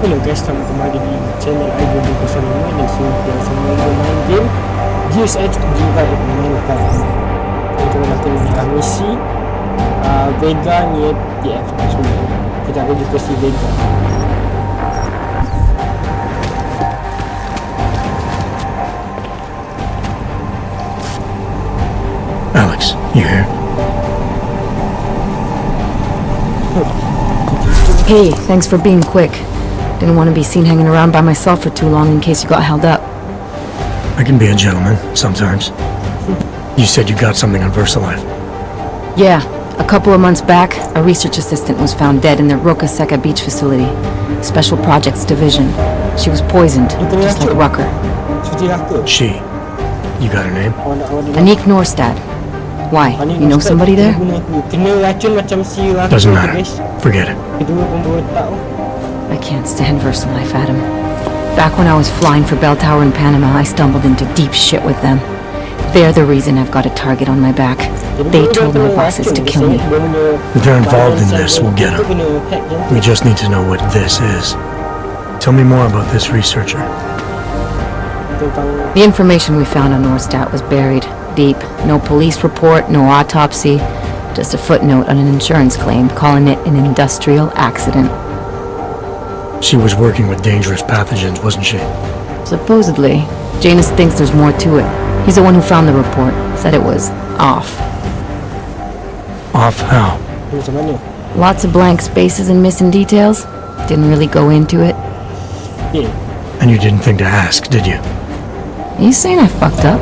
Hello guys, selamat kembali di channel Idol di 05 dan semua main game Deus juga dimainkan. Kita melakukan misi Vega ni deactivate semua. Kita akan dikasih Vega. Alex, you here? Hey, thanks for being quick. Didn't want to be seen hanging around by myself for too long in case you got held up. I can be a gentleman, sometimes. You said you got something on VersaLife. Yeah, a couple of months back, a research assistant was found dead in the Roca Seca beach facility. Special Projects Division. She was poisoned, just like Rucker. She. You got her name? Anik Norstad. Why? You know somebody there? Doesn't matter. Forget it. I can't stand VersaLife, Adam. Back when I was flying for Bell Tower in Panama, I stumbled into deep shit with them. They're the reason I've got a target on my back. They told my bosses to kill me. If they're involved in this, we'll get them. We just need to know what this is. Tell me more about this researcher. The information we found on Norstad was buried deep. No police report, no autopsy. Just a footnote on an insurance claim calling it an industrial accident. She was working with dangerous pathogens, wasn't she? Supposedly. Janus thinks there's more to it. He's the one who found the report. Said it was off. Off how? Lots of blank spaces and missing details. Didn't really go into it. And you didn't think to ask, did you? Are you saying I fucked up?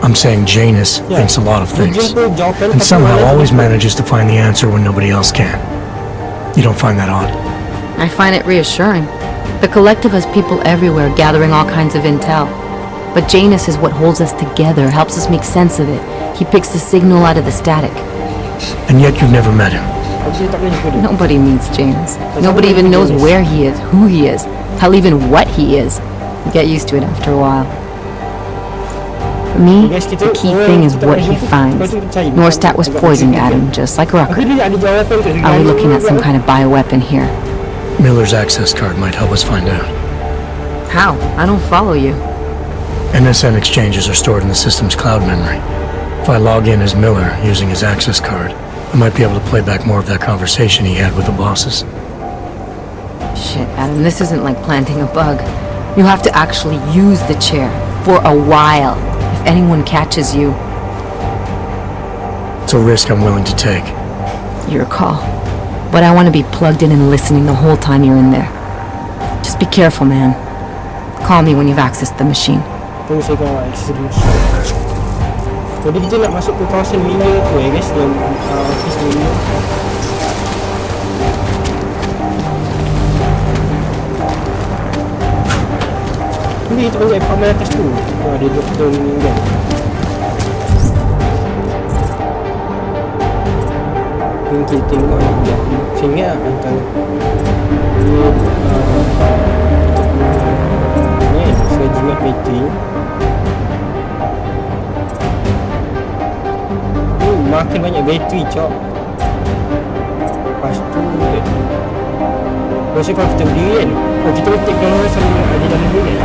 I'm saying Janus thinks a lot of things, and somehow always manages to find the answer when nobody else can. You don't find that odd? I find it reassuring. The collective has people everywhere gathering all kinds of intel. But Janus is what holds us together, helps us make sense of it. He picks the signal out of the static. And yet you've never met him. Nobody meets Janus. Nobody even knows where he is, who he is, hell, even what he is. You get used to it after a while. For me, the key thing is what he finds. Norstad was poisoned, Adam, just like Rucker. Are we looking at some kind of bioweapon here? Miller's access card might help us find out. How? I don't follow you. NSN exchanges are stored in the system's cloud memory. If I log in as Miller using his access card, I might be able to play back more of that conversation he had with the bosses. Shit, Adam, this isn't like planting a bug. You have to actually use the chair for a while. If anyone catches you... It's a risk I'm willing to take. Your call. But I want to be plugged in and listening the whole time you're in there. Just be careful, man. Call me when you've accessed the machine. Jadi kita nak masuk ke kawasan Miller tu guys, yang office Miller. Ni kita panggil pamer atas tu. Dia doktor ni kan. Ni kita tengok dia. Saya ingat antara ni saya jimat bateri. Makin banyak bateri cok. Lepas tu rasa kalau kita berdiri kan, kita boleh take down sambil ada dalam dulu kan.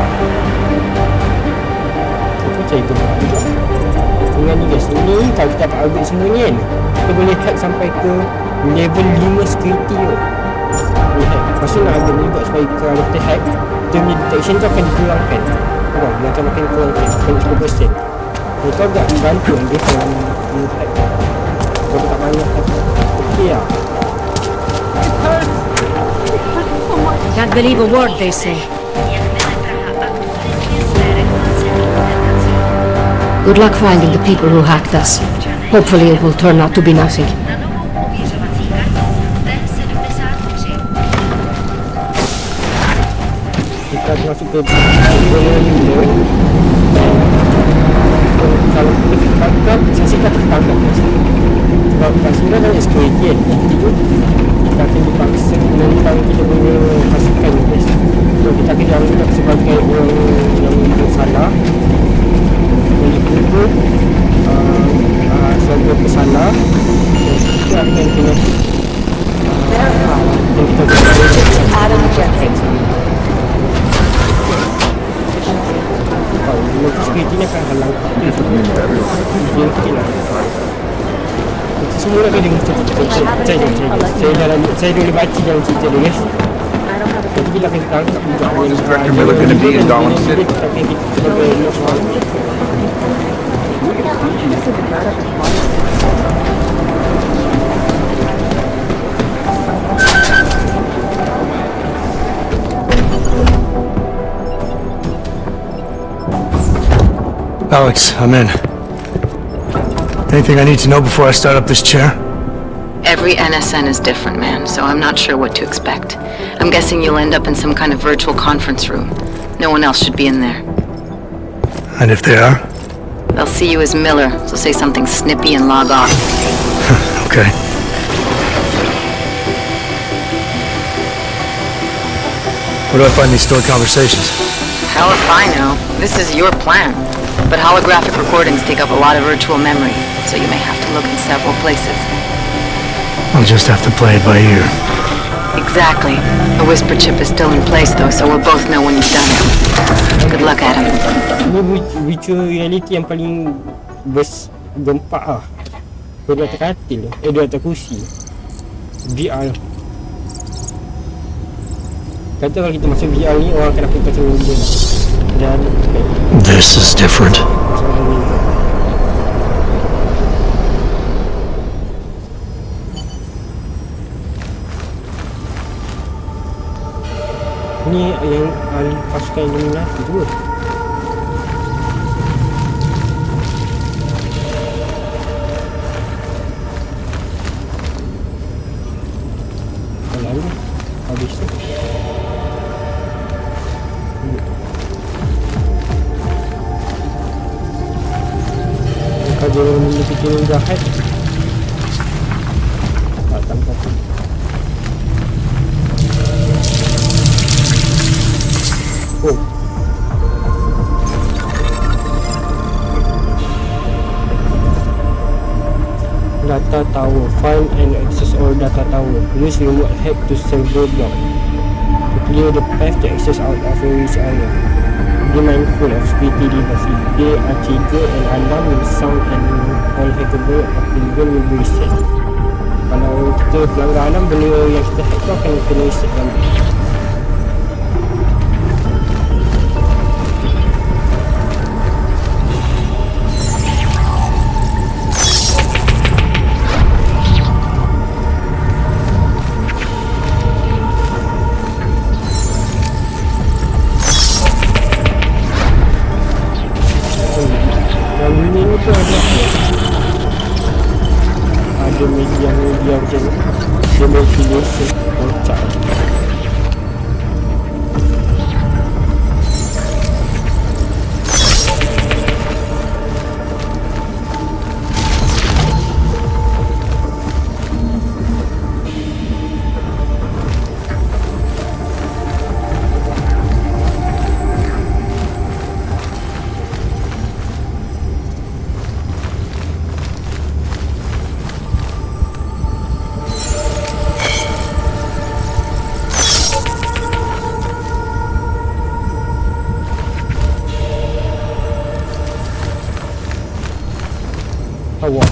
Kita cari tu dengan ni guys. Ini kalau kita dapat upgrade semua ni kan, kita boleh hack sampai ke level 5 security tu. Boleh hack. Lepas tu nak upgrade ni buat supaya kalau kita hack, dia punya detection tu akan dikurangkan. Dia akan makin kurangkan sampai 10%. Itu agak membantu dia kalau hack. Kalau tak banyak okey lah. Can't believe a word they say. Good luck finding the people who hacked us. Hopefully it will turn out to be nothing. Kita Kita masuk ke zona Miller. Kalau kita tangkap, saya cakap tertangkap kat sini. Sebab kat sini ada security kan. Nanti tu kita akan dipaksa menentang kita punya pasukan guys. So kita akan dianggap sebagai orang yang bersalah, menipu sebagai pesalah, dan kita akan kena dan kita akan security ni akan halang dia mungkin lah itu semua nak kena saya boleh baca dalam cerita dia guys. Nanti kita akan tangkap juga Inspector Miller gonna be in Darwin City? kita akan sebagai Alex, I'm in. Anything I need to know before I start up this chair? Every NSN is different, man, so I'm not sure what to expect. I'm guessing you'll end up in some kind of virtual conference room. No one else should be in there. And if they are? They'll see you as Miller, so say something snippy and log off. Okay. Where do I find these stored conversations? Hell if I know. This is your plan. But holographic recordings take up a lot of virtual memory, so you may have to look in several places. I'll just have to play it by ear. Exactly. The whisper chip is still in place, though, so we'll both know when you've done it. Good luck, Adam. Ini virtual reality yang paling gempak lah. Dia di atas katil, di atas kursi. VR. Kata kalau kita masuk VR ni, orang akan dapat pasal benda. Dan This is different. ni yang ahli pasukan Illuminati tu. Lalu habis tu. Kalau dia memiliki fikiran jahat, tak tangkap. Oh. Data tower. Find and access all data tower. Use remote hack to server block. To clear the path to access out of a rich area. Be mindful of security devices. If they are triggered, an alarm will sound and all hackable application will be reset. Kalau kita pelanggar alam, benda yang kita hack tu akan kena reset balik. Ada media macam ni. Dia ventilation kocak. Awak.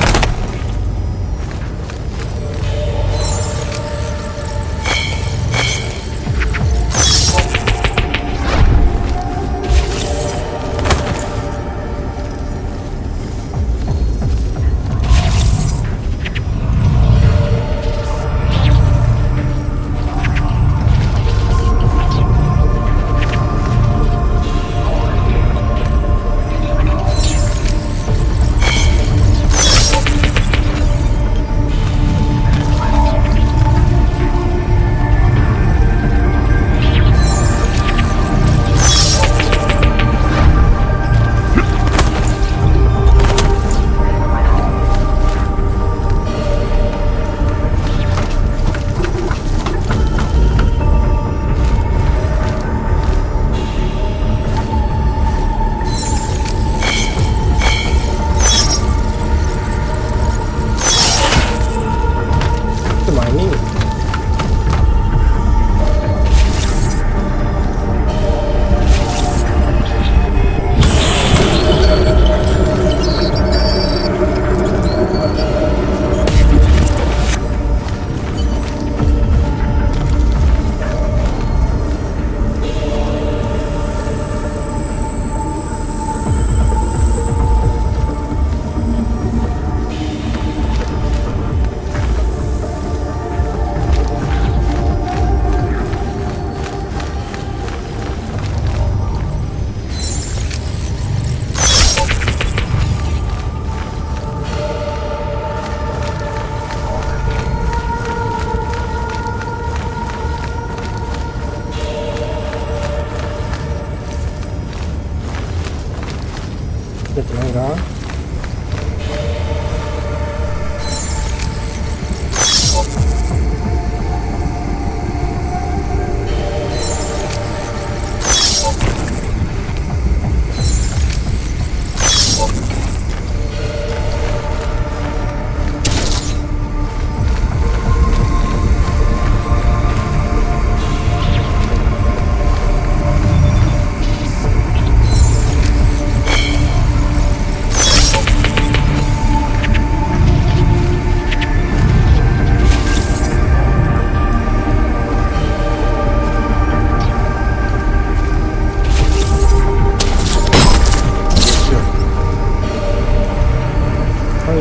kita terlanggar.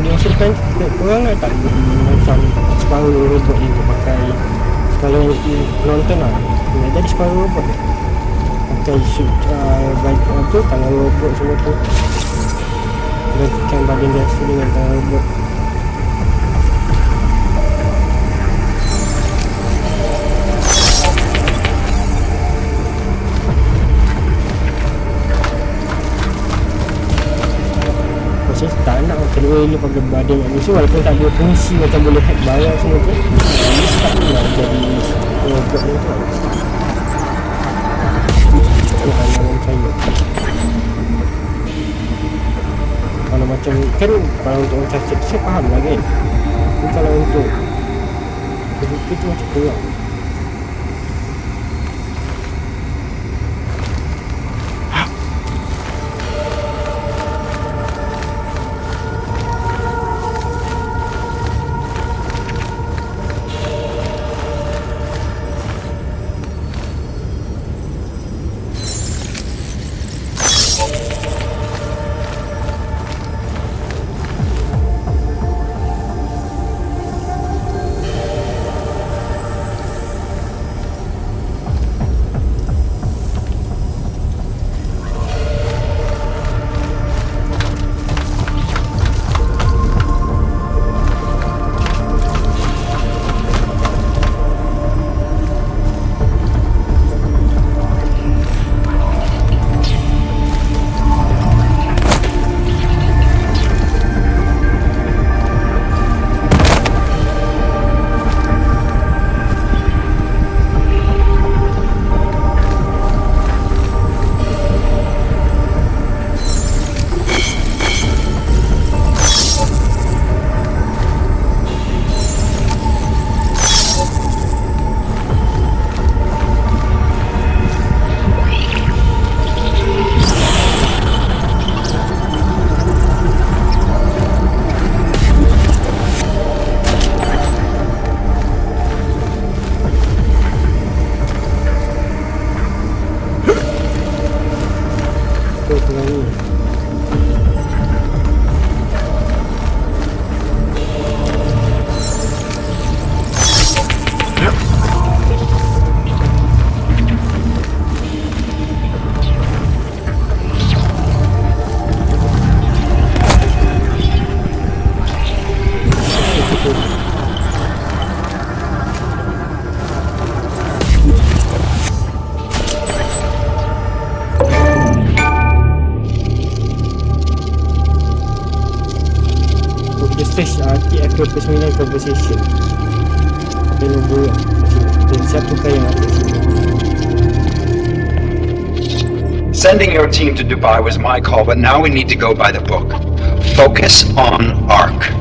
Dihasilkan korang nak tak macam separuh robot ni untuk pakai, kalau nonton lah nak jadi separuh robot ni pakai baju apa, tangan robot semua tu, gantikan badan biasa dengan tangan robot. Tak nak kedua elok pakai badan manusia walaupun tak ada fungsi macam boleh hack barang semua tu. Ini tak nak jadi robot ni tu. Itu pandangan saya. Kalau macam kan, kalau untuk orang cacat saya faham lah kan. Tapi kalau untuk itu macam kurang. TF29 conversation. Ada logo lah. Siapakah yang ada sini? Sending your team to Dubai was my call, but now we need to go by the book. Focus on ARC.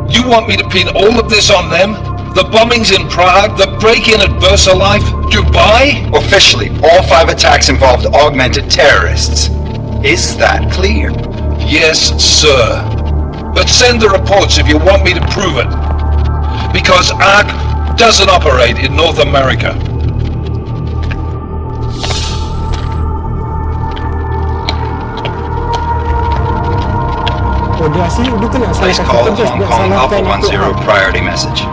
You want me to pin all of this on them? The bombings in Prague, the break-in at VersaLife, Dubai? Officially, all 5 attacks involved augmented terrorists. Is that clear? Yes, sir. But send the reports if you want me to prove it. Because ARC doesn't operate in North America. Please call Hong Kong Alpha 10 priority message.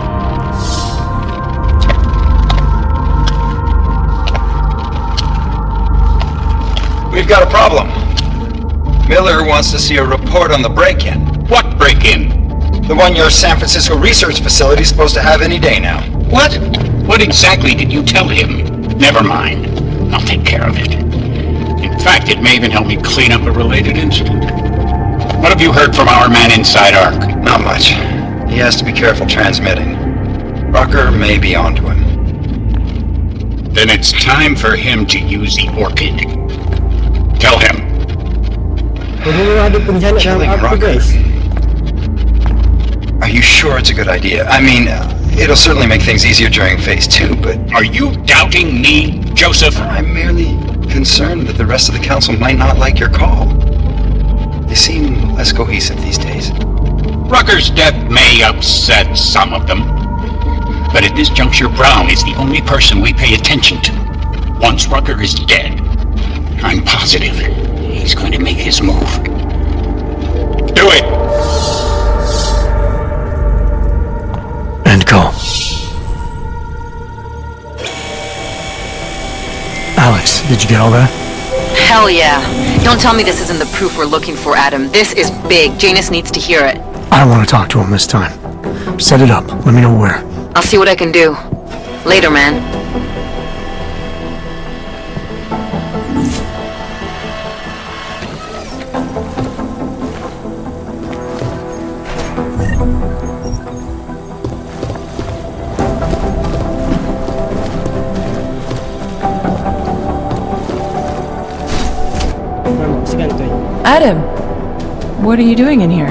We've got a problem. Miller wants to see a report on the break-in. What break-in? The one your San Francisco research facility is supposed to have any day now. What? What exactly did you tell him? Never mind. I'll take care of it. In fact, it may even help me clean up a related incident. What have you heard from our man inside ARC? Not much. He has to be careful transmitting. Rucker may be onto him. Then it's time for him to use the orchid. Tell him. Killing Rucker. Are you sure it's a good idea? I mean, it'll certainly make things easier during Phase 2, but... Are you doubting me, Joseph? I'm merely concerned that the rest of the council might not like your call. They seem less cohesive these days. Rucker's death may upset some of them. But at this juncture, Brown is the only person we pay attention to. Once Rucker is dead, I'm positive he's going to make his move. Do it! End call. Alex, did you get all that? Hell yeah. Don't tell me this isn't the proof we're looking for, Adam. This is big. Janus needs to hear it. I don't want to talk to him this time. Set it up. Let me know where. I'll see what I can do. Later, man. Adam, what are you doing in here?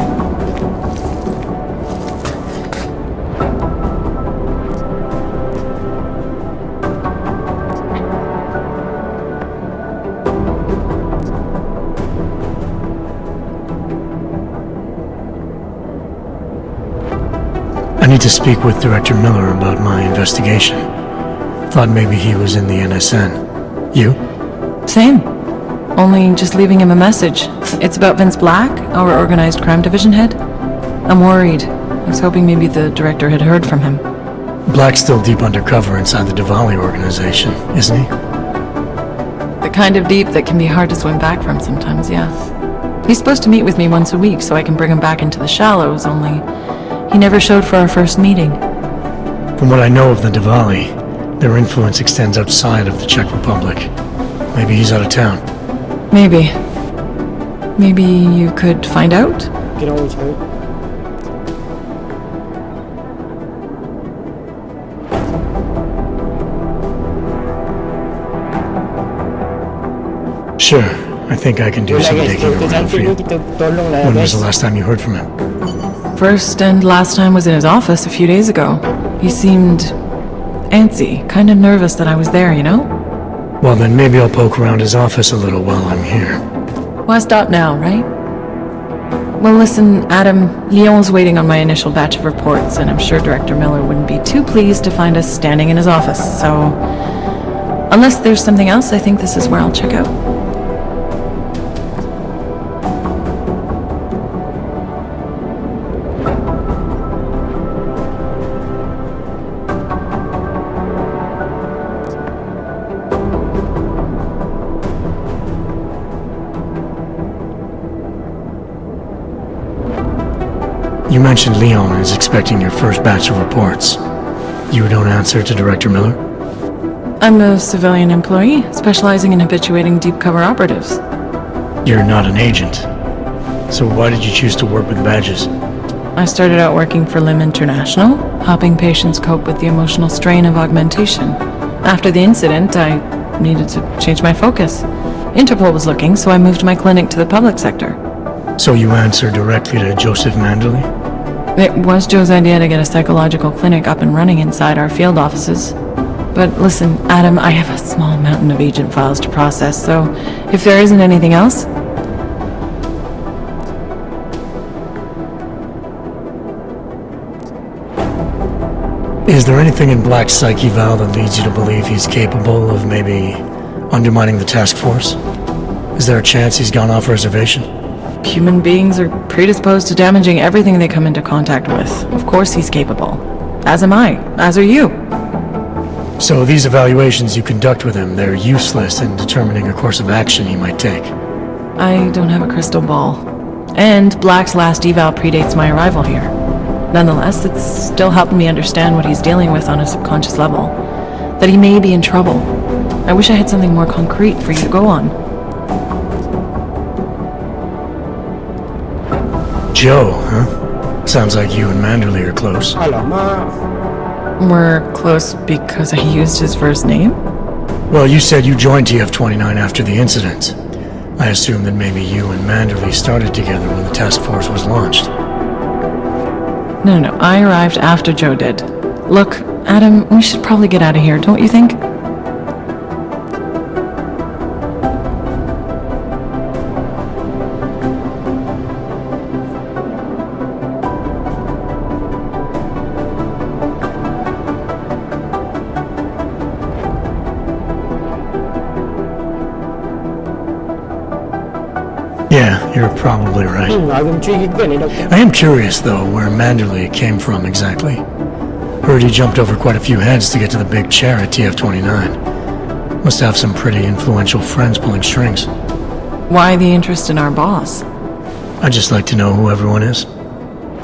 I need to speak with Director Miller about my investigation. Thought maybe he was in the NSN. You? Same. Only just leaving him a message. It's about Vince Black, our organized crime division head. I'm worried. I was hoping maybe the director had heard from him. Black's still deep undercover inside the Devide organization, isn't he? The kind of deep that can be hard to swim back from sometimes, yeah. He's supposed to meet with me once a week so I can bring him back into the shallows, only he never showed for our first meeting. From what I know of the Devide, their influence extends outside of the Czech Republic. Maybe he's out of town. Maybe. Maybe you could find out? Can always hope. Sure, I think I can do some digging around for you. When was the last time you heard from him? First and last time was in his office a few days ago. He seemed antsy, kind of nervous that I was there, you know? Well, then maybe I'll poke around his office a little while I'm here. Why stop now, right? Well, listen, Adam, Lyon's waiting on my initial batch of reports, and I'm sure Director Miller wouldn't be too pleased to find us standing in his office, so... Unless there's something else, I think this is where I'll check out. You mentioned Leon is expecting your first batch of reports. You don't answer to Director Miller? I'm a civilian employee, specializing in habituating deep cover operatives. You're not an agent. So why did you choose to work with badges? I started out working for LIM International, helping patients cope with the emotional strain of augmentation. After the incident, I needed to change my focus. Interpol was looking, so I moved my clinic to the public sector. So you answer directly to Joseph Mandley? It was Joe's idea to get a psychological clinic up and running inside our field offices. But listen, Adam, I have a small mountain of agent files to process, so if there isn't anything else... Is there anything in Black's psyche, Val, that leads you to believe he's capable of maybe undermining the task force? Is there a chance he's gone off reservation? Human beings are predisposed to damaging everything they come into contact with. Of course he's capable. As am I. As are you. So these evaluations you conduct with him, they're useless in determining a course of action he might take. I don't have a crystal ball. And Black's last eval predates my arrival here. Nonetheless, it's still helping me understand what he's dealing with on a subconscious level. That he may be in trouble. I wish I had something more concrete for you to go on. Joe, huh? Sounds like you and Manderley are close. Alamak. We're close because I used his first name? Well, you said you joined TF-29 after the incident. I assume that maybe you and Manderley started together when the task force was launched. No, I arrived after Joe did. Look, Adam, we should probably get out of here, don't you think? Yeah, you're probably right. Agak mencurigakan ni, Doktor. I am curious, though, where Manderley came from exactly. Heard he jumped over quite a few heads to get to the big chair at TF-29. Must have some pretty influential friends pulling strings. Why the interest in our boss? I'd just like to know who everyone is.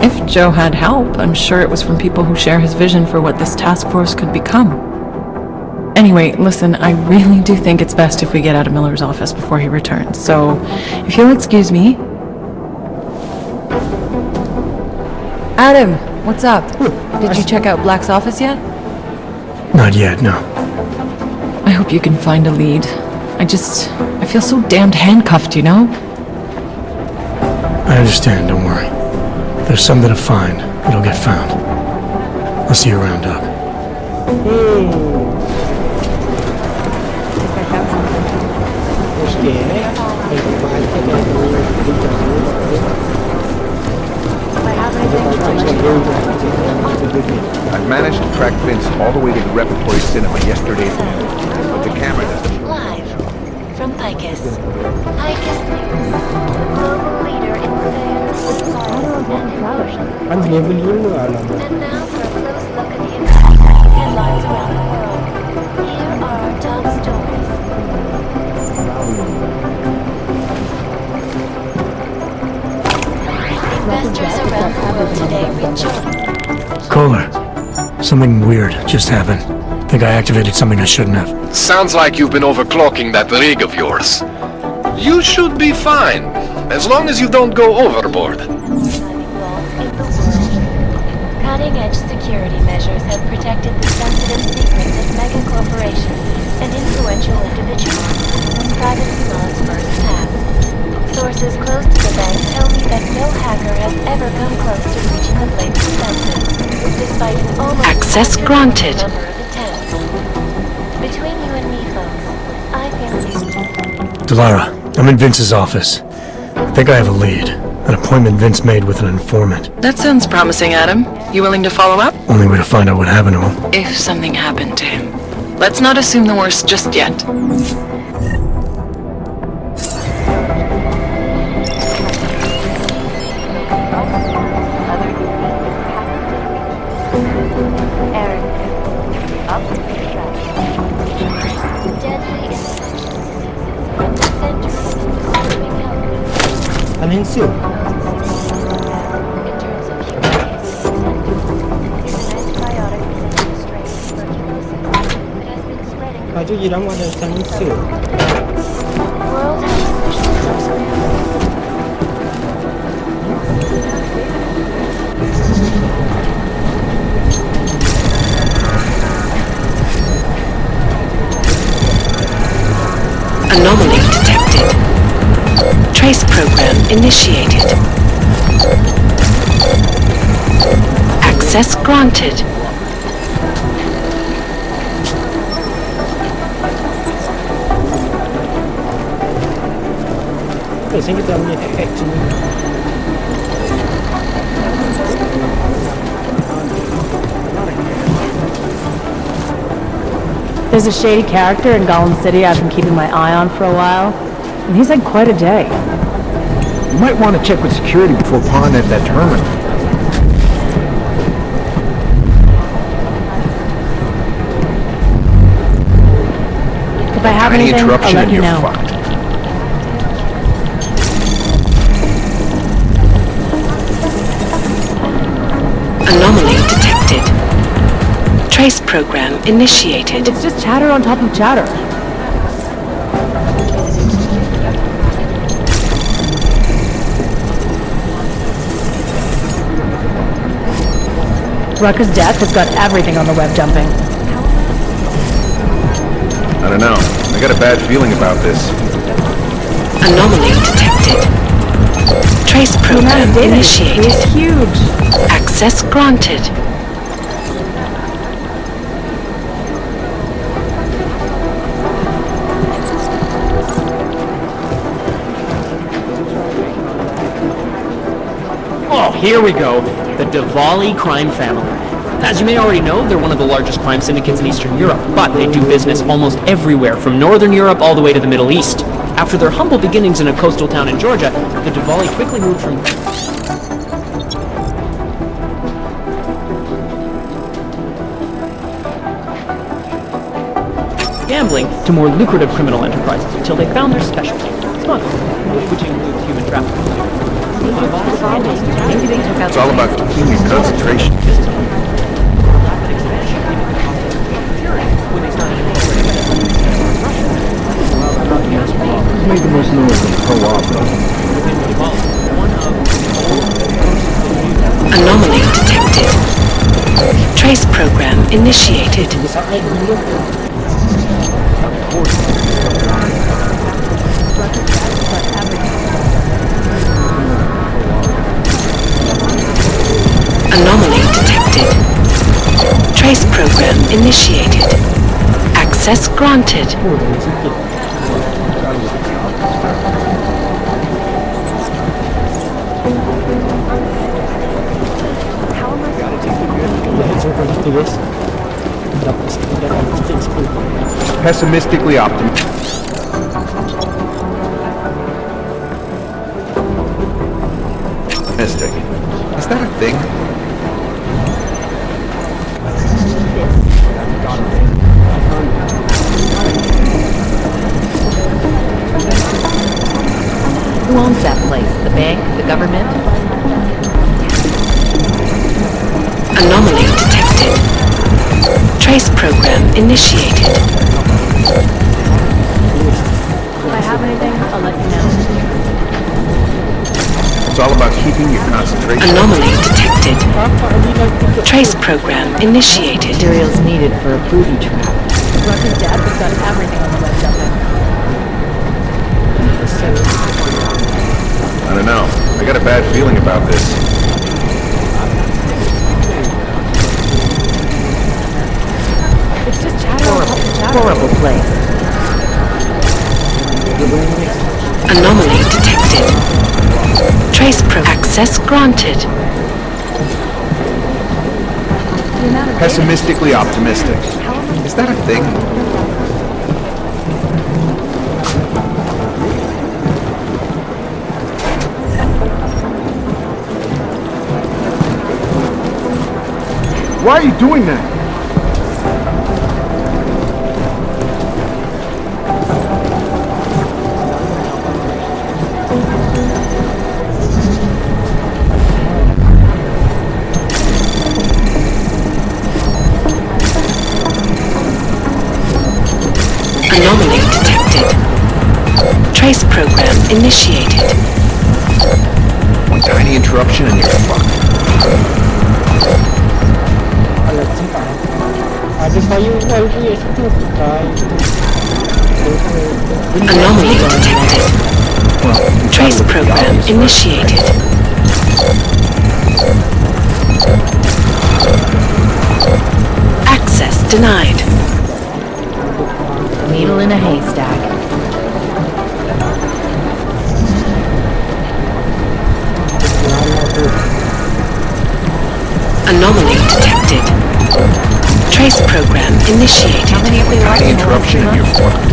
If Joe had help, I'm sure it was from people who share his vision for what this task force could become. Anyway, listen, I really do think it's best if we get out of Miller's office before he returns, so if you'll excuse me. Adam, what's up? Did you check out Black's office yet? Not yet, no. I hope you can find a lead. I feel so damned handcuffed, you know? I understand, don't worry. If there's something to find, it'll get found. I'll see you around, Doc. I've managed to track Vince all the way to the repertory cinema yesterday at noon, but the camera doesn't... Live from Picus. Picus News, the global leader in affairs, science, and inclusion. And now for a close look at the headlines around the world. Here are our top stories. Investors around the world today rejoice. Kohler, something weird just happened. Think I activated something I shouldn't have. Sounds like you've been overclocking that rig of yours. You should be fine, as long as you don't go overboard. Cutting-edge security measures have protected the sensitive secrets of mega corporations and influential individuals. Privacy laws first passed. Sources close to the bank tell me that no hacker has ever come close to reaching the blade's defenses, despite an almost Access granted. number of attempts. Between you and me, folks, I think Delara, I'm in Vince's office. I think I have a lead. An appointment Vince made with an informant. That sounds promising, Adam. You willing to follow up? Only way to find out what happened to him. If something happened to him. Let's not assume the worst just yet. Anhensil. Baju jiram ada Anhensil. Anomaly detected. Trace program initiated. Access granted. Biasanya kita punya hack sini. There's a shady character in Gollum City I've been keeping my eye on for a while, and he's had quite a day. You might want to check with security before pawing at that terminal. If I have Any anything, I'll interruption let and you you're know. fucked. Anomaly detected. Trace program initiated. It's just chatter on top of chatter. Rucker's death has got everything on the web jumping. I don't know. I got a bad feeling about this. Anomaly detected. Trace program initiated. It's huge. Access granted. Oh, here we go. The Devide crime family. As you may already know, they're one of the largest crime syndicates in Eastern Europe, but they do business almost everywhere, from Northern Europe all the way to the Middle East. After their humble beginnings in a coastal town in Georgia, the Devide quickly moved from gambling to more lucrative criminal enterprises until they found their specialty, smuggling, which includes human trafficking. It's all about keeping your concentration. Make the most noise and co-op. Anomaly detected. Trace program initiated. Anomaly detected. Trace program initiated. Access granted. Pessimistically optimistic. Is that a thing? Who owns that place? The bank? The government? Anomaly detected. Trace program initiated. If I have anything, I'll let you know. It's all about keeping your concentration. Anomaly detected. Trace program initiated. Materials needed for a booby trap. Rucker's death has got everything on the web jumping. I don't know. I got a bad feeling about this. It's just chatter on top of chatter. Horrible place. Anomaly detected. Trace access granted. Pessimistically optimistic. Is that a thing? Why are you doing that? Anomaly detected. Trace program initiated. One tiny interruption and you're fucked. Anomaly detected. Trace program initiated. Access denied. Needle in a haystack. Anomaly detected. Trace program initiated. How many have they lost? Tiny interruption and you're fucked.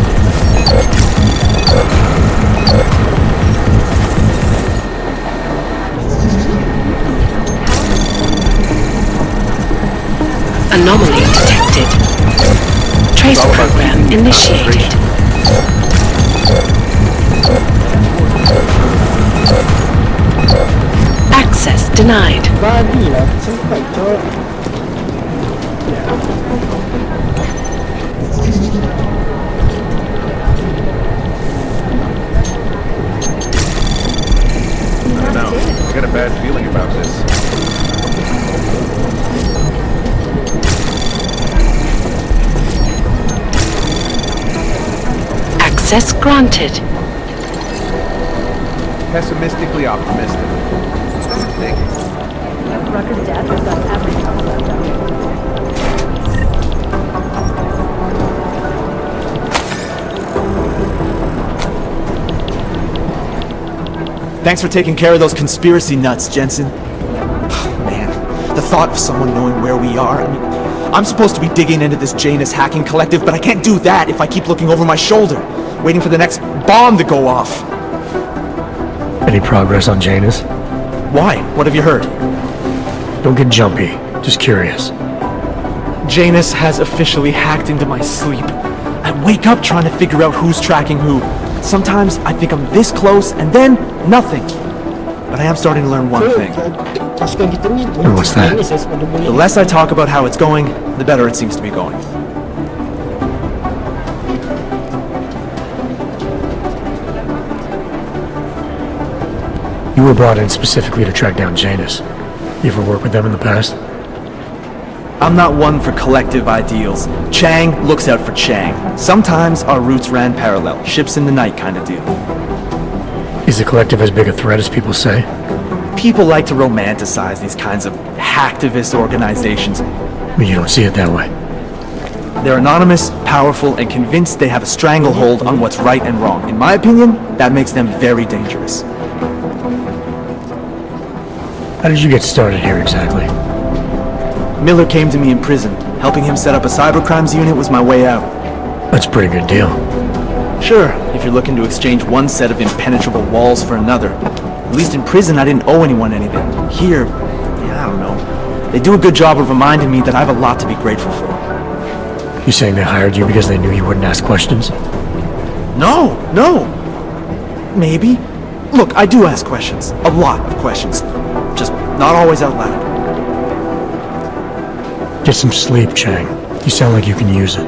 Anomaly detected. Trace program initiated. Access denied. I don't know. I got a bad feeling about this. Access granted. Pessimistically optimistic. Is that a thing? Rucker's dad has got average health left out. Thanks for taking care of those conspiracy nuts, Jensen. Man, the thought of someone knowing where we are, I mean, I'm supposed to be digging into this Janus hacking collective, but I can't do that if I keep looking over my shoulder, waiting for the next bomb to go off. Any progress on Janus? Why? What have you heard? Don't get jumpy. Just curious. Janus has officially hacked into my sleep. I wake up trying to figure out who's tracking who. Sometimes I think I'm this close, and then nothing. But I am starting to learn one thing. And what's that? The less I talk about how it's going, the better it seems to be going. You were brought in specifically to track down Janus. You ever worked with them in the past? I'm not one for collective ideals. Chang looks out for Chang. Sometimes our routes ran parallel, ships in the night kind of deal. Is the collective as big a threat as people say? People like to romanticize these kinds of hacktivist organizations. But you don't see it that way. They're anonymous, powerful, and convinced they have a stranglehold on what's right and wrong. In my opinion, that makes them very dangerous. How did you get started here exactly? Miller came to me in prison. Helping him set up a cybercrimes unit was my way out. That's a pretty good deal. Sure, if you're looking to exchange one set of impenetrable walls for another. At least in prison, I didn't owe anyone anything. Here, I don't know. They do a good job of reminding me that I have a lot to be grateful for. You saying they hired you because they knew you wouldn't ask questions? No. Maybe. Look, I do ask questions. A lot of questions. Just not always out loud. Get some sleep, Chang. You sound like you can use it.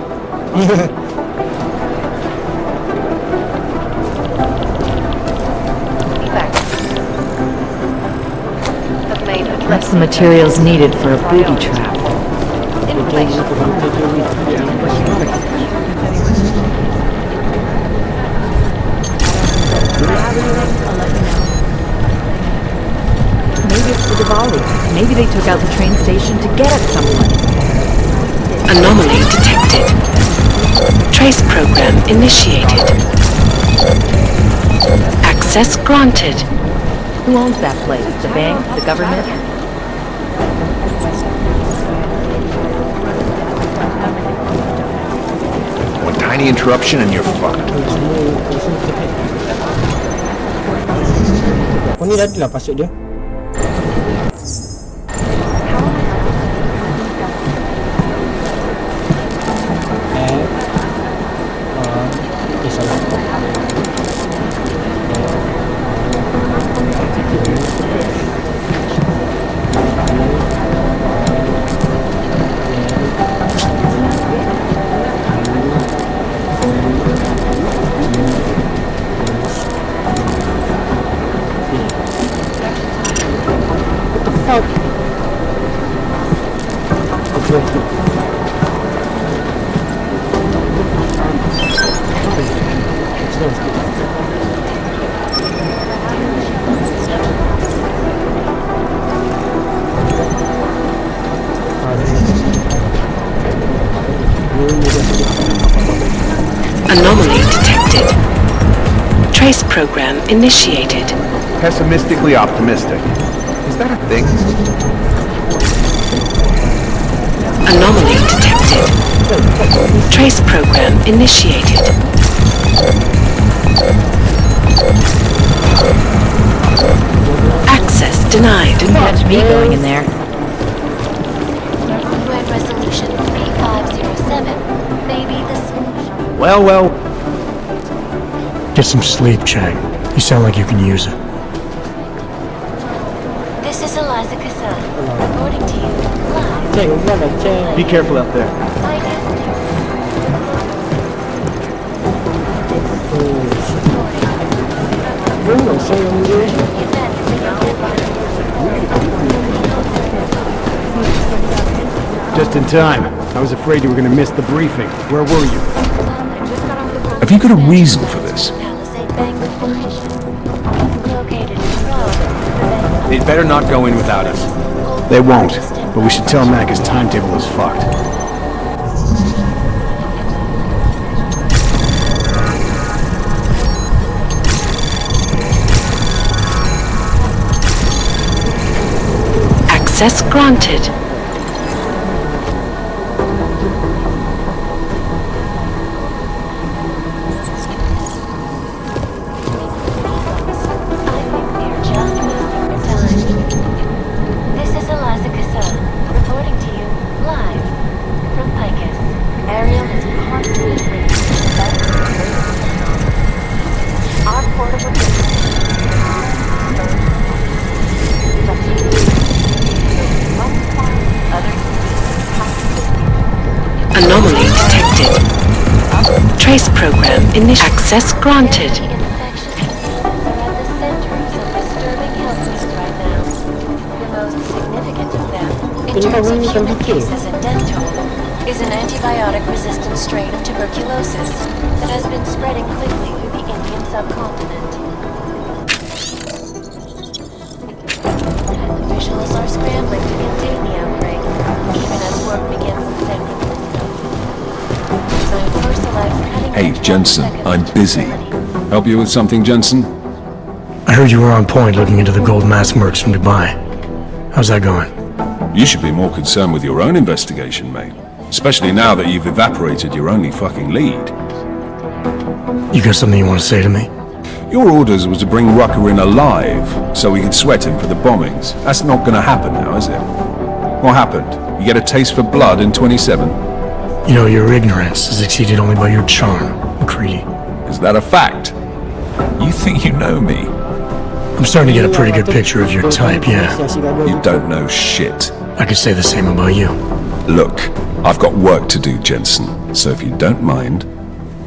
That's the materials needed for a booby trap. Maybe it's the Diwali. Maybe they took out the train station to get at someone. Anomaly detected. Trace program initiated. Access granted. Who owns that place? The bank? The government? One tiny interruption and you're fucked. Kau ni dah lah password dia. Anomaly detected. Trace program initiated. Pessimistically optimistic. Is that a thing? Anomaly detected. Trace program initiated. Access denied. Didn't catch me going in there. UN Resolution 3507 may be the solution. Well. Get some sleep, Chang. You sound like you can use it. This is Eliza Kassan, reporting to you live. Be careful out there. Just in time. I was afraid you were going to miss the briefing. Where were you? Have you got a reason for this. Palisade Bank Corporation. Located in Prague. They'd better not go in without us. They won't, but we should tell Mac his timetable is fucked. Access granted. Anomaly detected. Trace program initiated. Access granted. In terms of human cases and death toll, is an antibiotic-resistant strain of tuberculosis that has been spreading quickly through the Indian subcontinent. Officials are scrambling to contain the outbreak, even as work begins with sampling. Hey, Jensen, I'm busy. Help you with something, Jensen? I heard you were on point looking into the gold mask mercs from Dubai. How's that going? You should be more concerned with your own investigation, mate. Especially now that you've evaporated your only fucking lead. You got something you want to say to me? Your orders was to bring Rucker in alive, so we could sweat him for the bombings. That's not gonna happen now, is it? What happened? You get a taste for blood in 27? You know, your ignorance is exceeded only by your charm, McCready. Is that a fact? You think you know me? I'm starting to get a pretty good picture of your type, yeah. You don't know shit. I could say the same about you. Look, I've got work to do, Jensen, so if you don't mind...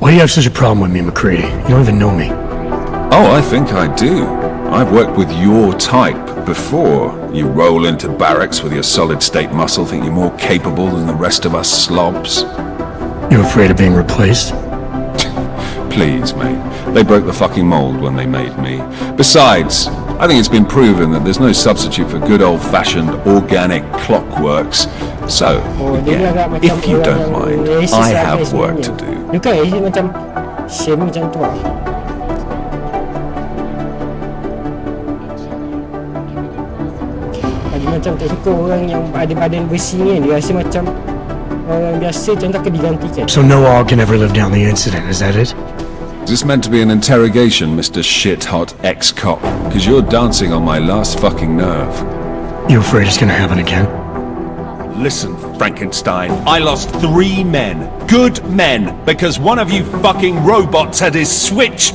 Why do you have such a problem with me, McCready? You don't even know me. Oh, I think I do. I've worked with your type before. You roll into barracks with your solid-state muscle, think you're more capable than the rest of us slobs. You afraid of being replaced? Please, mate. They broke the fucking mold when they made me. Besides, I think it's been proven that there's no substitute for good old-fashioned organic clockworks. So, again, if you don't mind, I have work to do. Macam tak suka orang yang ada badan besi ni, dia rasa macam orang biasa, macam tak digantikan. So no all can ever live down the incident, is that it? Is this meant to be an interrogation, Mr. Shit-hot ex-cop? Because you're dancing on my last fucking nerve. You afraid it's gonna happen again? Listen, Frankenstein, I lost 3 men. Good men. Because one of you fucking robots had his switch.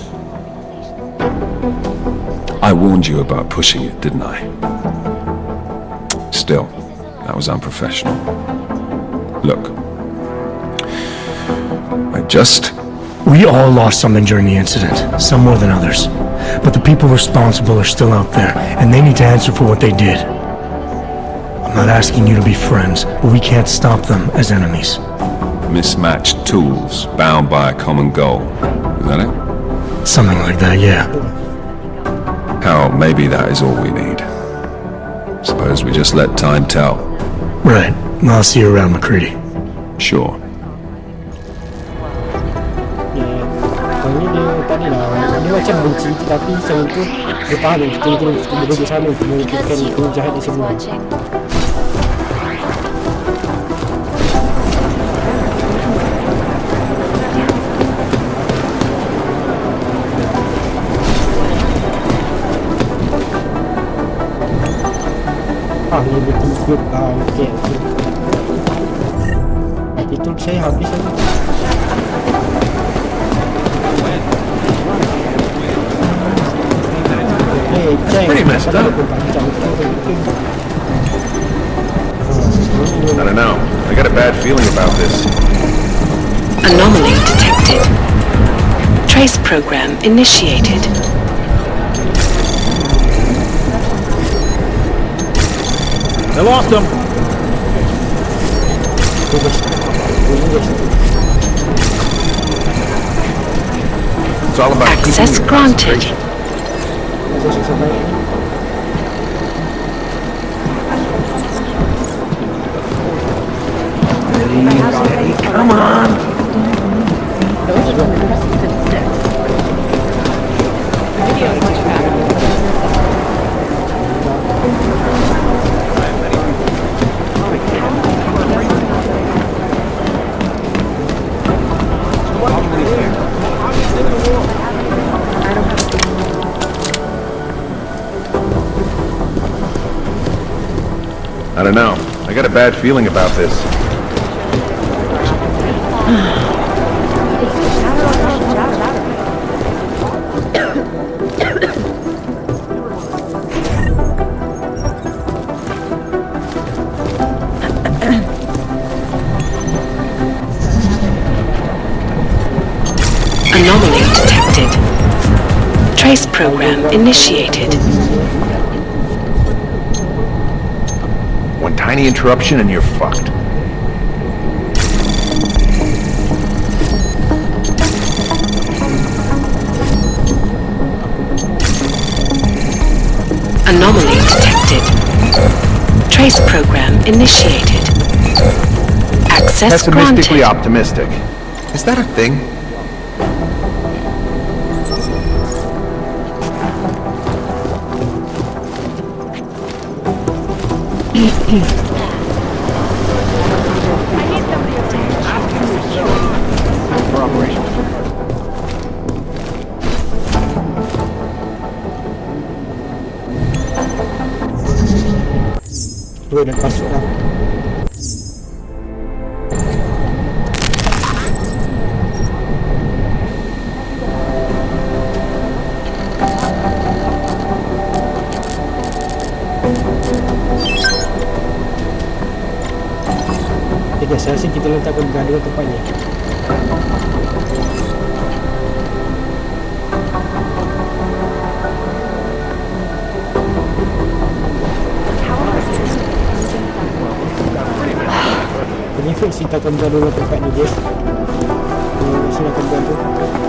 I warned you about pushing it, didn't I? Still, that was unprofessional. Look, We all lost something during the incident, some more than others. But the people responsible are still out there, and they need to answer for what they did. I'm not asking you to be friends, but we can't stop them as enemies. Mismatched tools, bound by a common goal. Is that it? Something like that, yeah. Hell, maybe that is all we need. Suppose we just let time tell. Right. I'll see you around, McCready. Sure. Dia macam benci tapi sama tu dia faham kita bekerja sama untuk menghentikan penjahat di sebelum. Ni betul okey. Attitude saya habis lagi. Pretty messed up. I don't know. I got a bad feeling about this. Anomaly detected. Trace program initiated. They lost him. It's all about Access granted. Come on. I don't know. I got a bad feeling about this. Anomaly detected. Trace program initiated. One tiny interruption and you're fucked. Anomaly detected. Trace program initiated. Access Pessimistically granted. optimistic. Is that a thing? For operation. Gue dah masuk dah. Okay, saya rasa kita letakkan gaduh tempat ni.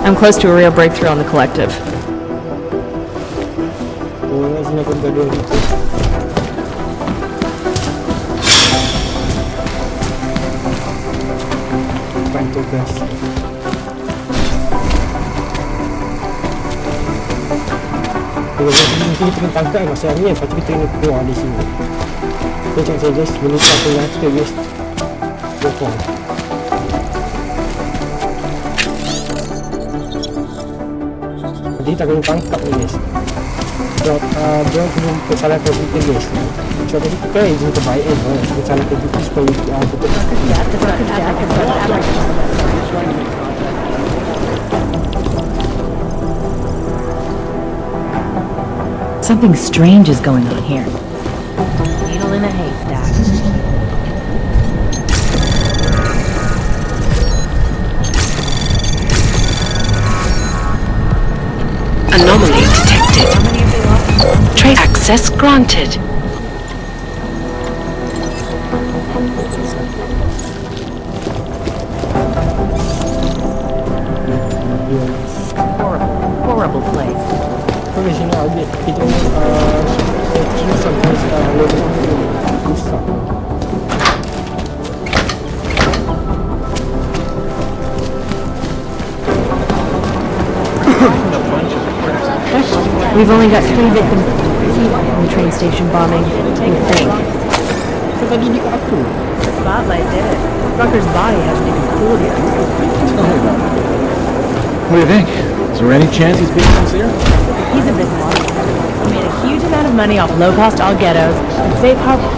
I'm close to a real breakthrough on the collective. Mungkin kita kena tangkap masa ni, lepas tu kita kena keluar di sini. Kita cakap saya just melupa pelan kita just bokong. Jadi tak kena tangkap ni guys. Sebab dia kena kesalahan kita guys. Sebab tadi kita izin terbaik kan, kesalahan kita supaya kita Something strange is going on here. Needle in a haystack. Anomaly detected. Trace access granted. Horrible place. Original dia kita sampai level susah. We've only got 3 victims in the train station bombing. We think. The spotlight did it. Rucker's body hasn't even cooled yet. Tell me about it. What do you think? Is there any chance he's being sincere? He's a businessman. He made a huge amount of money off low-cost all ghettos and safe harbor.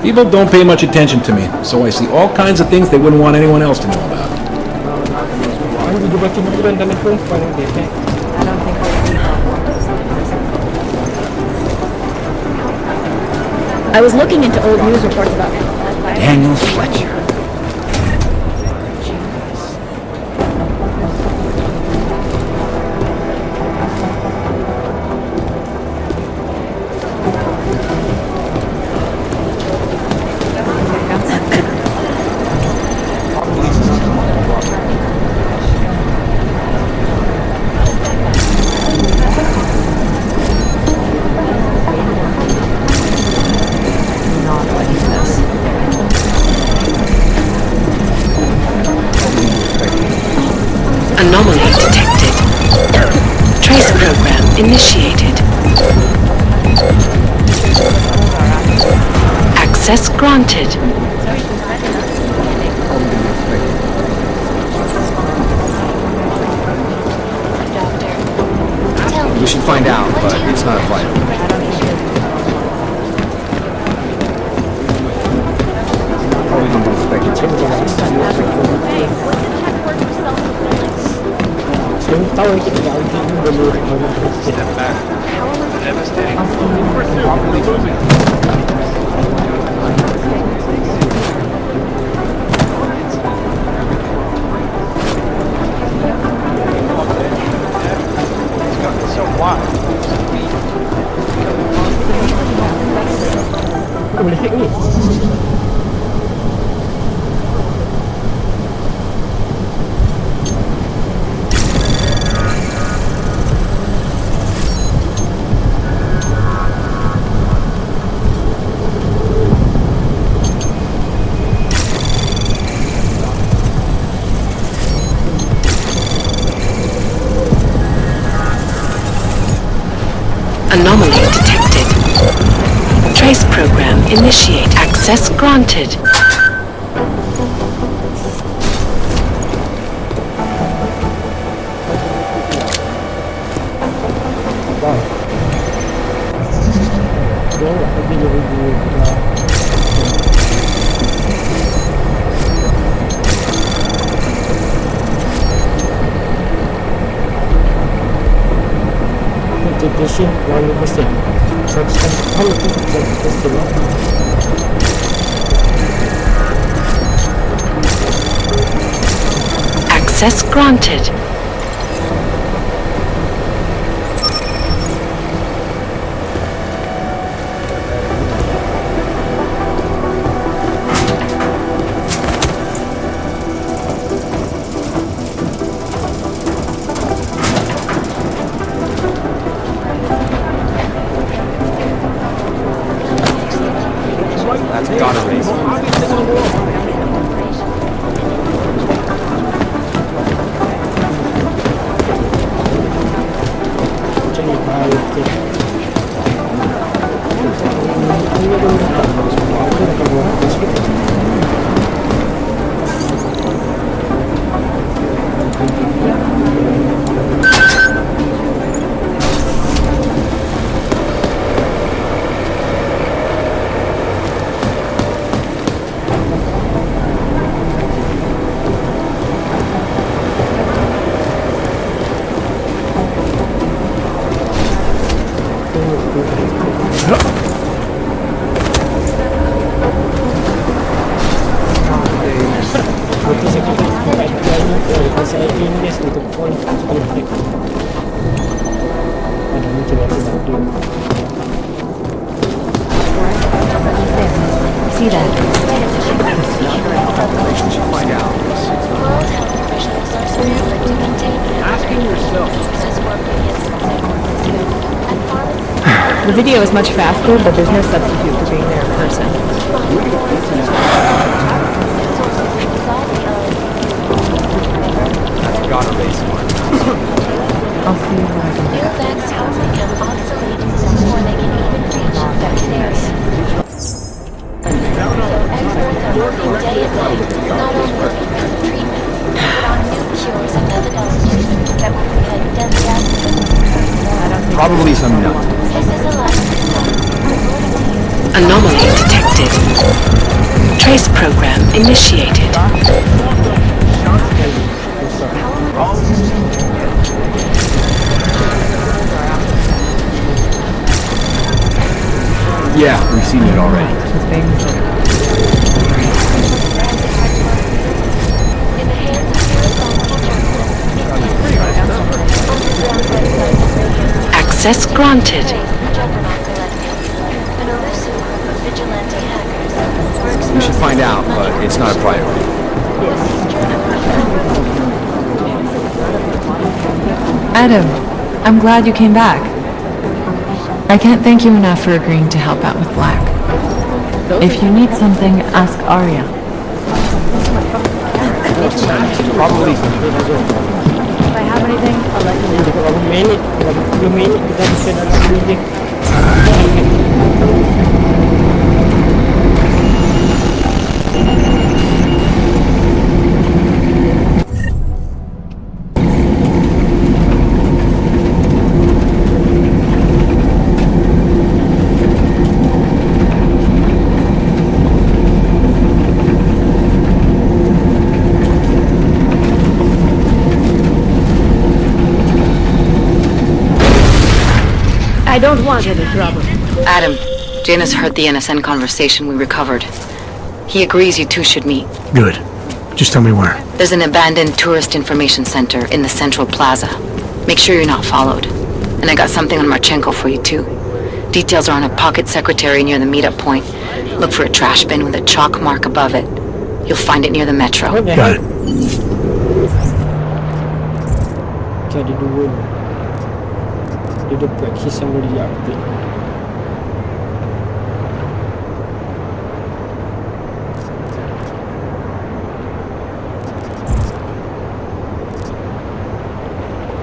People don't pay much attention to me, so I see all kinds of things they wouldn't want anyone else to know about. I was looking into old news reports about Daniel Fletcher. Access granted. We should find out, but it's not a priority. Step back. Devastating. Anomaly detected. Trace program initiate. Access granted. Integration 100%. Access granted. That's gotta raise. See that? Find out. World Health officials are scrambling to contain the Asking yourself. cases working in The video is much faster, but there's no substitute for being there in person. That's gotta raise one. I'll see what I can do. New vaccines become obsolete before they can even reach infected areas. So experts are working day and night, not only looking for the treatment, but on new cures and methodologies that will prevent deadly accidents. Probably some nut. This is a life. Anomaly detected. Trace program initiated. Yeah, we've seen it already. Access granted. We should find out, but it's not a priority. Adam, I'm glad you came back. I can't thank you enough for agreeing to help out with Black. If you need something, ask Arya. Probably. If I have anything, I'll let you know. Berapa minit kita bisa dalam bilik. I don't want any trouble. Adam, Janus heard the NSN conversation we recovered. He agrees you two should meet. Good. Just tell me where. There's an abandoned tourist information center in the central plaza. Make sure you're not followed. And I got something on Marchenko for you too. Details are on a pocket secretary near the meetup point. Look for a trash bin with a chalk mark above it. You'll find it near the metro. Got it. Jadi dua ni. Dia dapat kisah mulia update.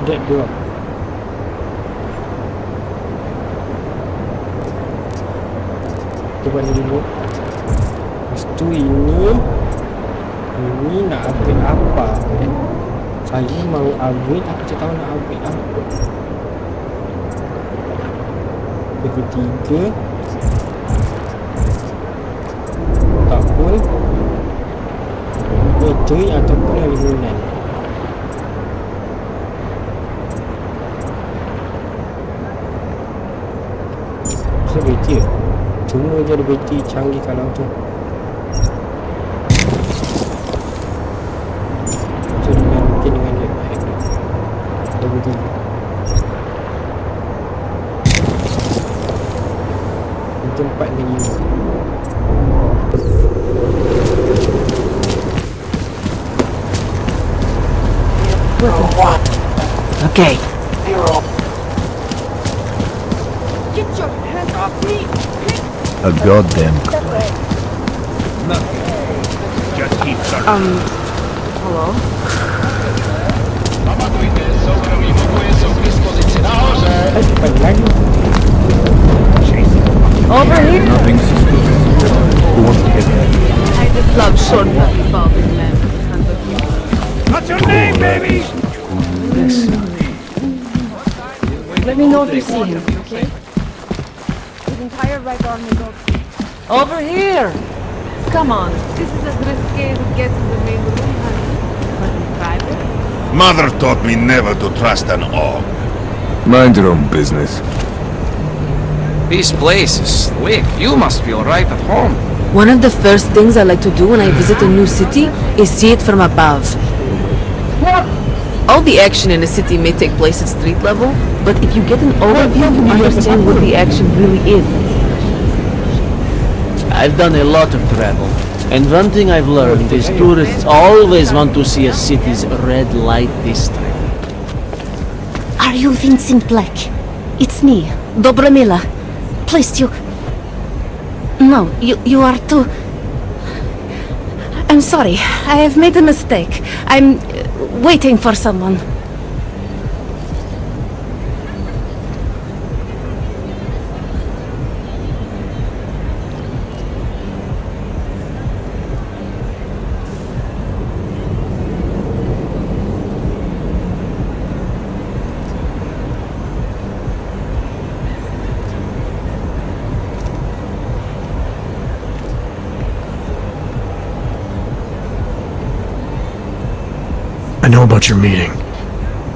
That dua. Coba ni dulu. Lepas tu ini nak update apa? Saya mau upgrade, aku tak tahu nak upgrade apa. Level 3 ataupun battery ataupun halimunan. So battery semua je ada battery canggih kalau tu. Dengan laptop dah begini. Tempat ni. Okay. Get your hands off me! A goddamn Nothing. Just keep searching. Hello? Over here? Nothing suspicious. Who wants to get there? I just love short balding men. What's your name, baby? Let me know if you see him, okay? His entire right arm is off. Over here! Come on, this is as risque as it gets in the main room, honey. But in private? Mother taught me never to trust an orc. Mind your own business. This place is slick. You must feel right at home. One of the first things I like to do when I visit a new city is see it from above. All the action in a city may take place at street level, but if you get an overview, you understand what the action really is. I've done a lot of travel, and one thing I've learned is tourists always want to see a city's red light this time. Are you Vincent Black? It's me, Dobromila. Please, you... No, you are too... I'm sorry, I have made a mistake. I'm waiting for someone. I know about your meeting,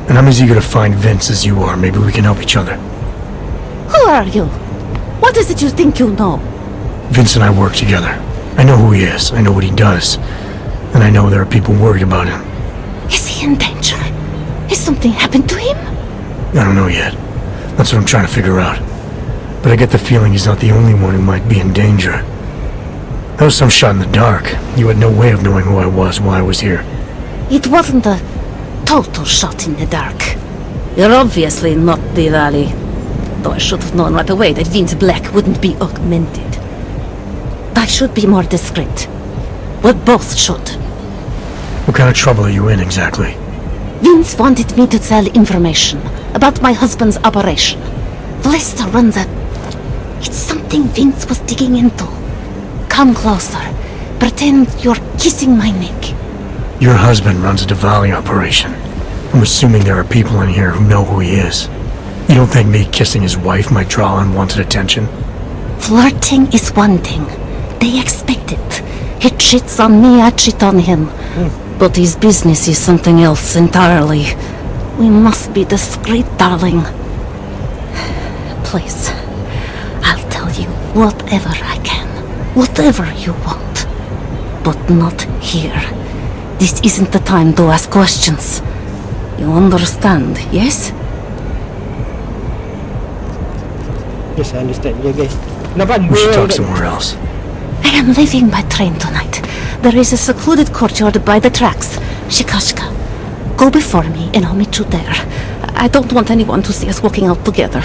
and I'm as eager to find Vince as you are. Maybe we can help each other. Who are you? What is it you think you know? Vince and I work together. I know who he is, I know what he does, and I know there are people worried about him. Is he in danger? Has something happened to him? I don't know yet. That's what I'm trying to figure out. But I get the feeling he's not the only one who might be in danger. That was some shot in the dark. You had no way of knowing who I was while I was here. It wasn't a total shot in the dark. You're obviously not Diwali. Though I should have known right away that Vince Black wouldn't be augmented. I should be more discreet. We both should. What kind of trouble are you in exactly? Vince wanted me to tell information about my husband's operation. Lester runs a... It's something Vince was digging into. Come closer. Pretend you're kissing my neck. Your husband runs a Diwali operation. I'm assuming there are people in here who know who he is. You don't think me kissing his wife might draw unwanted attention? Flirting is one thing. They expect it. He cheats on me, I cheat on him. But his business is something else entirely. We must be discreet, darling. place. I'll tell you whatever I can, whatever you want. But not here. This isn't the time to ask questions. You understand, yes? Yes, I understand. Yeah, guys. We should talk somewhere else. I am leaving by train tonight. There is a secluded courtyard by the tracks. Shikashka. Go before me and I'll meet you there. I don't want anyone to see us walking out together.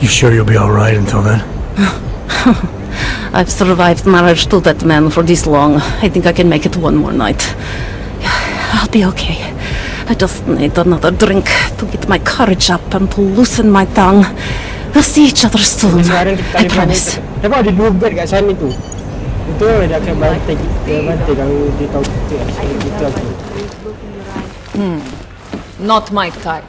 You sure you'll be alright until then? I've survived marriage to that man for this long. I think I can make it one more night. I'll be okay. I just need another drink to get my courage up and to loosen my tongue. We'll see each other soon. I promise. Tapi ada 2 bed kat sana tu. Itu dia akan bantai kalau dia tahu kita aku. Not my type.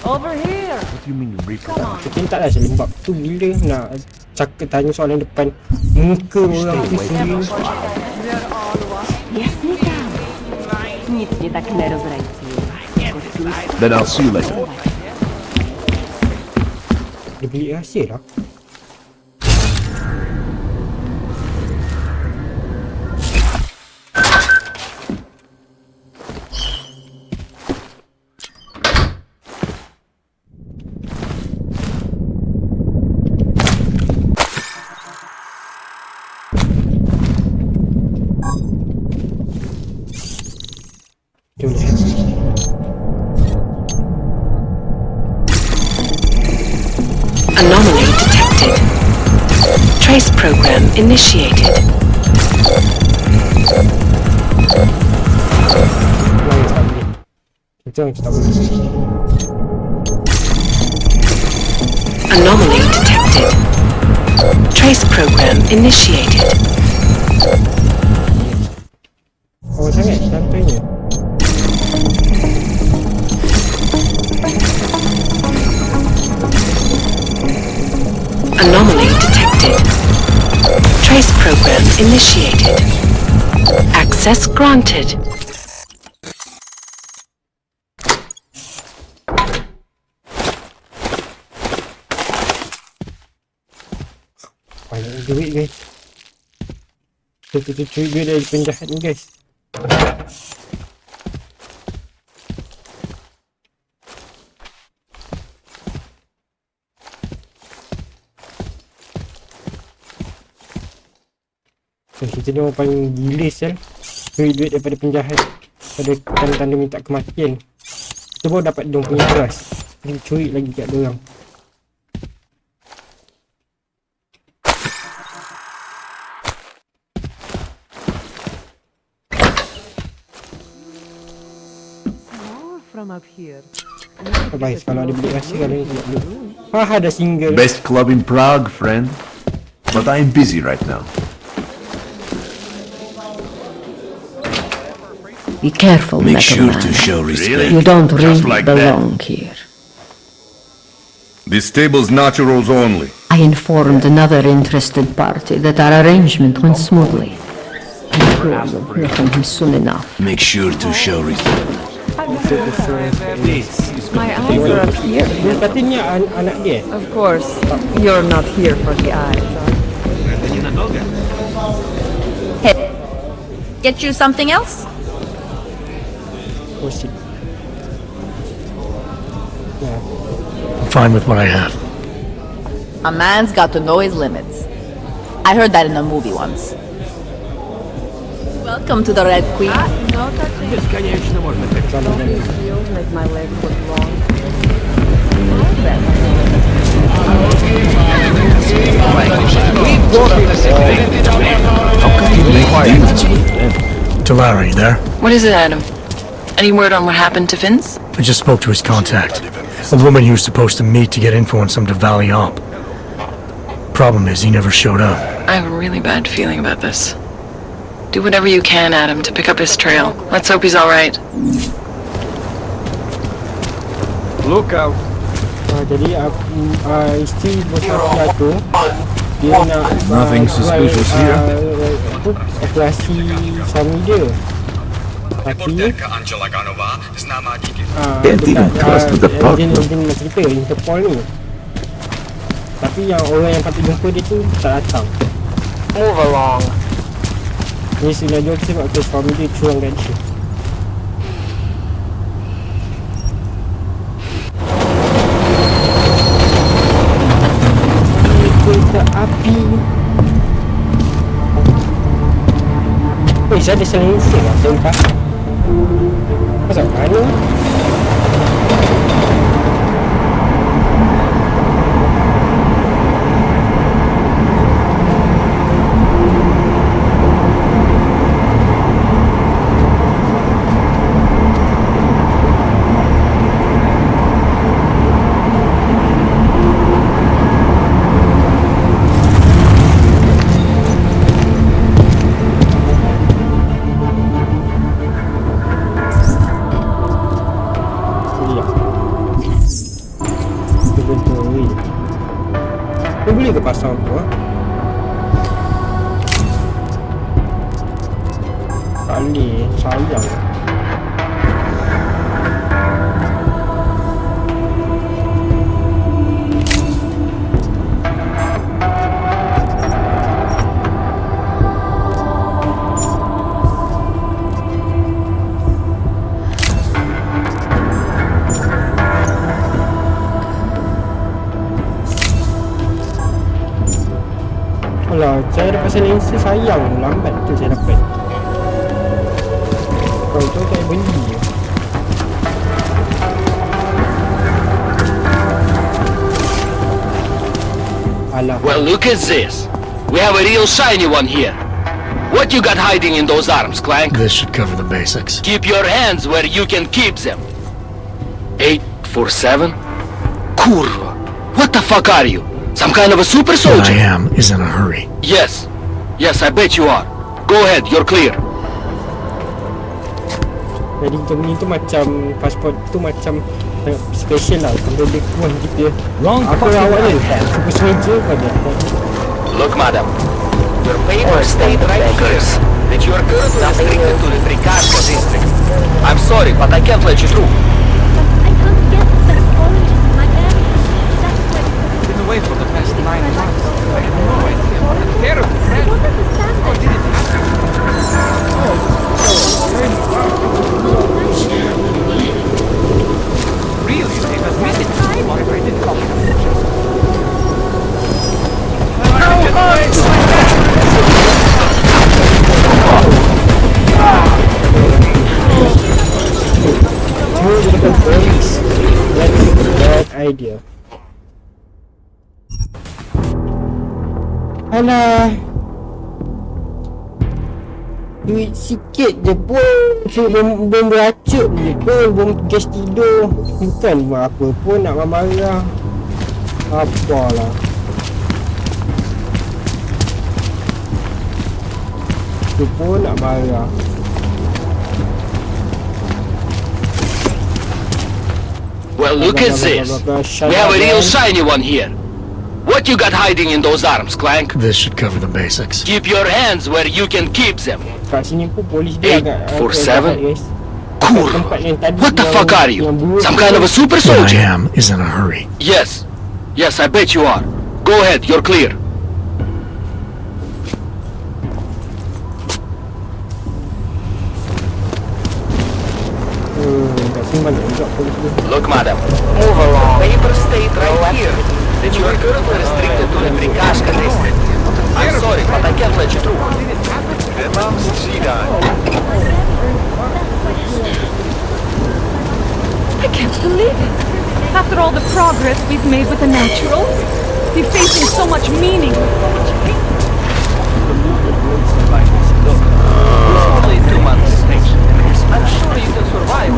Over here. What do you mean you read? Kita tak lah selembab tu bila nak cakap tanya soalan depan muka orang tu sendiri. Then I'll see you later. Dia beli rahsia lah. Anomaly detected. Trace program initiated. Anomaly detected. Trace program initiated. Oh, sangat sampainya. Anomaly detected. Trace program initiated. Access granted. Banyak duit guys. Kita curi duit dari penjahat ni guys. Kita ni orang paling gila sel. Curi duit daripada penjahat. Pada tanda-tanda minta kematian. Kita baru dapat diorang punya trust. Kita curi lagi kat diorang. From up here. Baik, kalau ada bilik rahsia kalau ni tak boleh. Ada single. Best club in Prague, friend. But I'm busy right now. Be careful, Make sure Metal to Man. show respect. You don't really Just like belong here. This table's naturals only. I informed another interested party that our arrangement went smoothly. I'm sure you'll hear from him soon enough. Make sure to show respect. My eyes are up here. Katanya anak dia. Of course, you're not here for the eyes, are you? Hey, get you something else? Oh shit. I'm fine with what I have. A man's got to know his limits. I heard that in a movie once. Welcome to the Red Queen. No touching. Feels like my legs look long. How come you make deals with them? Talara, you there? What is it, Adam? Any word on what happened to Vince? I just spoke to his contact. A woman he was supposed to meet to get info on some Devali op. Problem is, he never showed up. I have a really bad feeling about this. Do whatever you can, Adam, to pick up his trail. Let's hope he's alright. Look out. Jadi isteri bosnya tu dia nak Nothing suspicious here. operasi suami dia. Reporterka Angela Ganova, známá díky... Can't even trust the department. Dia cerita Interpol ni. Tapi yang orang yang patut jumpa dia tu tak datang. Move along. Ni sengaja sebab suami dia curang gaji. Kereta api. Saya ada silencer lah, saya lupa. Pasal mana? Boleh ke pasang tu? Kali sayang. Alah, saya dapat silencer sayang. Lambat tu saya dapat. Kau tu saya beli. Alah. Well, look at this. We have a real shiny one here. What you got hiding in those arms, Clank? This should cover the basics. Keep your hands where you can keep them. 847? Kurva. What the fuck are you? Some kind of a super soldier? What I am is in a hurry. Yes. Yes, I bet you are. Go ahead, you're clear. Jadi Germany tu macam pasport tu macam special lah. Kalau dia kuat kita. Apa awak ni? Super soldier pada. Look, madam. Your papers state right here that you are currently restricted to the Prikashka district. I'm sorry, but I can't let you through. Away for the past 9 months. I have no idea. What a terrible tragedy. How did it happen? Really? They've admitted to what I did call it. Bad idea. Alah, duit sikit je pun. Bom beracun je pun. Bom gas tidur. Bukan buat apa pun nak marah. Apalah. Tu pun nak marah. Well, look at this. We have a real shiny one here. What you got hiding in those arms, Clank? This should cover the basics. Keep your hands where you can keep them. Kat sini pun polis dia agak 847? Kurva. What the fuck are you? Some kind of a super What I soldier? am is in a hurry. Yes. Yes, I bet you are. Go ahead, you're clear. Look, madam. Move along. Papers state right here that you are currently restricted to the Prikashka district. I'm sorry, but I can't let you through. I can't believe it. After all the progress we've made with the naturals, we're facing so much meaning. Look, it's only 2 months station. I'm sure you can survive.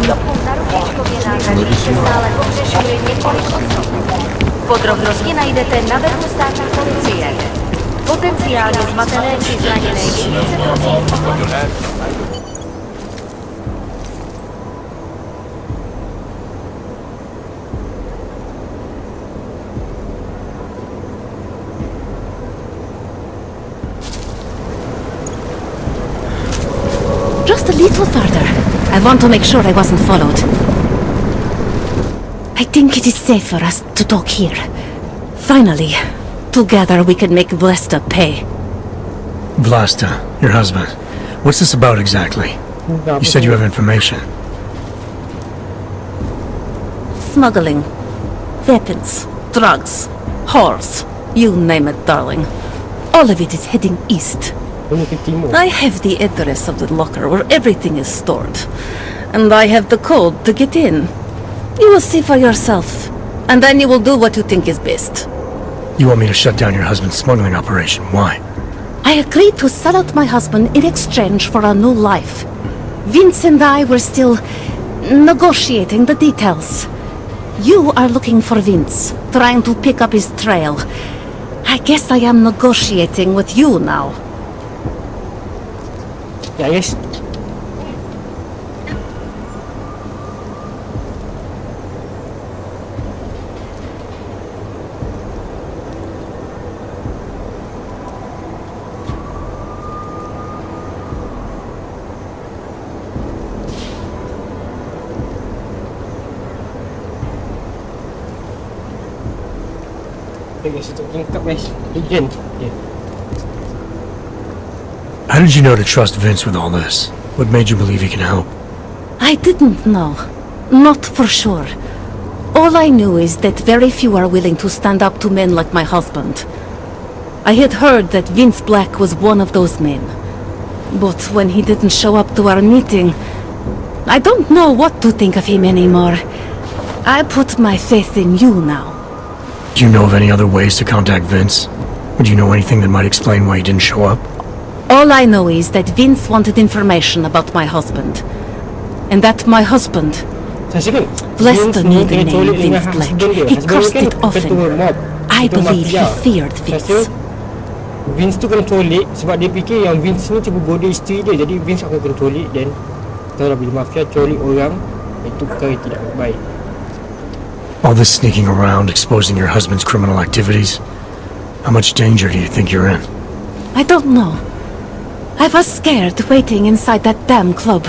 Podrobnosti najdete na webu státní policie. Potenciálně zmatené či zraněné jedince prosím. Just a little further. want to make sure I wasn't followed. I think it is safe for us to talk here. Finally, together we can make Vlasta pay. Vlasta, your husband. What's this about exactly? You said you have information. Smuggling. Weapons. Drugs. Whores. You name it, darling. All of it is heading east. I have the address of the locker where everything is stored. And I have the code to get in. You will see for yourself. And then you will do what you think is best. You want me to shut down your husband's smuggling operation? Why? I agreed to sell out my husband in exchange for a new life. Vince and I were still negotiating the details. You are looking for Vince, trying to pick up his trail. I guess I am negotiating with you now. Ya guys. Okay guys, untuk lengkap guys. Agent. Okay. How did you know to trust Vince with all this? What made you believe he can help? I didn't know. Not for sure. All I knew is that very few are willing to stand up to men like my husband. I had heard that Vince Black was one of those men. But when he didn't show up to our meeting, I don't know what to think of him anymore. I put my faith in you now. Do you know of any other ways to contact Vince? Or do you know anything that might explain why he didn't show up? All I know is that Vince wanted information about my husband. And that my husband... Blessed knew the name Vince Black. He cursed it often. I believe he feared Vince. Vince tu kena tolik sebab dia fikir yang Vince ni cuba goda isteri dia. Jadi Vince akan kena tolik dan tahu lah bila mafia colik orang, itu perkara yang tidak baik. All this sneaking around, exposing your husband's criminal activities. How much danger do you think you're in? I don't know. I was scared waiting inside that damn club.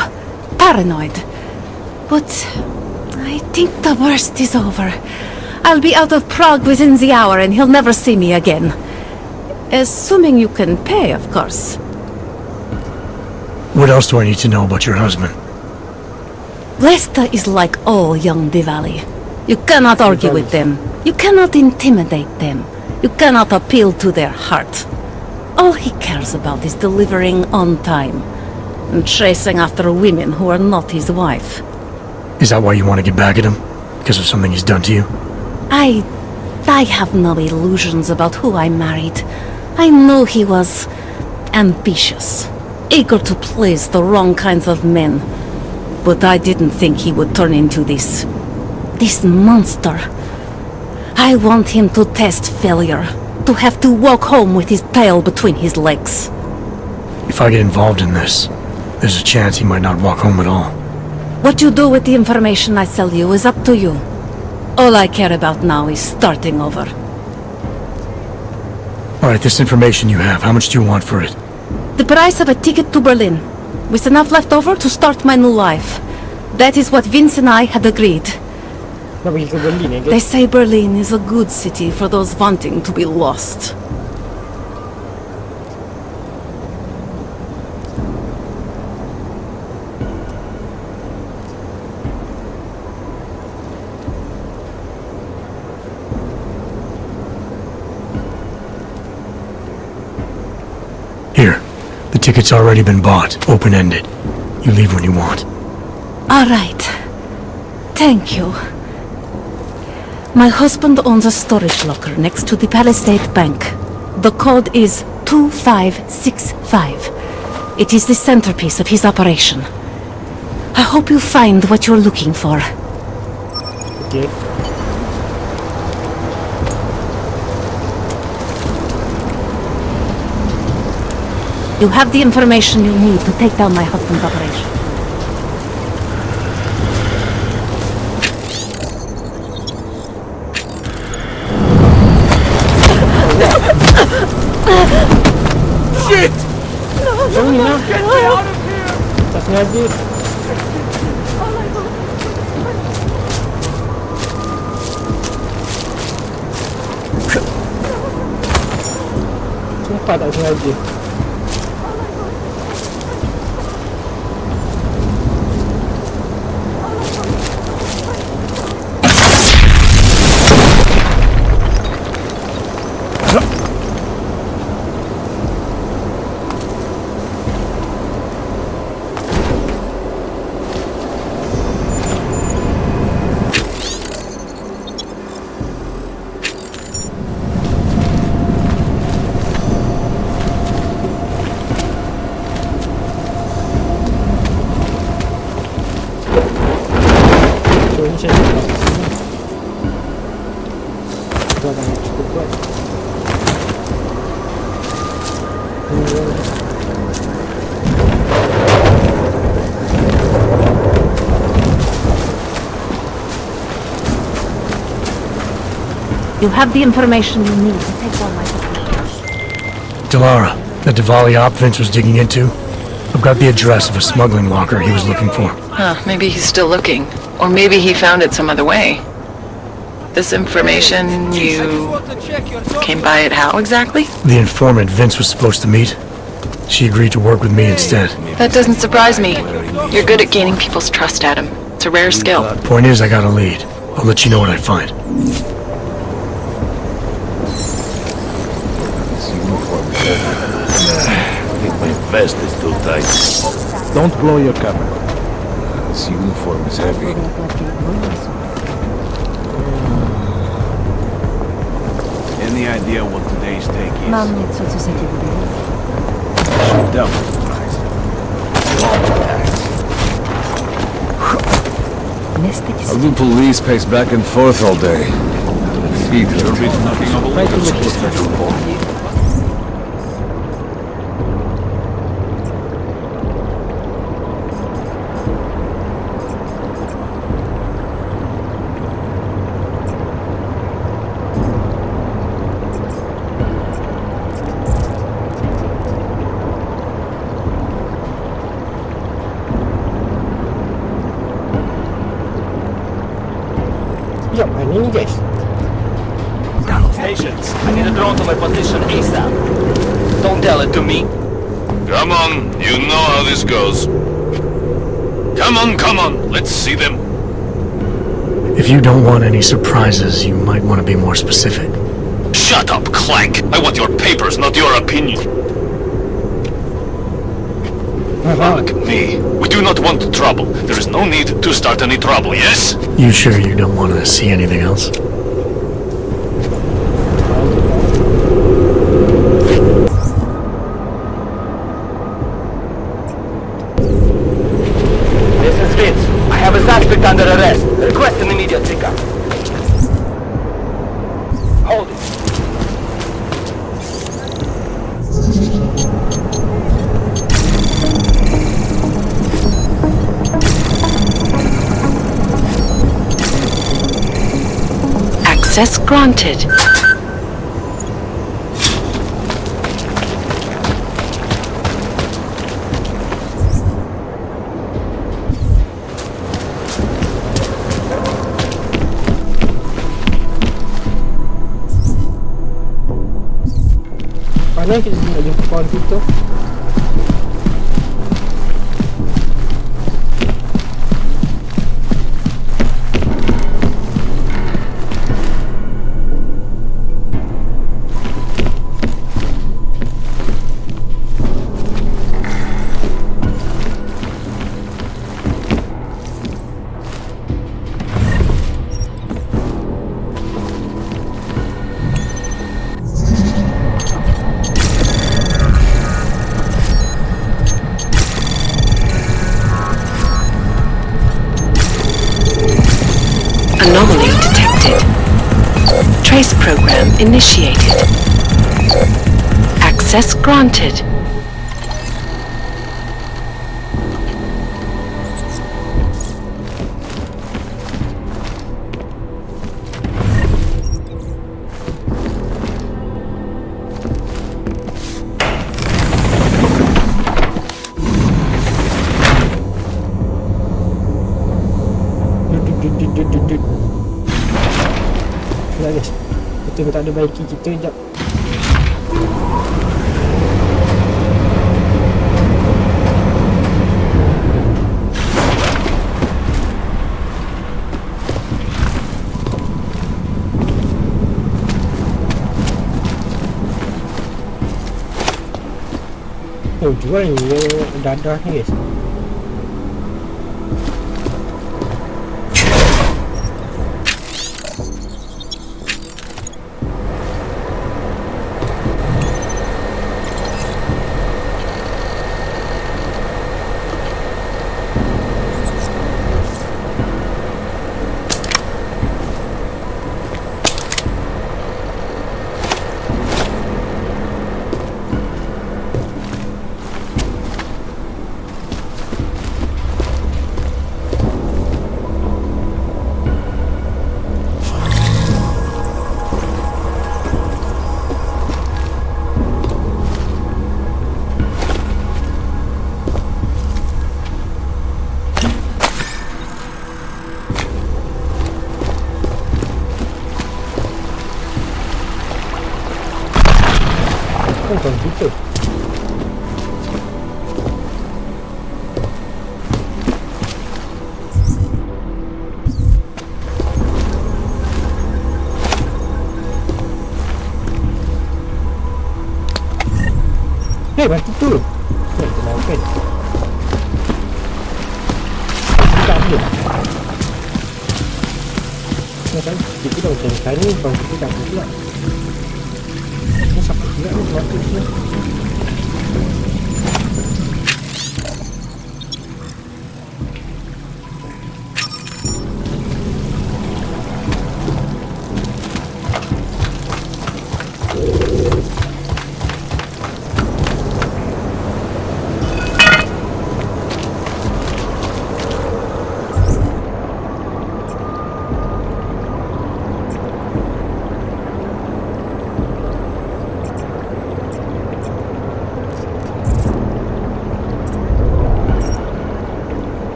Paranoid. But I think the worst is over. I'll be out of Prague within the hour and he'll never see me again. Assuming you can pay, of course. What else do I need to know about your husband? Vlasta is like all young Devali. You cannot argue with them. You cannot intimidate them. You cannot appeal to their heart. All he cares about is delivering on time and chasing after women who are not his wife. Is that why you want to get back at him? Because of something he's done to you? I have no illusions about who I married. I knew he was ambitious, eager to please the wrong kinds of men. But I didn't think he would turn into this monster. I want him to test failure, to have to walk home with his tail between his legs. If I get involved in this, there's a chance he might not walk home at all. What you do with the information I sell you is up to you. All I care about now is starting over. Alright, this information you have, how much do you want for it? The price of a ticket to Berlin, with enough left over to start my new life. That is what Vince and I had agreed. They say Berlin is a good city for those wanting to be lost. Here, the ticket's already been bought, open-ended. You leave when you want. All right. Thank you. My husband owns a storage locker next to the Palisade Bank. The code is 2565. It is the centerpiece of his operation. I hope you find what you're looking for. Okay. You have the information you need to take down my husband's operation. Shit! No, get me out of here! Tak sengaja. nampak tak sengaja. You have the information you need to take on my supplies. Delara, the Diwali op Vince was digging into. I've got the address of a smuggling locker he was looking for. Huh, maybe he's still looking. Or maybe he found it some other way. This information, you came by it how exactly? The informant Vince was supposed to meet. She agreed to work with me instead. That doesn't surprise me. You're good at gaining people's trust, Adam. It's a rare skill. Point is, I got a lead. I'll let you know what I find. I think my vest is too tight. Don't blow your cover. This uniform is heavy. Any idea what today's take is? Mam nieco, co se ti bude. Double the price. Long tax. The police pace back and forth all day. Sekejap, mana ni guys? Stations, I need a drone to my position ASAP. Don't tell it to me. Come on, you know how this goes. Come on, let's see them. If you don't want any surprises, you might want to be more specific. Shut up, Clank. I want your papers, not your opinion. Fuck me. We do not want trouble. There is no need to start any trouble, yes? You sure you don't want to see anything else? This is Vince. I have a suspect under arrest. Request an immediate pickup. Hold it. Access granted. Mana kita nak jumpa kawan kita? Anomaly detected. Trace program initiated. Access granted. Nah guys, kita tak ada baiki kita jap. Kalau jual ni yang dadah ni guys. Bukan gitu. Bantu tu. Kenapa? Tak ada. Kita dah macam sekarang ni, kalau kita tak pula. Ini siapa pula ni? Waktu ni.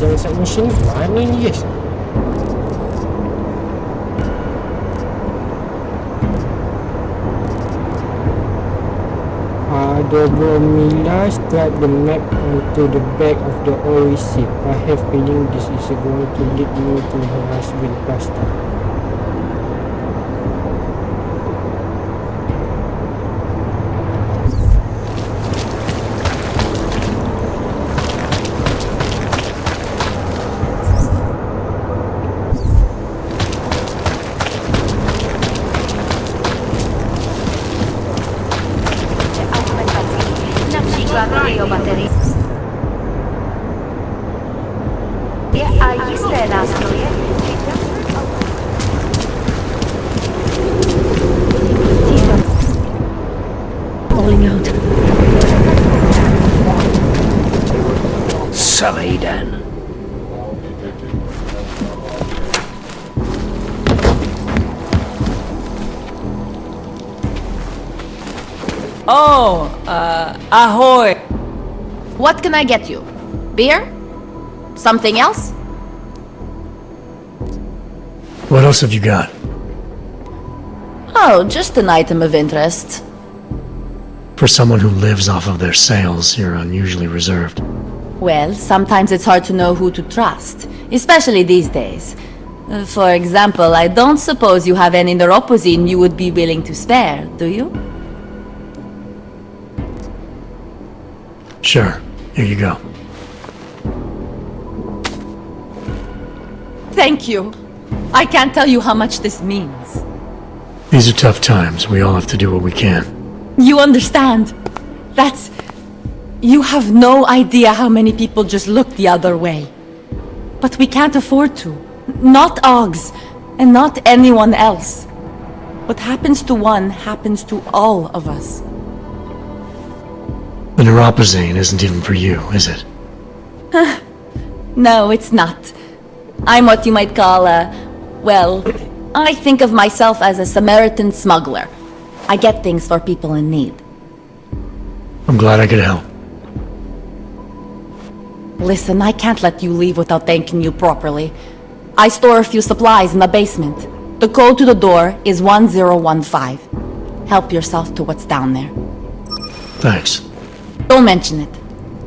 Yang submission mana ni guys? Ada Bromila, strap the map onto the back of the old receipt. I have feeling this is going to lead me to her husband pasta. Falling out. Salaidan. Oh, ahoy. What can I get you? Beer? Something else? What else have you got? Oh, just an item of interest. For someone who lives off of their sales, you're unusually reserved. Well, sometimes it's hard to know who to trust, especially these days. For example, I don't suppose you have any neuropozyne you would be willing to spare, do you? Sure. Here you go. Thank you. I can't tell you how much this means. These are tough times. We all have to do what we can. You understand? You have no idea how many people just look the other way. But we can't afford to. Not Oggs, and not anyone else. What happens to one happens to all of us. The neuropozyne isn't even for you, is it? No, it's not. I'm what you might call well, I think of myself as a Samaritan smuggler. I get things for people in need. I'm glad I could help. Listen, I can't let you leave without thanking you properly. I store a few supplies in the basement. The code to the door is 1015. Help yourself to what's down there. Thanks. Don't mention it.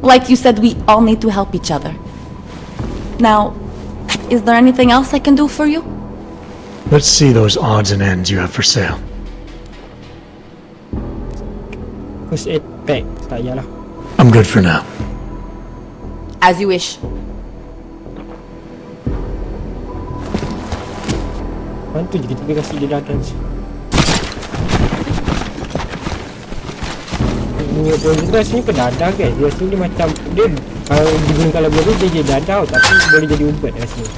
Like you said, we all need to help each other. Now, Is there anything else I can do for you? Let's see those odds and ends you have for sale. First aid pack. Tak payahlah. I'm good for now. As you wish. Bantu je kita kasi dia datang. Ni progress ni pedadah guys. Dia sini macam dia kalau digunakan lagu tu dia jadi dadah tapi boleh jadi ubat kat sini.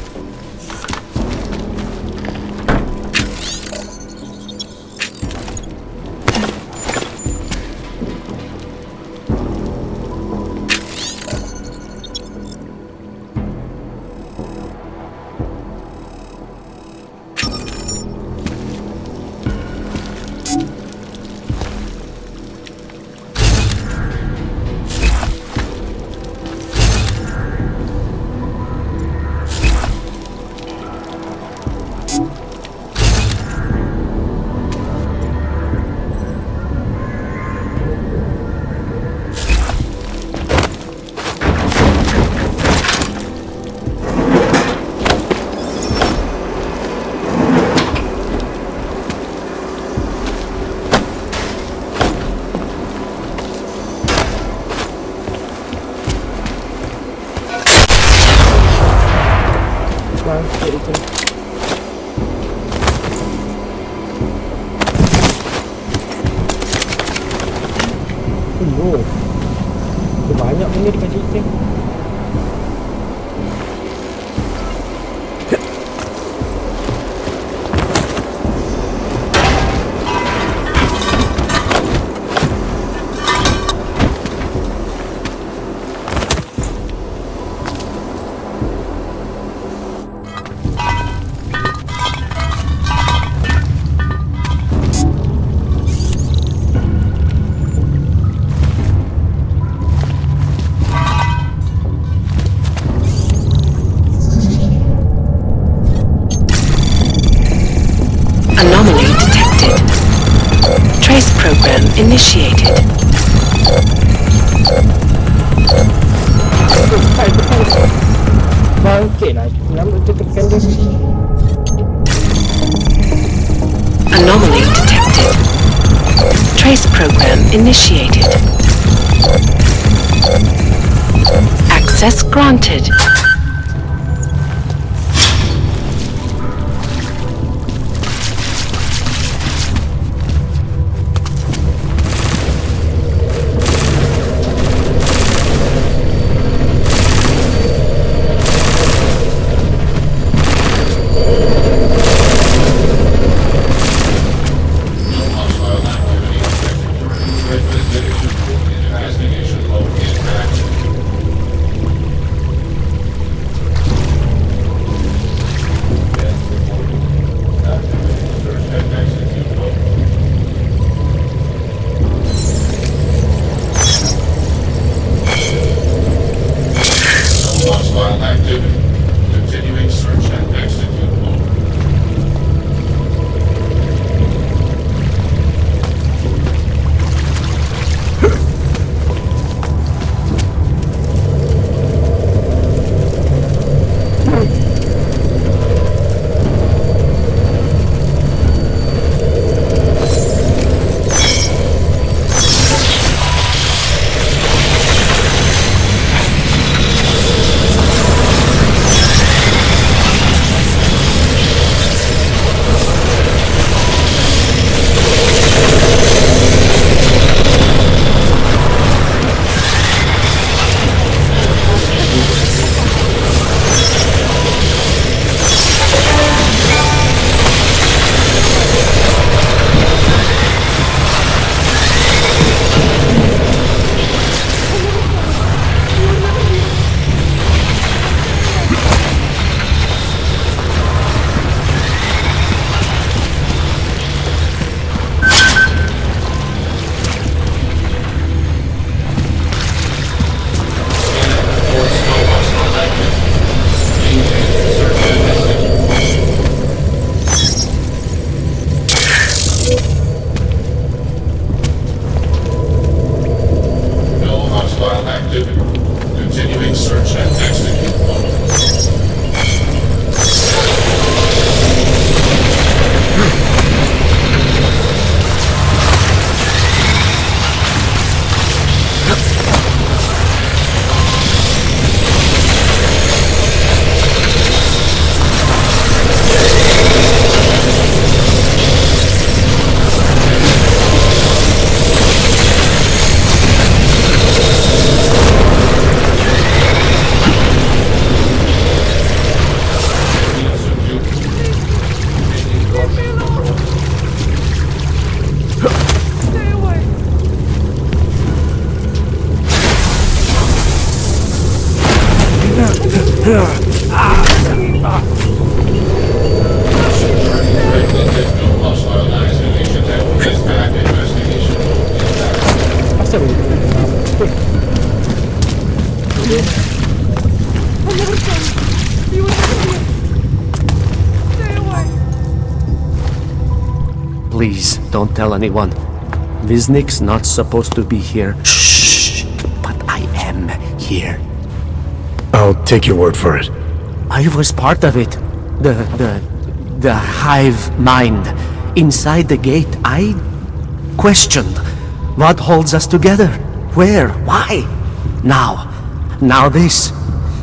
Banyak benda dekat situ. Initiated. Bangkitlah, lama tu tekan dia. Anomaly detected. Trace program initiated. Access granted. Asal boleh apa? Please, don't tell anyone. Viznik's not supposed to be here. Shh! But I am here. I'll take your word for it. I was part of it. The hive mind. Inside the gate, I questioned what holds us together. Where? Why? Now this.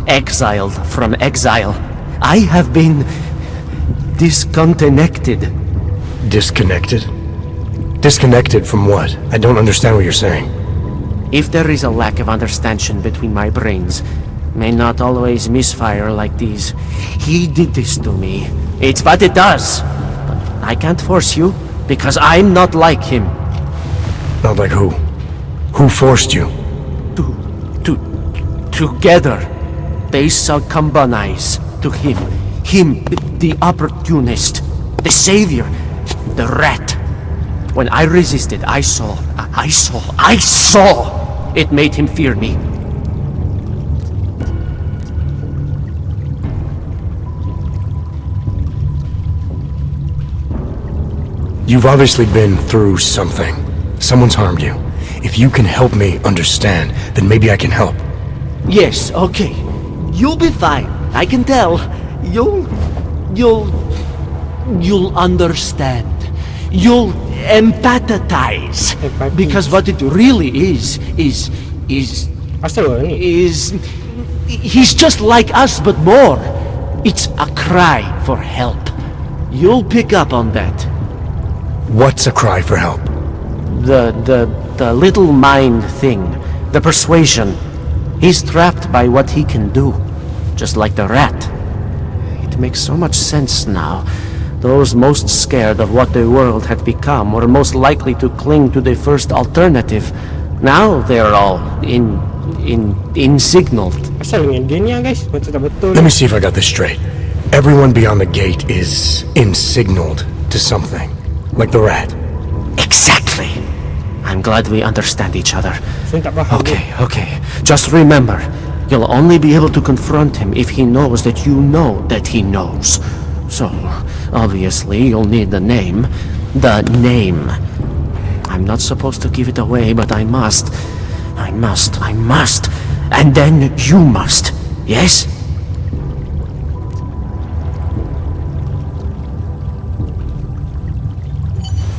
Exiled from exile. I have been disconnected. Disconnected? Disconnected from what? I don't understand what you're saying. If there is a lack of understanding between my brains, may not always misfire like these. He did this to me. It's what it does. But I can't force you, because I'm not like him. Not like who? Who forced you? Together, they succumbanize to him. Him, the opportunist, the savior, the rat. When I resisted, I saw. It made him fear me. You've obviously been through something. Someone's harmed you. If you can help me understand, then maybe I can help. Yes, okay. You'll be fine. I can tell. You'll understand. You'll empathize. Because what it really is he's just like us, but more. It's a cry for help. You'll pick up on that. What's a cry for help? The little mind thing. The persuasion. He's trapped by what he can do. Just like the rat. It makes so much sense now. Those most scared of what the world had become were most likely to cling to the first alternative. Now they're all insignaled. Let me see if I got this straight. Everyone beyond the gate is insignaled to something. Like the rat. Exactly. I'm glad we understand each other. Okay. Just remember, you'll only be able to confront him if he knows that you know that he knows. So, obviously, you'll need the name. The name. I'm not supposed to give it away, but I must. And then you must. Yes?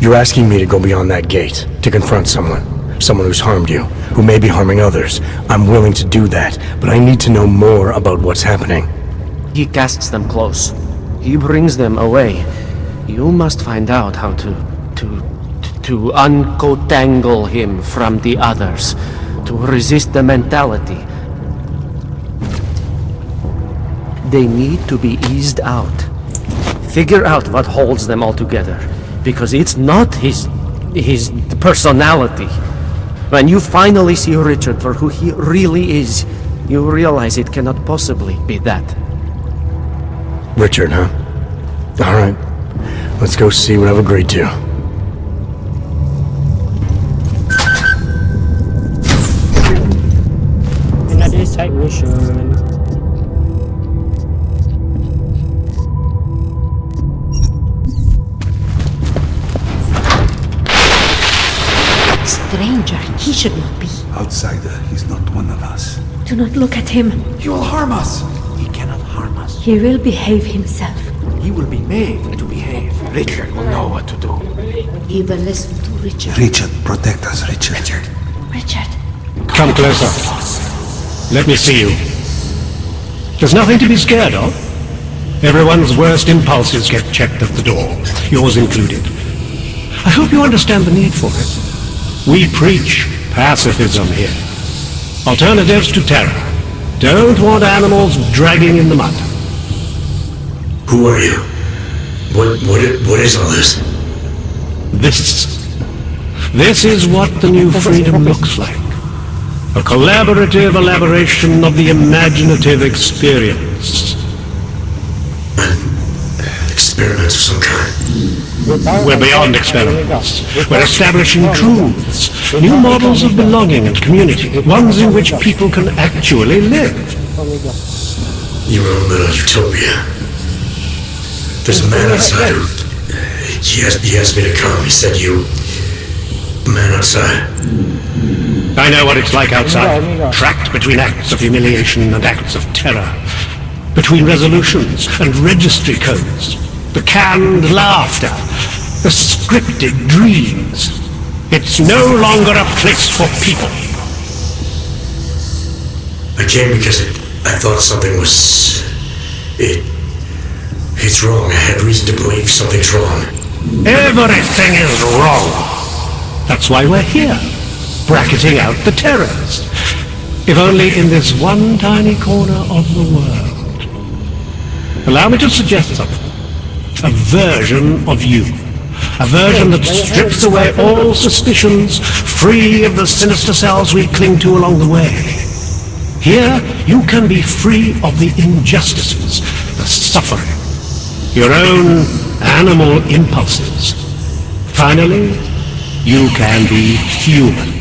You're asking me to go beyond that gate, to confront someone who's harmed you, who may be harming others. I'm willing to do that, but I need to know more about what's happening. He casts them close. He brings them away. You must find out how to uncotangle him from the others, to resist the mentality. They need to be eased out. Figure out what holds them all together. Because it's not his personality. When you finally see Richard for who he really is, you realize it cannot possibly be that. Richard, huh? Alright. Let's go see what I've agreed to. Another side mission. Stranger, he should not be. Outsider, he's not one of us. Do not look at him. He will harm us. He cannot harm us. He will behave himself. He will be made to behave. Richard will know what to do. He will listen to Richard. Richard, protect us, Richard. Richard. Come closer. Let me see you. There's nothing to be scared of. Everyone's worst impulses get checked at the door, yours included. I hope you understand the need for it. We preach pacifism here. Alternatives to terror. Don't want animals dragging in the mud. Who are you? What is all this? This is what the new freedom looks like. A collaborative elaboration of the imaginative experience. Experiment of some kind. We're beyond experiments. We're establishing truths, new models of belonging and community, ones in which people can actually live. Your own little utopia. There's a man outside who... He asked me to come. He said you... The man outside. I know what it's like outside, trapped between acts of humiliation and acts of terror, between resolutions and registry codes, the canned laughter, the scripted dreams. It's no longer a place for people. I came because I thought something was... It's wrong. I had reason to believe something's wrong. Everything is wrong. That's why we're here, bracketing out the terrors. If only in this one tiny corner of the world. Allow me to suggest something. A version of you. A version that strips away all suspicions, free of the sinister cells we cling to along the way. Here, you can be free of the injustices, the suffering, your own animal impulses. Finally, you can be human.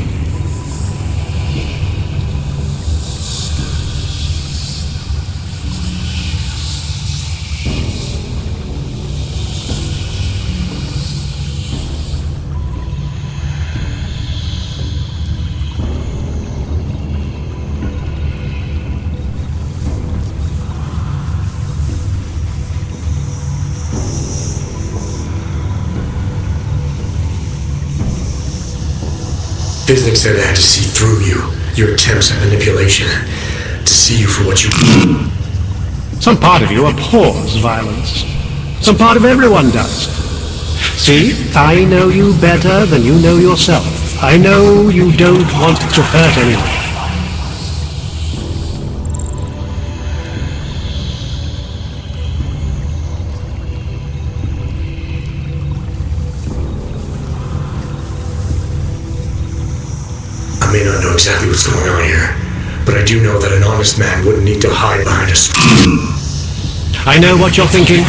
Physics said I had to see through you, your attempts at manipulation, to see you for what you... Some part of you abhors violence. Some part of everyone does. See, I know you better than you know yourself. I know you don't want to hurt anyone. I may not know exactly what's going on here, but I do know that an honest man wouldn't need to hide behind a screen. I know what you're thinking.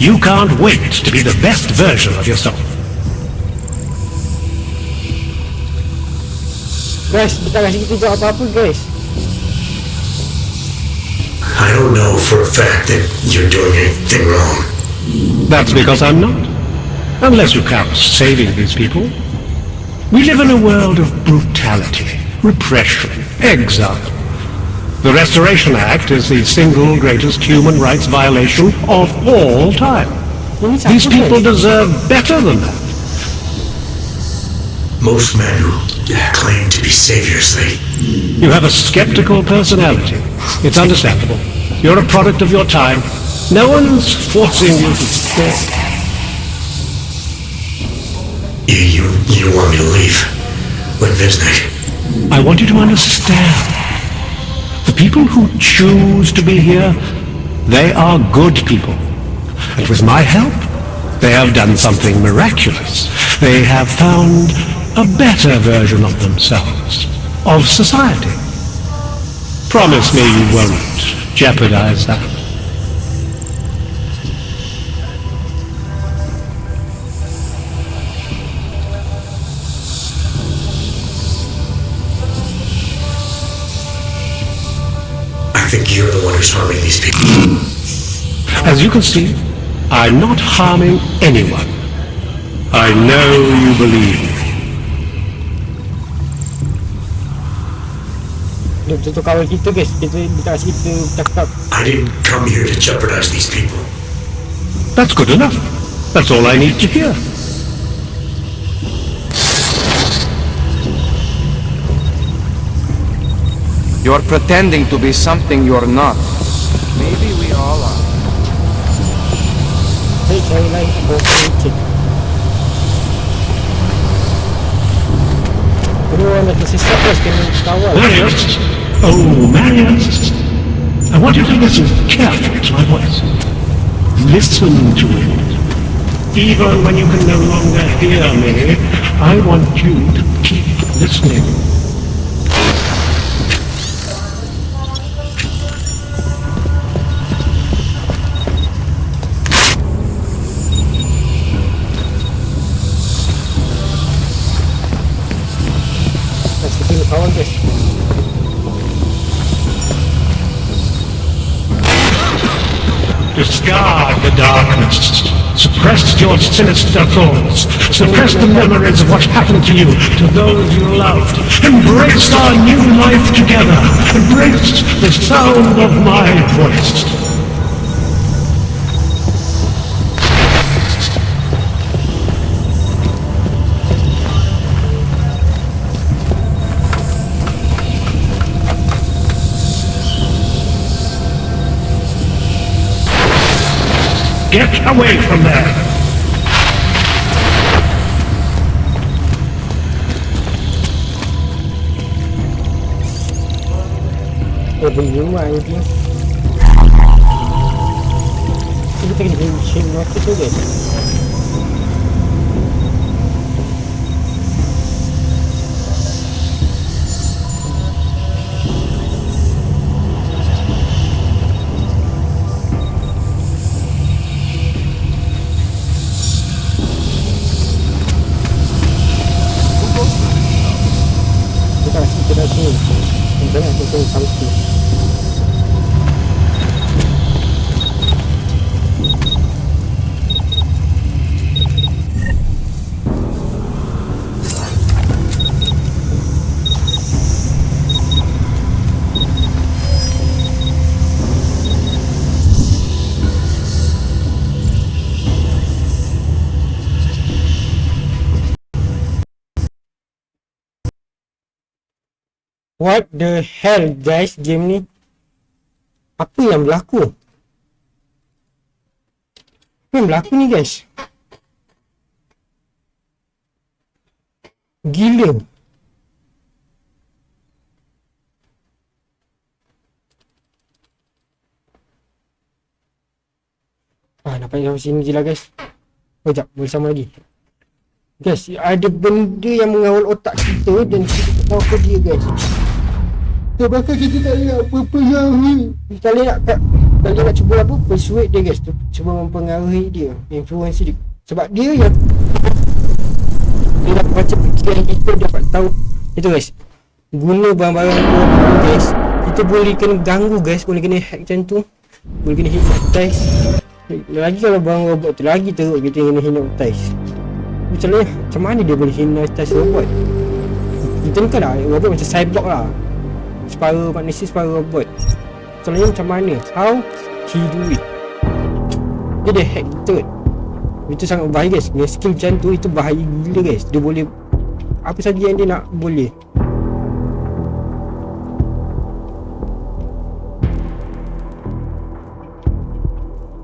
You can't wait to be the best version of yourself. Guys, kita kasih kita jawab apa guys? I don't know for a fact that you're doing anything wrong. That's because I'm not. Unless you count saving these people. We live in a world of brutality, repression, exile. The Restoration Act is the single greatest human rights violation of all time. These people deserve better than that. Most men who claim to be saviors, You have a skeptical personality. It's understandable. You're a product of your time. No one's forcing you to stay. You want me to leave? Like Visnik? I want you to understand. The people who choose to be here, they are good people. And with my help, they have done something miraculous. They have found a better version of themselves, of society. Promise me you won't jeopardize that. I think you're the one who's harming these people. As you can see, I'm not harming anyone. I know you believe me. Itu kawan kita guys, kita kasih kita cakap. I didn't come here to jeopardize these people. That's good enough. That's all I need to hear. You're pretending to be something you're not. Maybe we all are. Hey, cari lain bullshit. Kedua nak tersesat guys, kena kawal. Marius! Oh, Marius! I want you to listen carefully to my voice. Listen to it. Even when you can no longer hear me, I want you to keep listening. discard the darkness. Suppress your sinister thoughts. Suppress the memories of what happened to you, to those you loved. Embrace our new life together. Embrace the sound of my voice. Get away from there! Beli rumah lagi. Kita kena mention waktu tu guys. What the hell guys, game ni apa yang berlaku? Apa yang berlaku ni guys? Gila. Nampak sampai sini je lah guys. Sekejap, boleh sama lagi. Guys, ada benda yang mengawal otak kita dan kita tak tahu apa dia guys. Sebabkan kita tak ingat apa-apa yang kalian nak cuba apa? Persuade dia guys. Cuba mempengaruhi dia, influence dia. Sebab dia yang dia dapat baca fikiran kita, dia dapat tahu. Itu guys, guna barang-barang tu guys, kita boleh kena ganggu guys, boleh kena hack macam tu, boleh kena hypnotize. Lagi kalau barang robot tu lagi teruk kita kena hypnotize. Macam mana dia boleh hypnotize robot? Kita ni kan lah robot macam cyborg lah, separuh manusia separuh robot. Soalnya macam mana? How he do it? Dia dah hack kita. Itu sangat bahaya guys. Dia skill macam tu, itu bahaya gila guys. Dia boleh apa saja yang dia nak boleh.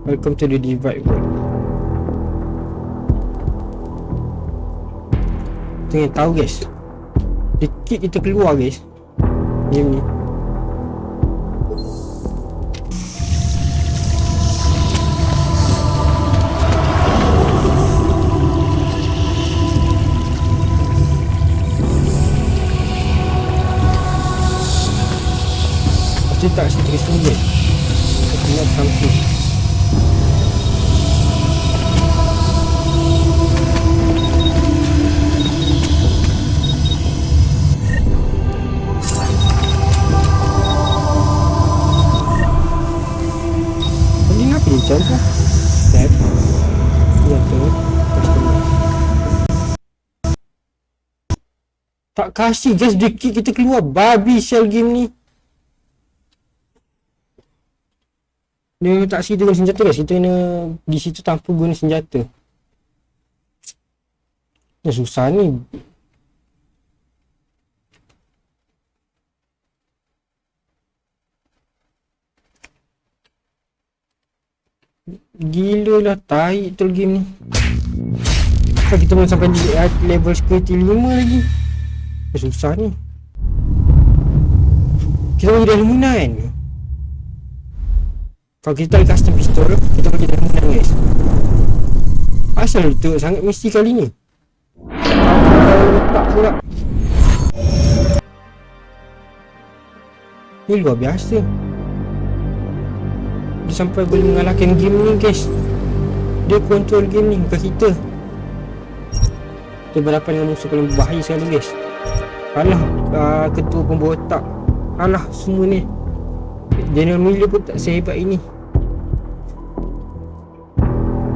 Welcome to the Devide world. Tengah tahu guys, dikit kita keluar guys game ni. Pasti tak stress ni guys. Ingat something. Macam tu step ya tu tak kasih guys, dikit kita keluar. Babi shell game ni. Dia tak kasi dengan senjata guys. Kita kena di situ tanpa guna senjata. Dah susah ni. Gila lah, taik betul game ni. Kalau kita belum sampai level security 5 lagi. Susah ni. Kita bagi dah luminan kan. Kalau kita ada custom pistol, kita bagi dah luminan guys. Asal tu sangat mesti kali ni. Tak pula. Ni luar biasa. Dia sampai boleh mengalahkan game ni guys. Dia kontrol game ni, bukan kita. Dia berhadapan dengan musuh paling bahaya sekali guys. Alah, ketua pembawa otak. Alah, semua ni General Miller pun tak sehebat ini.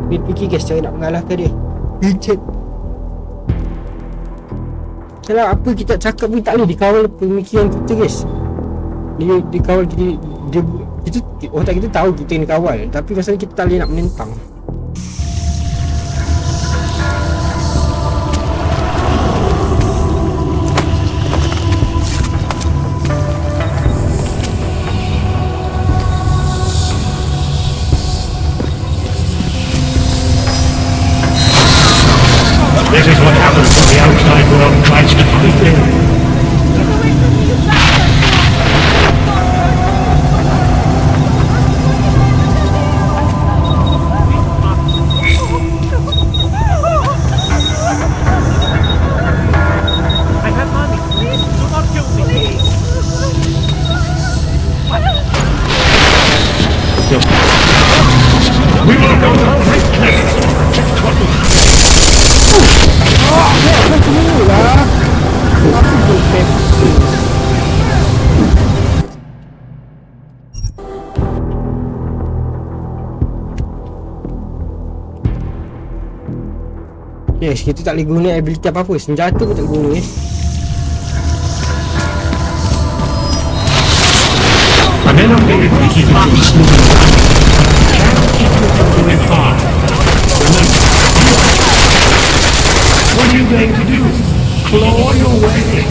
Dia fikir guys cara nak mengalahkan dia. Richard. Kalau apa kita cakap pun tak boleh dikawal pemikiran kita guys. Dia dikawal kita otak kita tahu kita kena kawal, tapi masalah kita tak boleh nak menentang. This is what happens when the outside world tries to fight in. I have money. Please, do not kill me. We will go to great place. Yes, kita tak boleh guna ability apa-apa. Senjata pun tak boleh guna guys. I'm in a way to keep you moving. Can't keep you from doing harm. Remember, what are you going to do? Claw your way in?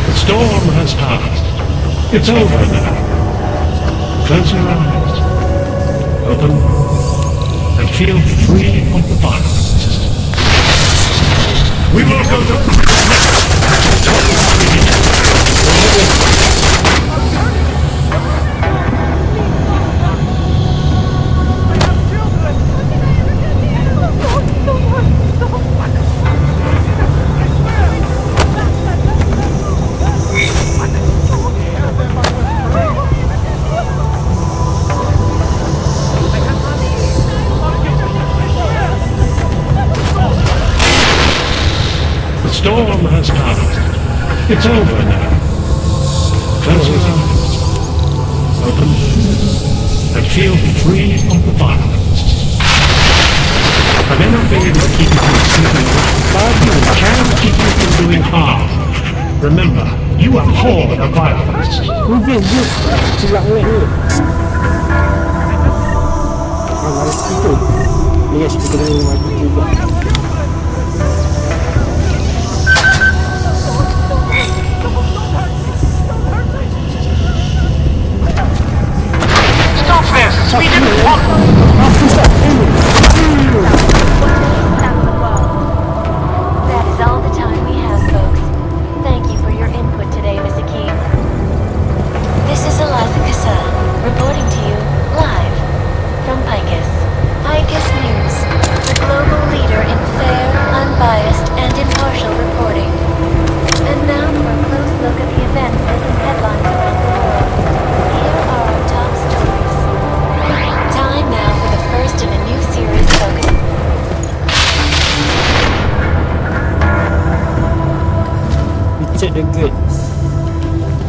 The storm has passed. It's over now. Close your eyes. Open and feel free of the violence. We will go to... The storm has passed. It's over now. Close your eyes. Open and feel free of the violence. I may not be able to keep you from sleeping, but I can keep you from doing harm. Remember, you abhor the violence. Silap ni. Malas itu. Ni guys, kita kena maju juga. Stop this! We didn't want... That is all the time we have, folks. Thank you for your input today, Miss Akeem. This is Eliza Kassan, reporting to you live from Picus. Picus News, the global leader in fair, unbiased, and impartial reporting. And now for a close look at the events making headlines around the world. Here are our top stories. Time now for the first in a new series focused. Richard the Good.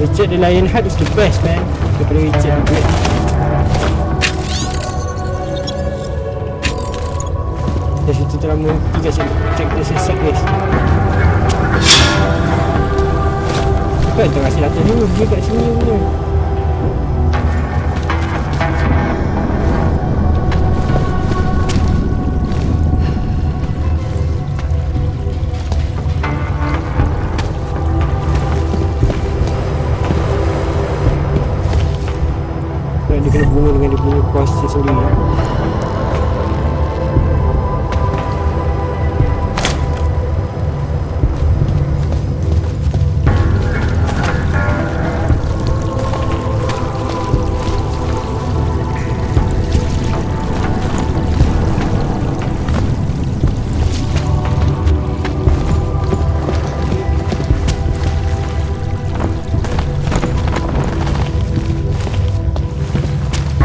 Richard the Lionheart is the best, man. Daripada Richard the Good. Dari situ telah mengikuti guys, check the sesat guys. Kan tak kasi datang dulu, dia kat sini punya. Dia kena bunga dengan dia punya kuasa sendiri.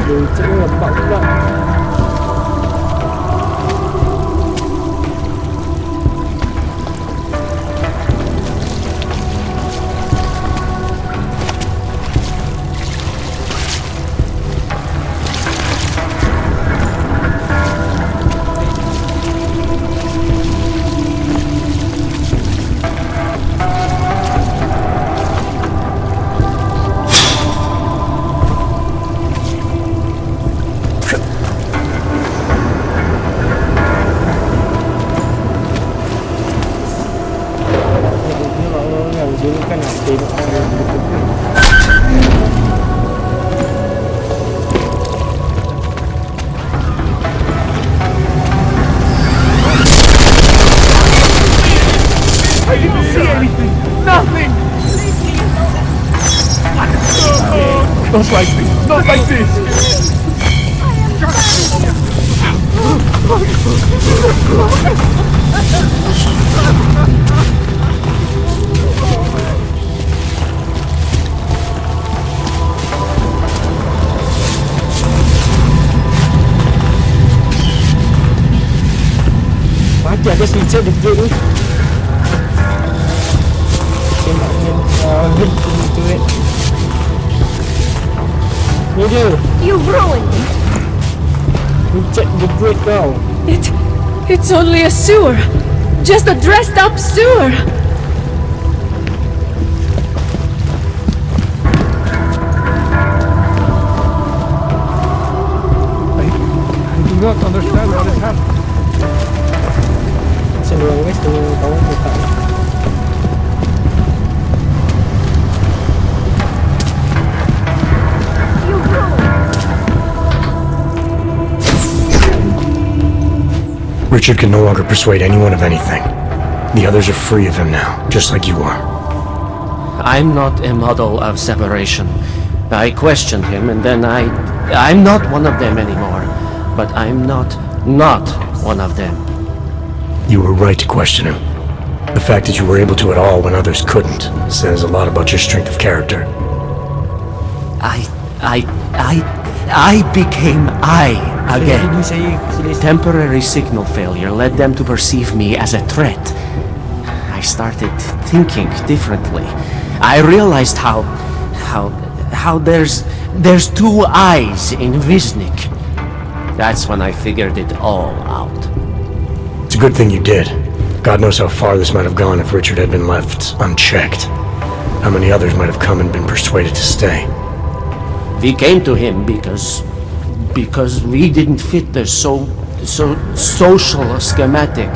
Richard ni nampak pula. Not like this! Not like this! Mati ada Richard di gate ni. Tembak dengan turret. Ni dia. You ruined it. Richard the Great kau. It's only a sewer. Just a dressed up sewer. I do not understand what is happening. Cenderung guys dengan kawan buka. Richard can no longer persuade anyone of anything. The others are free of him now, just like you are. I'm not a model of separation. I questioned him, and then I'm not one of them anymore. But I'm not one of them. You were right to question him. The fact that you were able to at all when others couldn't says a lot about your strength of character. I became I again. Temporary signal failure led them to perceive me as a threat. I started thinking differently. I realized how there's two eyes in Viznik. That's when I figured it all out. It's a good thing you did. God knows how far this might have gone if Richard had been left unchecked. How many others might have come and been persuaded to stay. We came to him because we didn't fit the social schematic,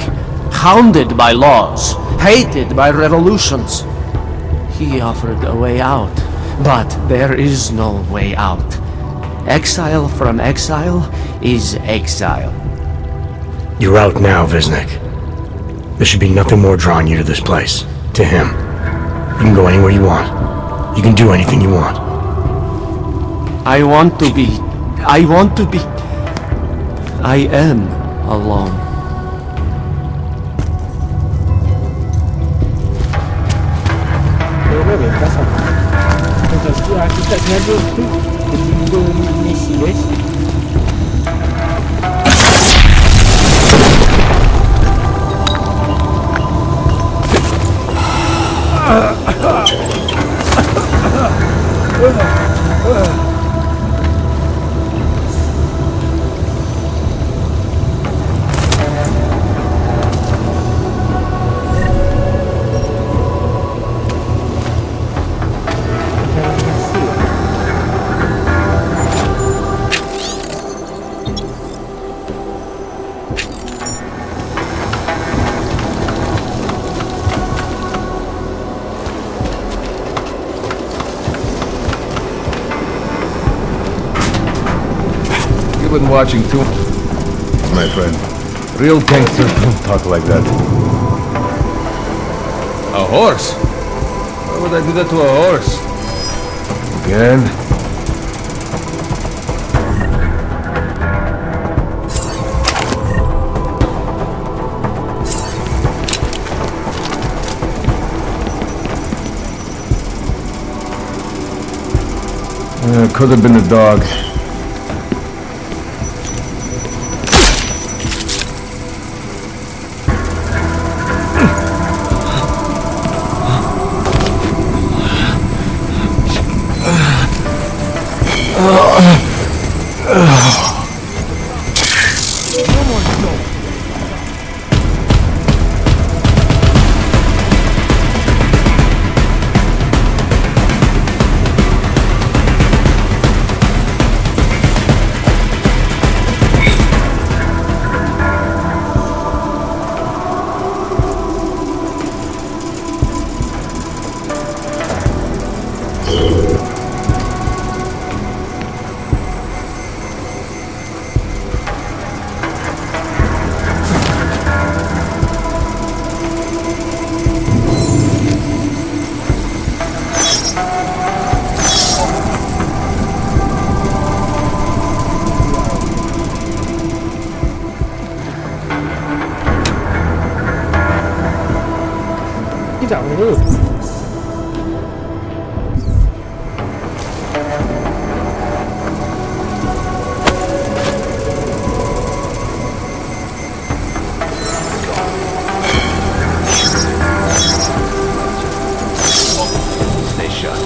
hounded by laws, hated by revolutions. He offered a way out, but there is no way out. Exile from exile is exile. You're out now, Viznik. There should be nothing more drawing you to this place, to him. You can go anywhere you want. You can do anything you want. I am alone. Kita sengaja tu tiba misi guys. You've been watching too, my friend. Real gangsters don't talk like that. A horse? Why would I do that to a horse? Again? Could have been a dog. Tidak boleh. Stay shut.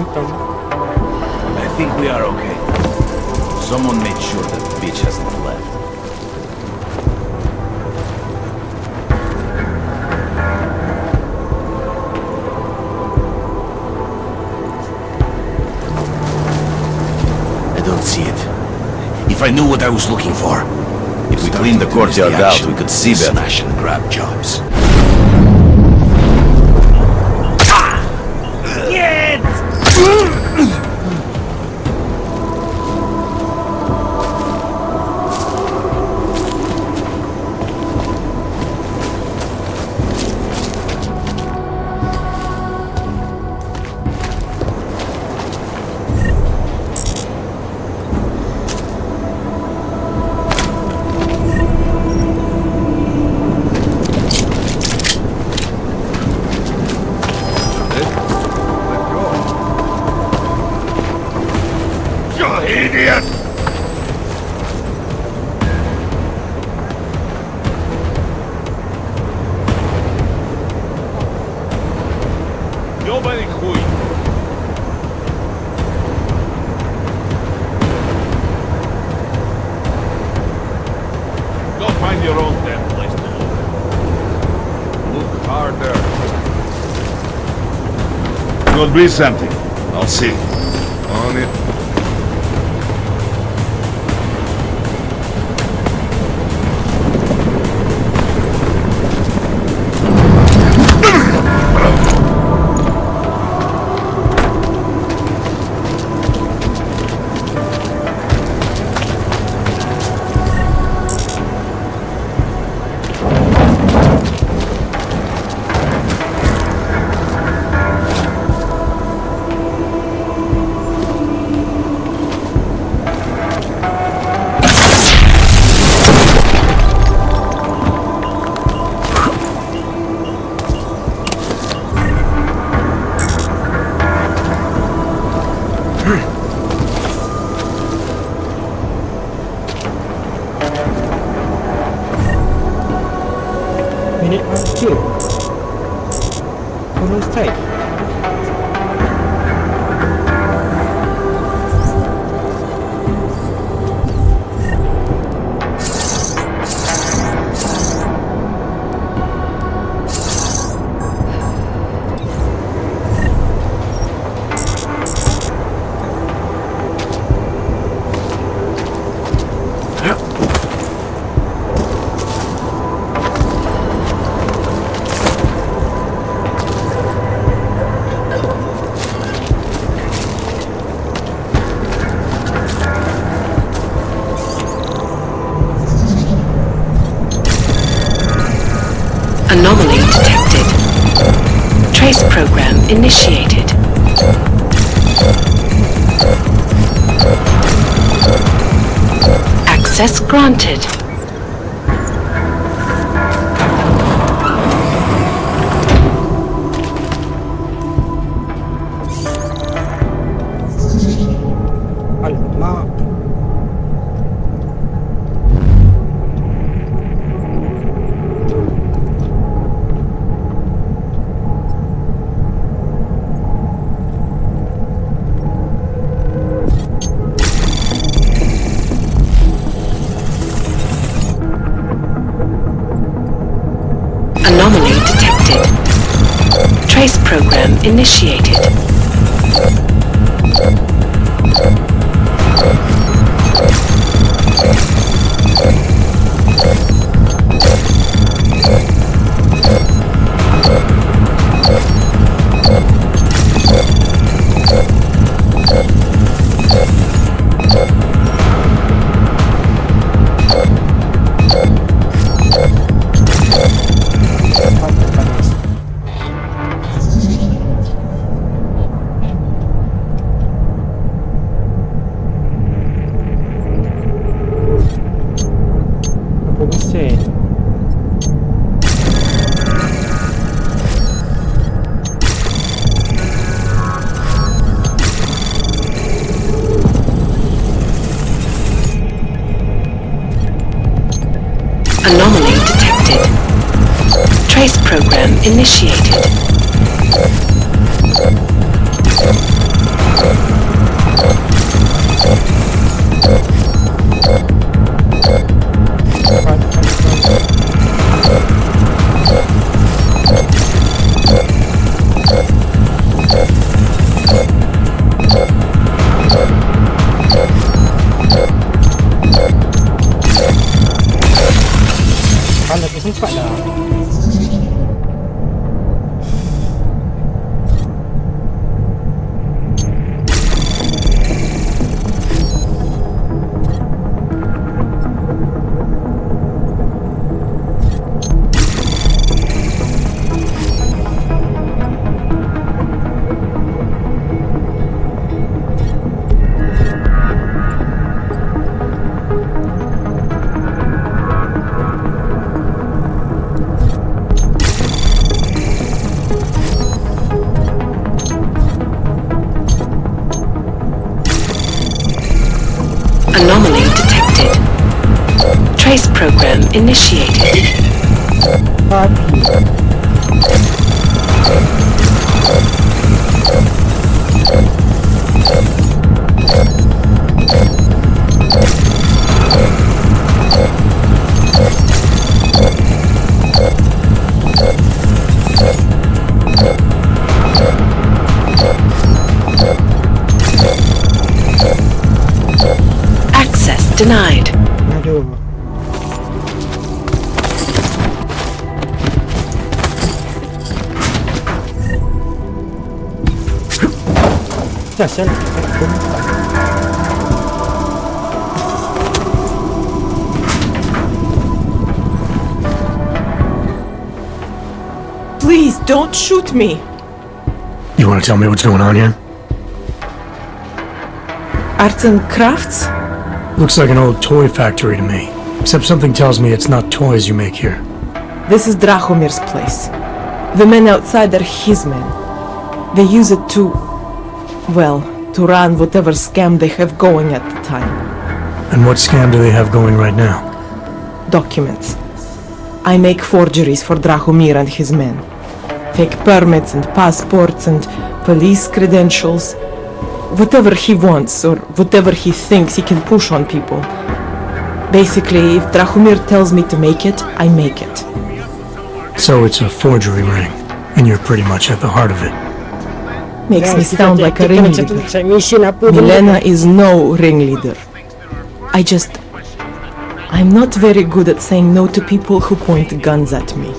I think we are okay. Someone made sure that the beach hasn't left. I don't see it. If I knew what I was looking for. If we cleaned the courtyard out, we could see better. Smash and grab jobs. Idiot! Ёбаный хуй! Go find your own damn place to live. Look harder. Could be something. I'll see. On it. boleh ada. Tolong strike. Anomaly detected. Trace program initiated. Access granted. Alamak. Anomaly detected. Trace program initiated. Apa mesin? Anomaly detected. Trace program initiated. Kalau tak sempat dah. Anomaly detected. Trace program initiated. Access denied. Aduh. Dah sial. Please, don't shoot me. You want to tell me what's going on here? Arts and crafts? Looks like an old toy factory to me. Except something tells me it's not toys you make here. This is Drahomir's place. The men outside are his men. They use it to... well, to run whatever scam they have going at the time. And what scam do they have going right now? Documents. I make forgeries for Drahomir and his men. Fake permits and passports and police credentials. Whatever he wants or whatever he thinks he can push on people. Basically, if Drahomir tells me to make it, I make it. So it's a forgery ring, and you're pretty much at the heart of it. Makes me sound like a ringleader. Milena is no ringleader. I'm not very good at saying no to people who point guns at me.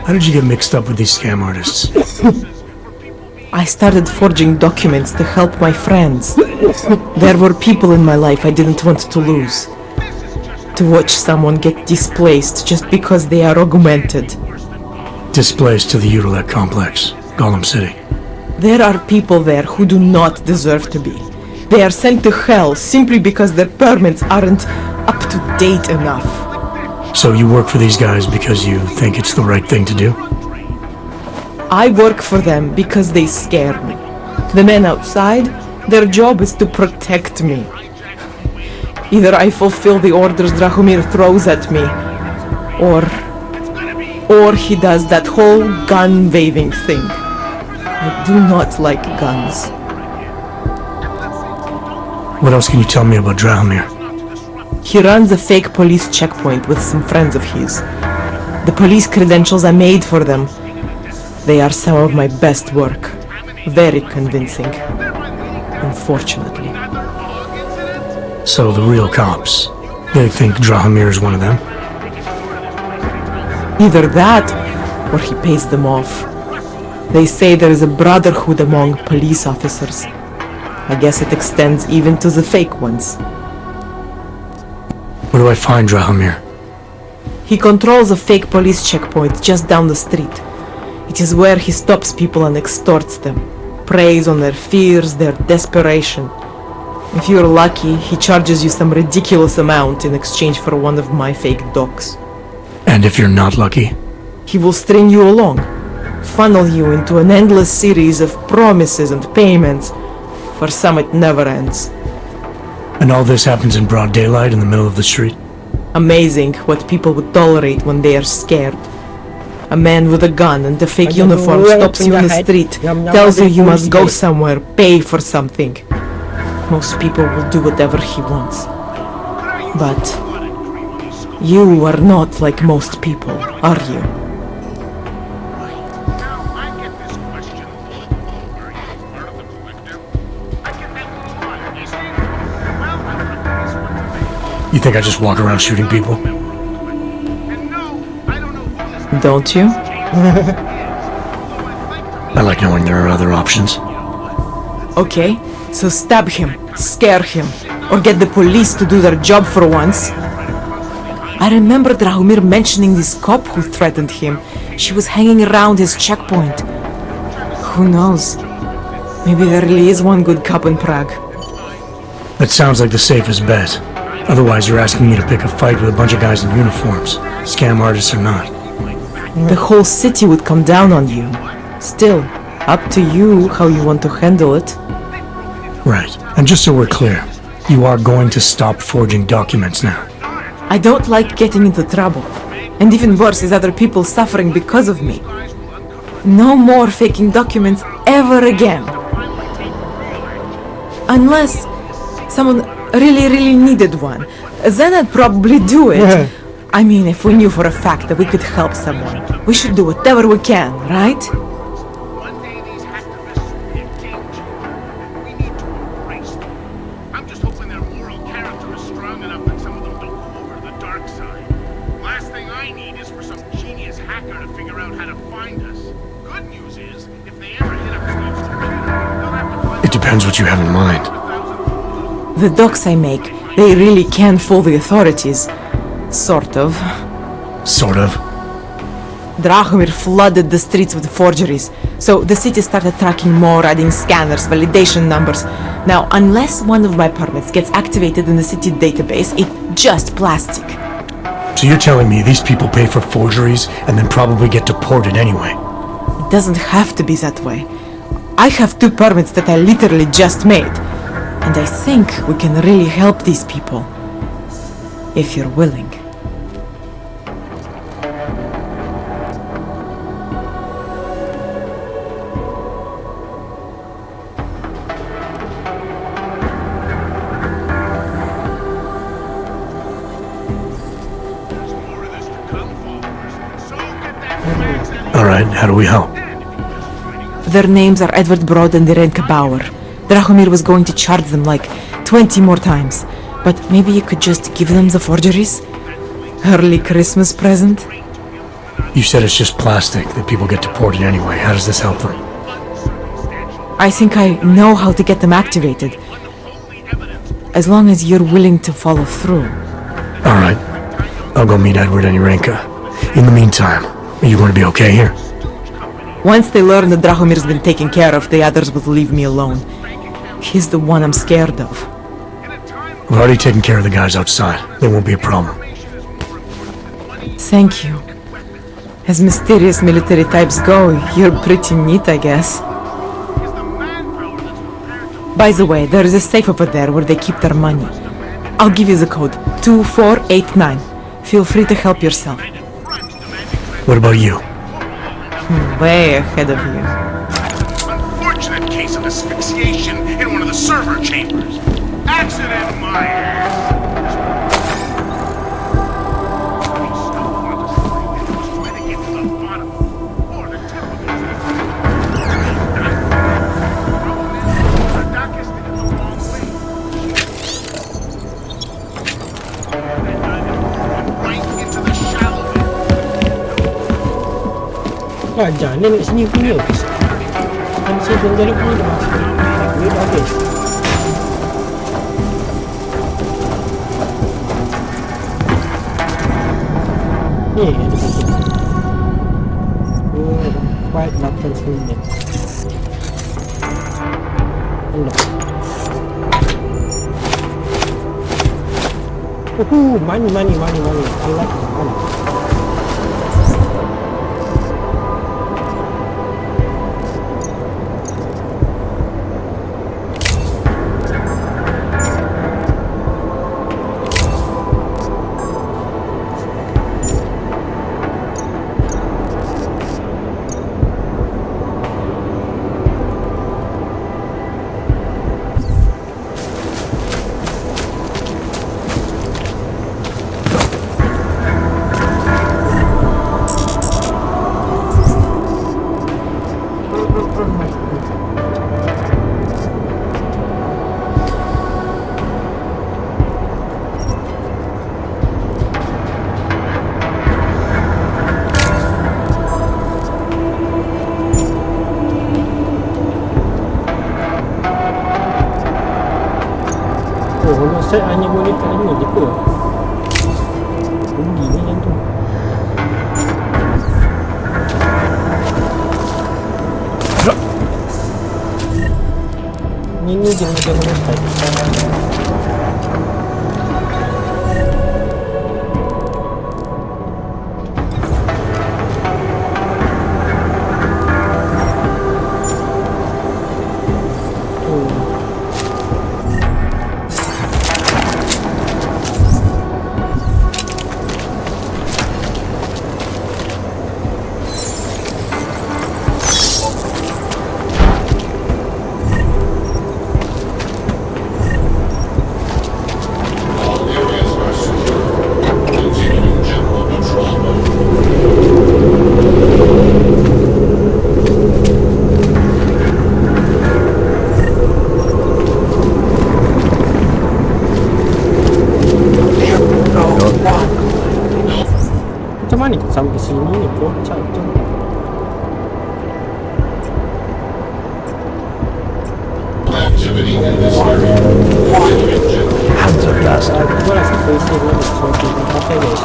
How did you get mixed up with these scam artists? I started forging documents to help my friends. There were people in my life I didn't want to lose. To watch someone get displaced just because they are augmented. Displaced to the Utilec complex, Golem City. There are people there who do not deserve to be. They are sent to hell simply because their permits aren't up to date enough. So you work for these guys because you think it's the right thing to do? I work for them because they scare me. The men outside, their job is to protect me. Either I fulfill the orders Drahomir throws at me, or he does that whole gun-waving thing. I do not like guns. What else can you tell me about Drahomir? He runs a fake police checkpoint with some friends of his. The police credentials I made for them, they are some of my best work. Very convincing. Unfortunately. So the real cops, they think Drahomir is one of them? Either that, or he pays them off. They say there is a brotherhood among police officers. I guess it extends even to the fake ones. Where do I find Drahomir? He controls a fake police checkpoint just down the street. It is where he stops people and extorts them. Preys on their fears, their desperation. If you're lucky, he charges you some ridiculous amount in exchange for one of my fake docs. And if you're not lucky? He will string you along, funnel you into an endless series of promises and payments. For some it never ends. And all this happens in broad daylight in the middle of the street? Amazing what people would tolerate when they are scared. A man with a gun and a fake uniform stops you in the street, tells you you must go somewhere, pay for something. Most people will do whatever he wants. But you are not like most people, are you? You think I just walk around shooting people? Don't you? I like knowing there are other options. Okay, so stab him, scare him, or get the police to do their job for once. I remember Drahomir mentioning this cop who threatened him. She was hanging around his checkpoint. Who knows? Maybe there really is one good cop in Prague. That sounds like the safest bet. Otherwise, you're asking me to pick a fight with a bunch of guys in uniforms, scam artists or not. The whole city would come down on you. Still, up to you how you want to handle it. Right. And just so we're clear, you are going to stop forging documents now. I don't like getting into trouble. And even worse is other people suffering because of me. No more faking documents ever again. Unless someone really needed one. Then I'd probably do it. I mean, if we knew for a fact that we could help someone, we should do whatever we can, right? I'm just hoping their moral character is strong enough that some of them don't go over to the dark side. Last thing I need is for some genius hacker to figure out how to find us. Good news is, if they ever hit up Steve's computer, they'll have to find. It depends what you have in mind. The docs I make, they really can fool the authorities. Sort of. Sort of? Drahomir flooded the streets with forgeries, so the city started tracking more, adding scanners, validation numbers. Now, unless one of my permits gets activated in the city database, it's just plastic. So you're telling me these people pay for forgeries and then probably get deported anyway? It doesn't have to be that way. I have 2 permits that I literally just made. And I think we can really help these people. If you're willing. Alright, how do we help? Their names are Edward Broad and Irenka Bauer. Drahomir was going to charge them like 20 more times. But maybe you could just give them the forgeries? Early Christmas present? You said it's just plastic, that people get deported anyway. How does this help them? I think I know how to get them activated. As long as you're willing to follow through. Alright. I'll go meet Edward and Irenka. In the meantime, are you going to be okay here? Once they learn that Drahomir's been taken care of, the others will leave me alone. He's the one I'm scared of. We've already taken care of the guys outside. There won't be a problem. Thank you. As mysterious military types go, you're pretty neat, I guess. By the way, there is a safe over there where they keep their money. I'll give you the code, 2489. Feel free to help yourself. What about you? Way ahead of you. Unfortunate case of asphyxiation in one of the server chambers. Accident, my ass. Jangan nak sini punya. Kan saya belum gali punya dah. Dia dah habis. Ni ada satu. Oh, 489. Allah. Money. I like money. Saya hanya boleh kat ni je ke? Rugi ni macam tu. Ini je macam mana. Sampai sini ni kocak tu. Activity in this area. Hands are dust. Aku rasa face ni sesuatu yang apa guys.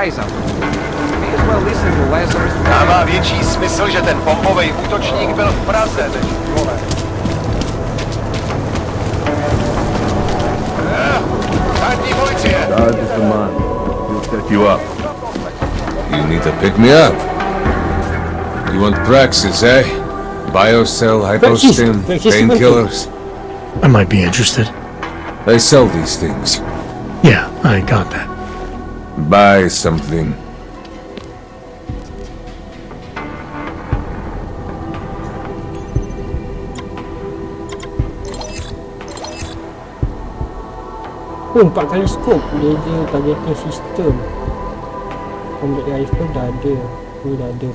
eyes out. May as well listen to Lazarus. Dává větší smysl, že ten bombový útočník byl v Praze, než v Dole. Státní policie! Charge is the man. He'll set you up. You need to pick me up. You want Praxis, eh? Biocell, hypostim, painkillers. I might be interested. They sell these things. Yeah, I got that. Buy something. Oh, 4 kali scope. Laser targeting system. Combat rifle dah ada. Ni dah ada.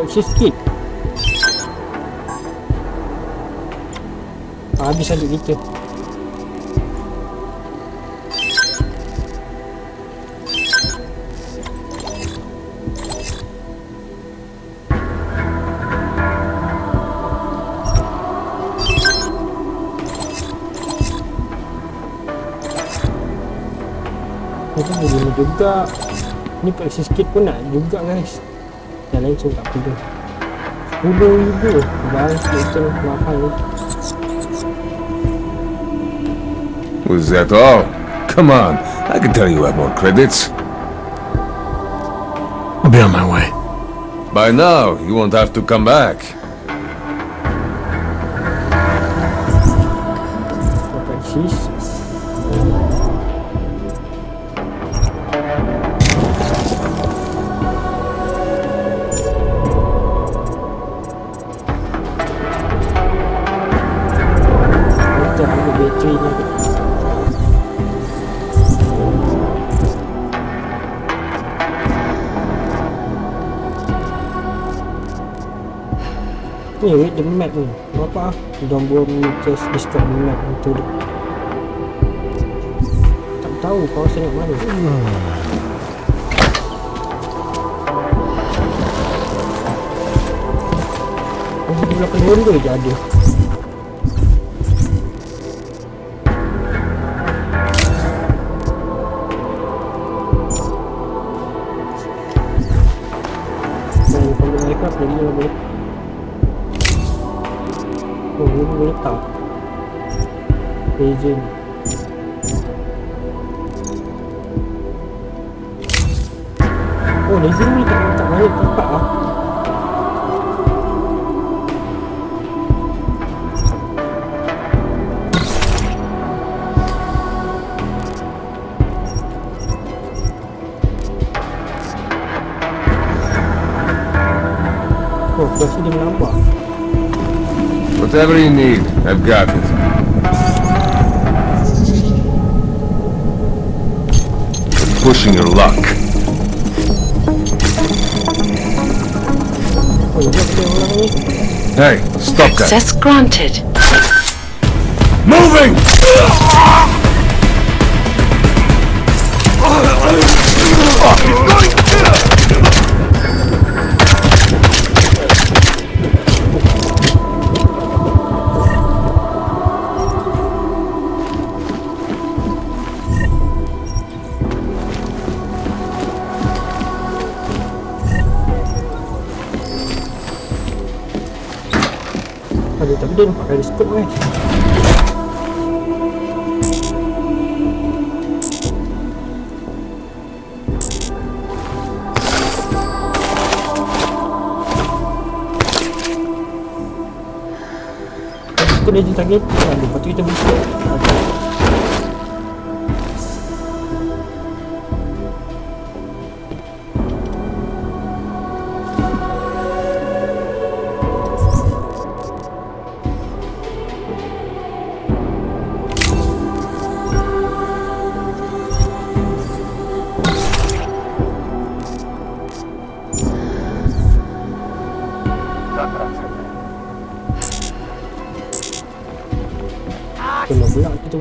Access kit. Habis adik kita. Kita boleh juga. Ni access kit pun nak juga guys. Yang lain semua tak perlu. 10,000 barang sekitar mahal ni. Was that all? Come on, I can tell you have more credits. I'll be on my way. By now, you won't have to come back. Ni read the map ni. Apa? Don't just describe the map into the. Tak tahu kawasan yang mana. Oh, di belakang ronda je ada. Dan kalau mereka pergi boleh. Oh, ni boleh tak? Agent. Oh, laser ni tak banyak tempat lah. Oh, pasti dia menambah. Whatever you need, I've got it. You're pushing your luck. Hey, stop that. Access granted. Moving! Aduh, tapi dia nampak kali scope guys. Kita dah jadi target. Aduh, lepas tu kita buka. Kena pula kita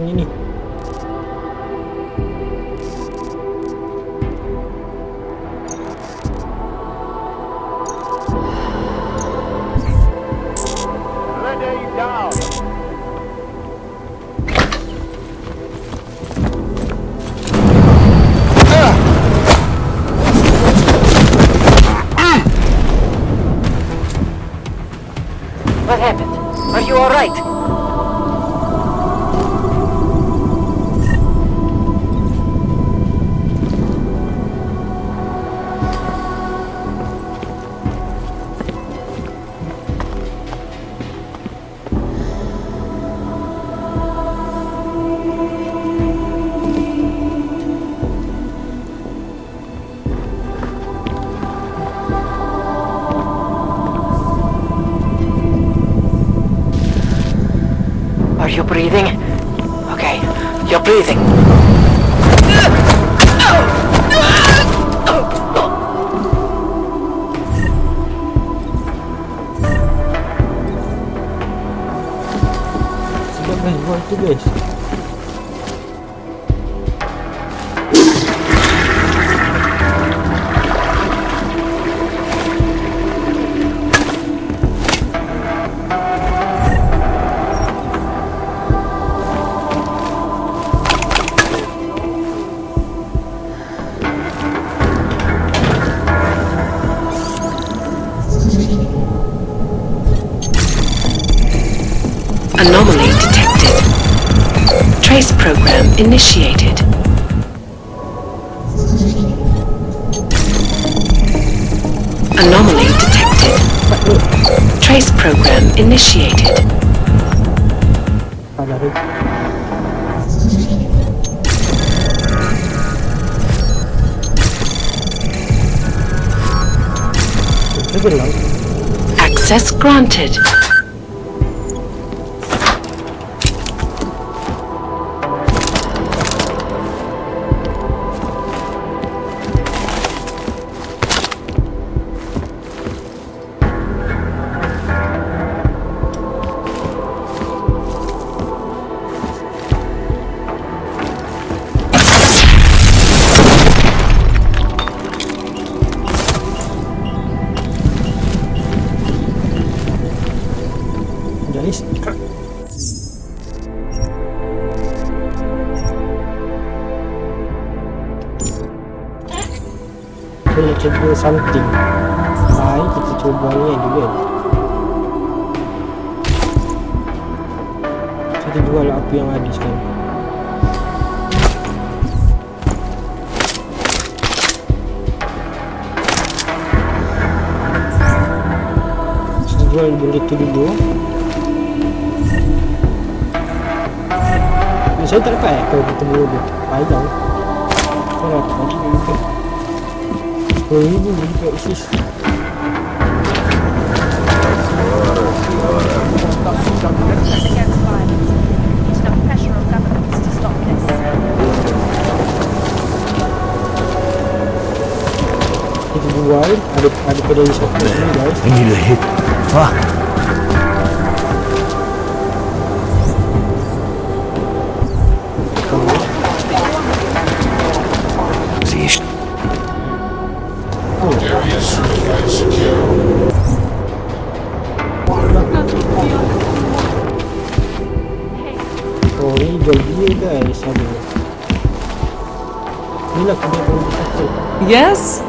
breathing? Okay, you're breathing. Sedap guys, buat tu guys. Anomaly detected. Trace program initiated. Anomaly detected. Trace program initiated. Access granted. Guys, saya nak cuba something. Hai, kita cuba ni kan juga. Kita jual apa yang ada sekarang. Saya jual benda tu dulu. Saya tak dapat kalau kita berubah panjang. Kalau aku nanti berubah 10,000 juga sis. Kita jual ada pada shop ni guys. I need a hit. Fuck. Oh, ni jual dia guys. Inilah kebiasaan kita. Yes?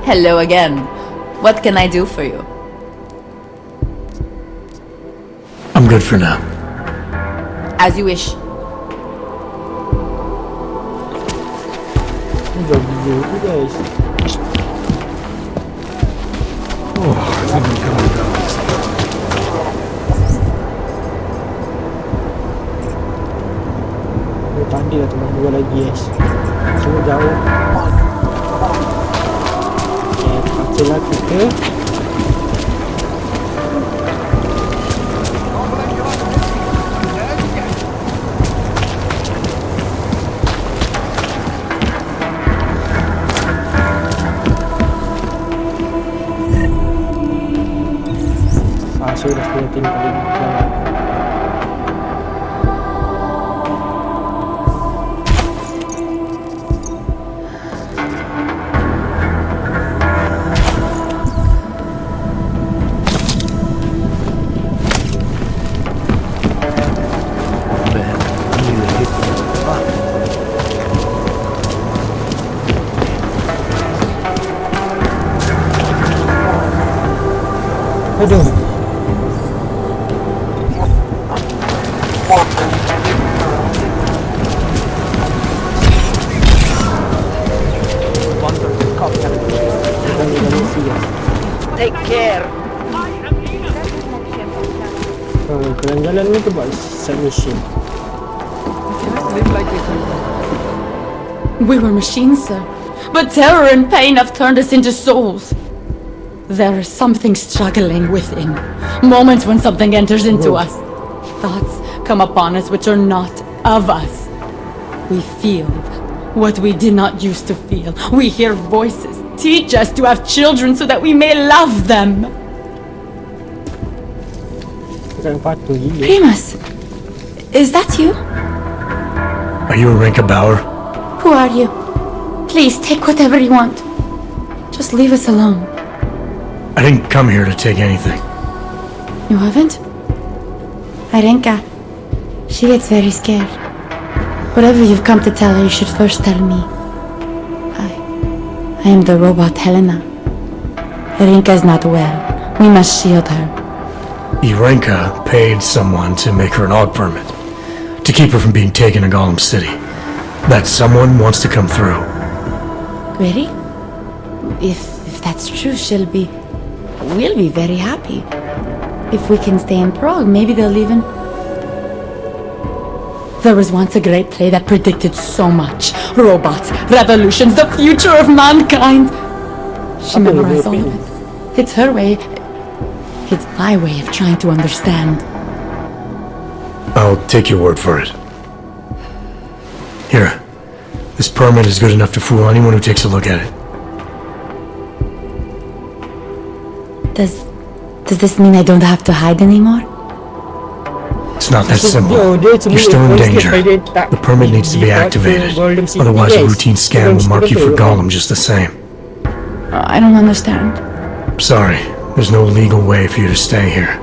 Hello again. What can I do for you? I'm good for now. As you wish. Ni jual dia tu guys. Oh, I think I'm coming down. Tak ada lah teman dua lagi guys. Semua jauh. Okay, paksalah kita. Saya dah sudah tengok pada belakang. Aduh. Take care. Jalan-jalan ni tu buat submission. We were machines, sir. But terror and pain have turned us into souls. There is something struggling within. Moments when something enters into us. Thoughts, come upon us which are not of us. We feel what we did not used to feel. We hear voices. Teach us to have children so that we may love them. Primus, is that you? Are you Rinka Bauer? Who are you? Please, take whatever you want. Just leave us alone. I didn't come here to take anything. You haven't? Arenka. She gets very scared. Whatever you've come to tell her, you should first tell me. I am the robot Helena. Arenka is not well. We must shield her. Irenka paid someone to make her an AUG permit, to keep her from being taken to Golem City. That someone wants to come through. Really? If that's true, we'll be very happy. If we can stay in Prague, maybe they'll even... There was once a great play that predicted so much. Robots, revolutions, the future of mankind. She memorized all of it. It's her way. It's my way of trying to understand. I'll take your word for it. Here. This permit is good enough to fool anyone who takes a look at it. Does this mean I don't have to hide anymore? It's not that simple. You're still in danger. The permit needs to be activated. Otherwise, a routine scan will mark you for Golem just the same. I don't understand. Sorry, there's no legal way for you to stay here.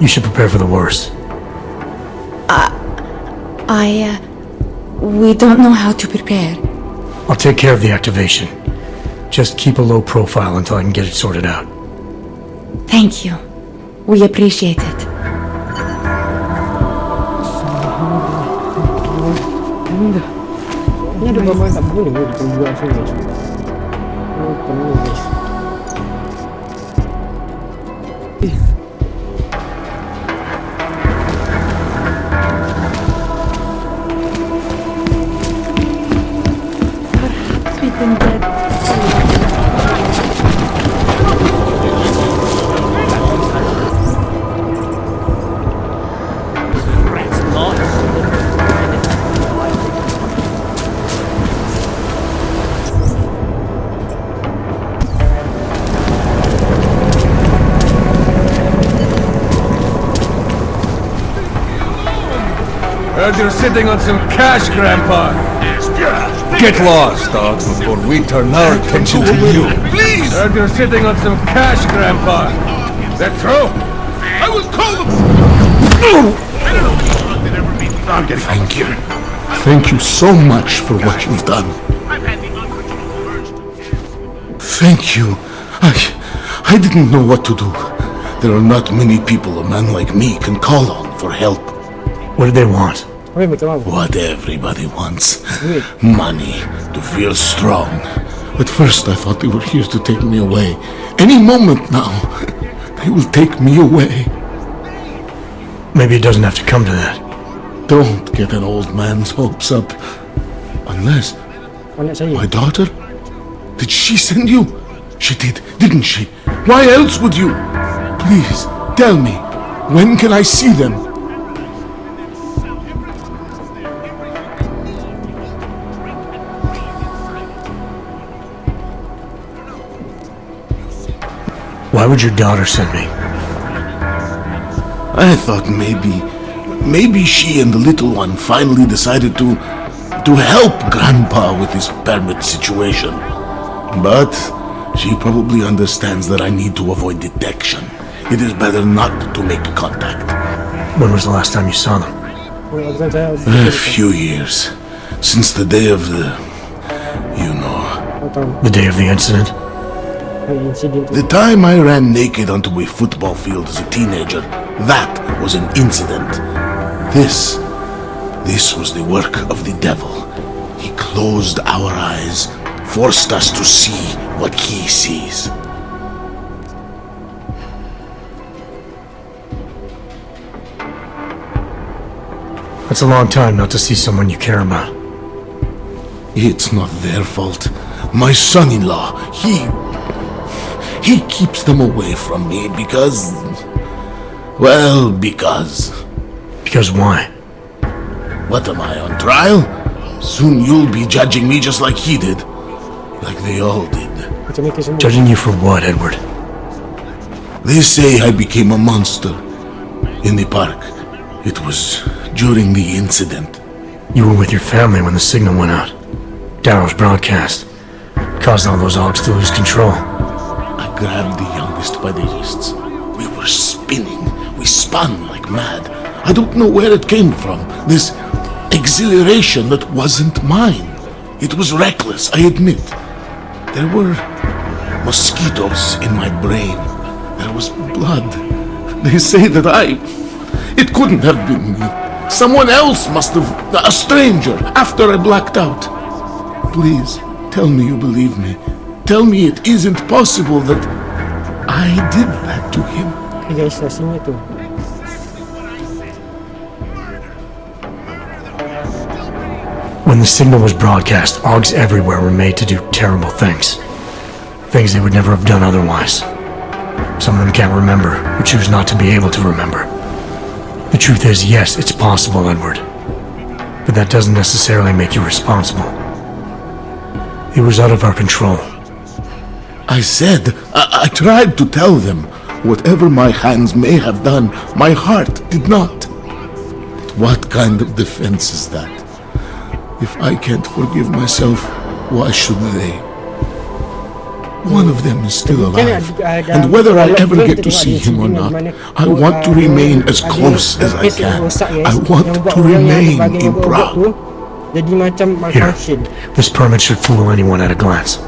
You should prepare for the worst. We don't know how to prepare. I'll take care of the activation. Just keep a low profile until I can get it sorted out. Thank you. We appreciate it. Ni ada gambar tak boleh kita buat sini. Penuh guys. Perhaps we can get... Heard you're sitting on some cash, Grandpa. Get lost, dog, before we turn our attention to you. Please! Heard you're sitting on some cash, Grandpa. Is that true? I will call them! Thank you. Thank you so much for what you've done. Thank you. I didn't know what to do. There are not many people a man like me can call on for help. What did they want? What everybody wants. Money, to feel strong. At first I thought they were here to take me away. Any moment now, they will take me away. Maybe it doesn't have to come to that. Don't get an old man's hopes up. Unless... My daughter? Did she send you? She did, didn't she? Why else would you? Please, tell me. When can I see them? Why would your daughter send me? I thought maybe she and the little one finally decided to help Grandpa with his permit situation. But she probably understands that I need to avoid detection. It is better not to make contact. When was the last time you saw them? A few years. Since the day of the... you know... The day of the incident? The time I ran naked onto a football field as a teenager, that was an incident. This was the work of the devil. He closed our eyes, forced us to see what he sees. That's a long time not to see someone you care about. It's not their fault. My son-in-law, he keeps them away from me because Because why? What am I, on trial? Soon you'll be judging me just like he did. Like they all did. Judging you for what, Edward? They say I became a monster. In the park. It was during the incident. You were with your family when the signal went out. Darrow's broadcast. Caused all those Augs to lose control. I grabbed the youngest by the wrists. We were spinning. We spun like mad. I don't know where it came from. This exhilaration that wasn't mine. It was reckless, I admit. There were mosquitoes in my brain. There was blood. They say that it couldn't have been me. Someone else must have, a stranger, after I blacked out. Please, tell me you believe me. Tell me it isn't possible that I did that to him. When the signal was broadcast, Augs everywhere were made to do terrible things. Things they would never have done otherwise. Some of them can't remember, or choose not to be able to remember. The truth is, yes, it's possible, Edward. But that doesn't necessarily make you responsible. It was out of our control. I said, I tried to tell them. Whatever my hands may have done, my heart did not. But what kind of defense is that? If I can't forgive myself, why should they? One of them is still alive, and whether I ever get to see him or not, I want to remain as close as I can. I want to remain in Prague. Here, this permit should fool anyone at a glance.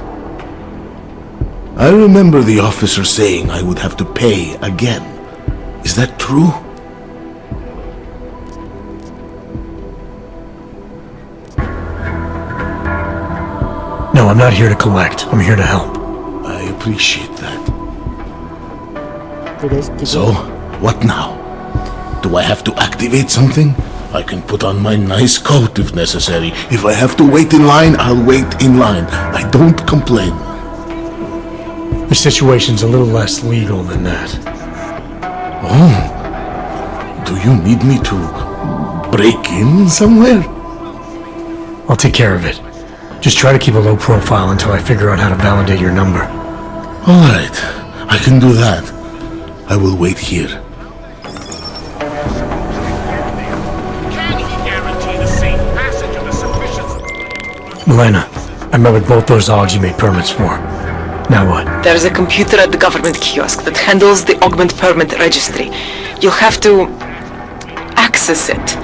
I remember the officer saying I would have to pay again. Is that true? No, I'm not here to collect. I'm here to help. I appreciate that. So, what now? Do I have to activate something? I can put on my nice coat if necessary. If I have to wait in line, I'll wait in line. I don't complain. The situation's a little less legal than that. Oh. Do you need me to break in somewhere? I'll take care of it. Just try to keep a low profile until I figure out how to validate your number. All right, I can do that. I will wait here. Can he guarantee the safe passage of the sufficient... Milena, I met with both those Augs you made permits for. Now what? There's a computer at the government kiosk that handles the augment permit registry. You'll have to access it,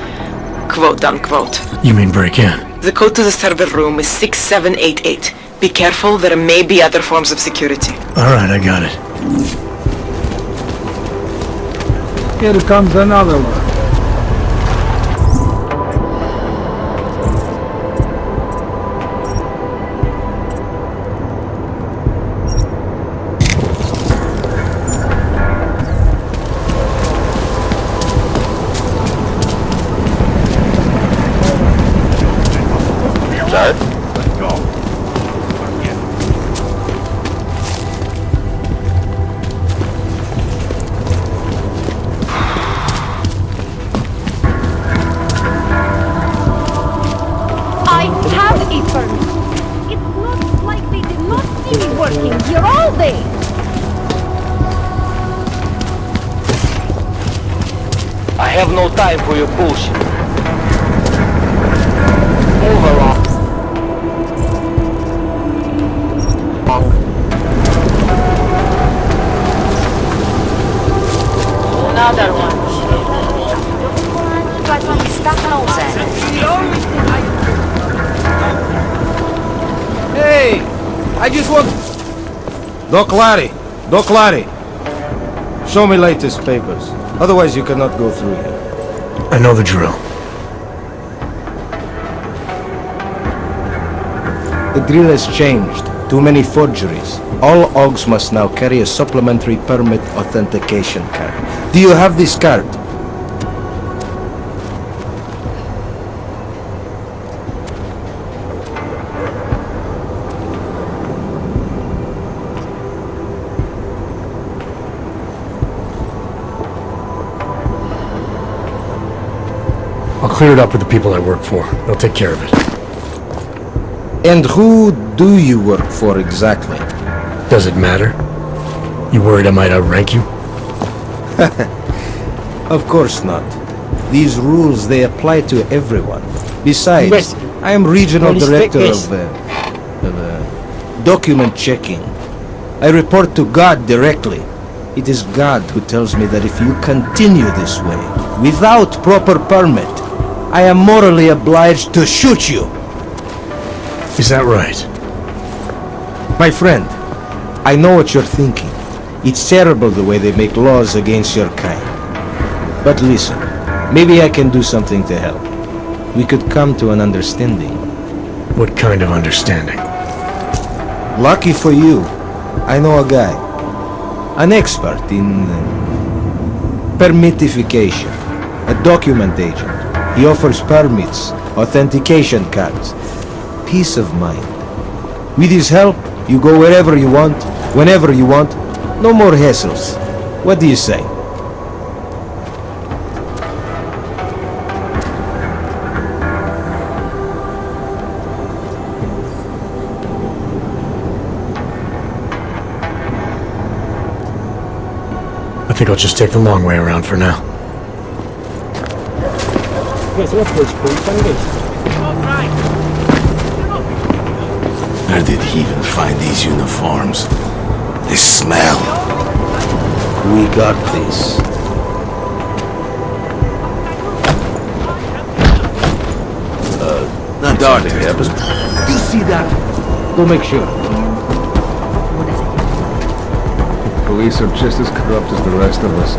quote unquote. You mean break in? The code to the server room is 6788. Be careful, there may be other forms of security. Alright, I got it. Here comes another one. I have no time for your bullshit. Move along. Another one. Hey, I just want... Doc Larry. Show me latest papers. Otherwise you cannot go through here. I know the drill. The drill has changed. Too many forgeries. All Augs must now carry a supplementary permit authentication card. Do you have this card? I'll clear it up with the people I work for. They'll take care of it. And who do you work for exactly? Does it matter? You worried I might outrank you? Of course not. These rules, they apply to everyone. Besides, I am regional director of document checking. I report to God directly. It is God who tells me that if you continue this way, without proper permit, I am morally obliged to shoot you. Is that right? My friend, I know what you're thinking. It's terrible the way they make laws against your kind. But listen, maybe I can do something to help. We could come to an understanding. What kind of understanding? Lucky for you, I know a guy. An expert in permitification. A document agent. He offers permits, authentication cards. Peace of mind. With his help, you go wherever you want, whenever you want. No more hassles. What do you say? I think I'll just take the long way around for now. Where did he even find these uniforms? They smell. We got this. Not dark here, but you see that? Go make sure. Police are just as corrupt as the rest of us.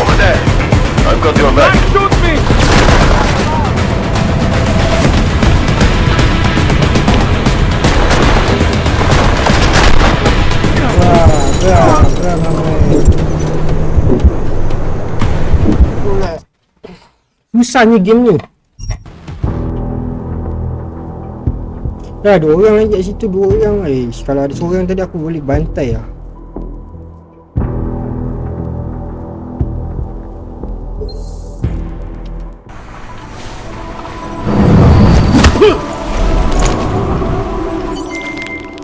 Over there. I've got your back. Shoot me! Susahnya game ni. Dah ada orang lagi kat situ, 2 orang. Kalau ada seorang tadi aku boleh bantai lah.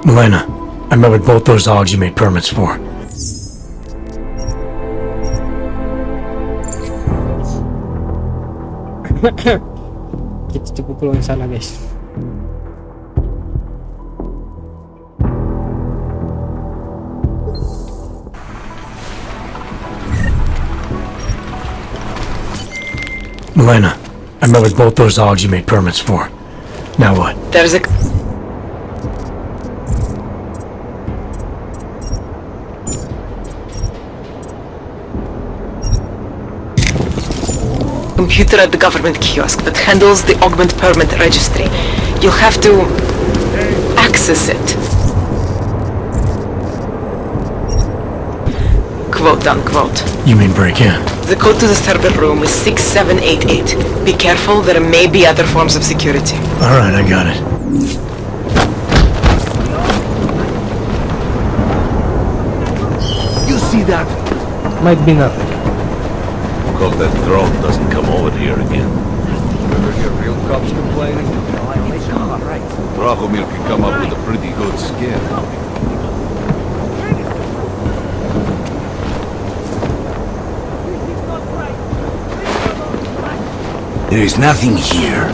Milena, I met with both those Augs you made permits for. Kita cuba peluang salah, guys. Milena, I met with both those Augs you made permits for. Now what? There's a... computer at the government kiosk that handles the augment permit registry. You'll have to access it. Quote unquote. You mean break in? The code to the server room is 6788. Be careful, there may be other forms of security. Alright, I got it. You see that? Might be nothing. Hope that drone doesn't come over here again. Ever hear real cops complaining? Drahomir can come up with a pretty good scare. There is nothing here.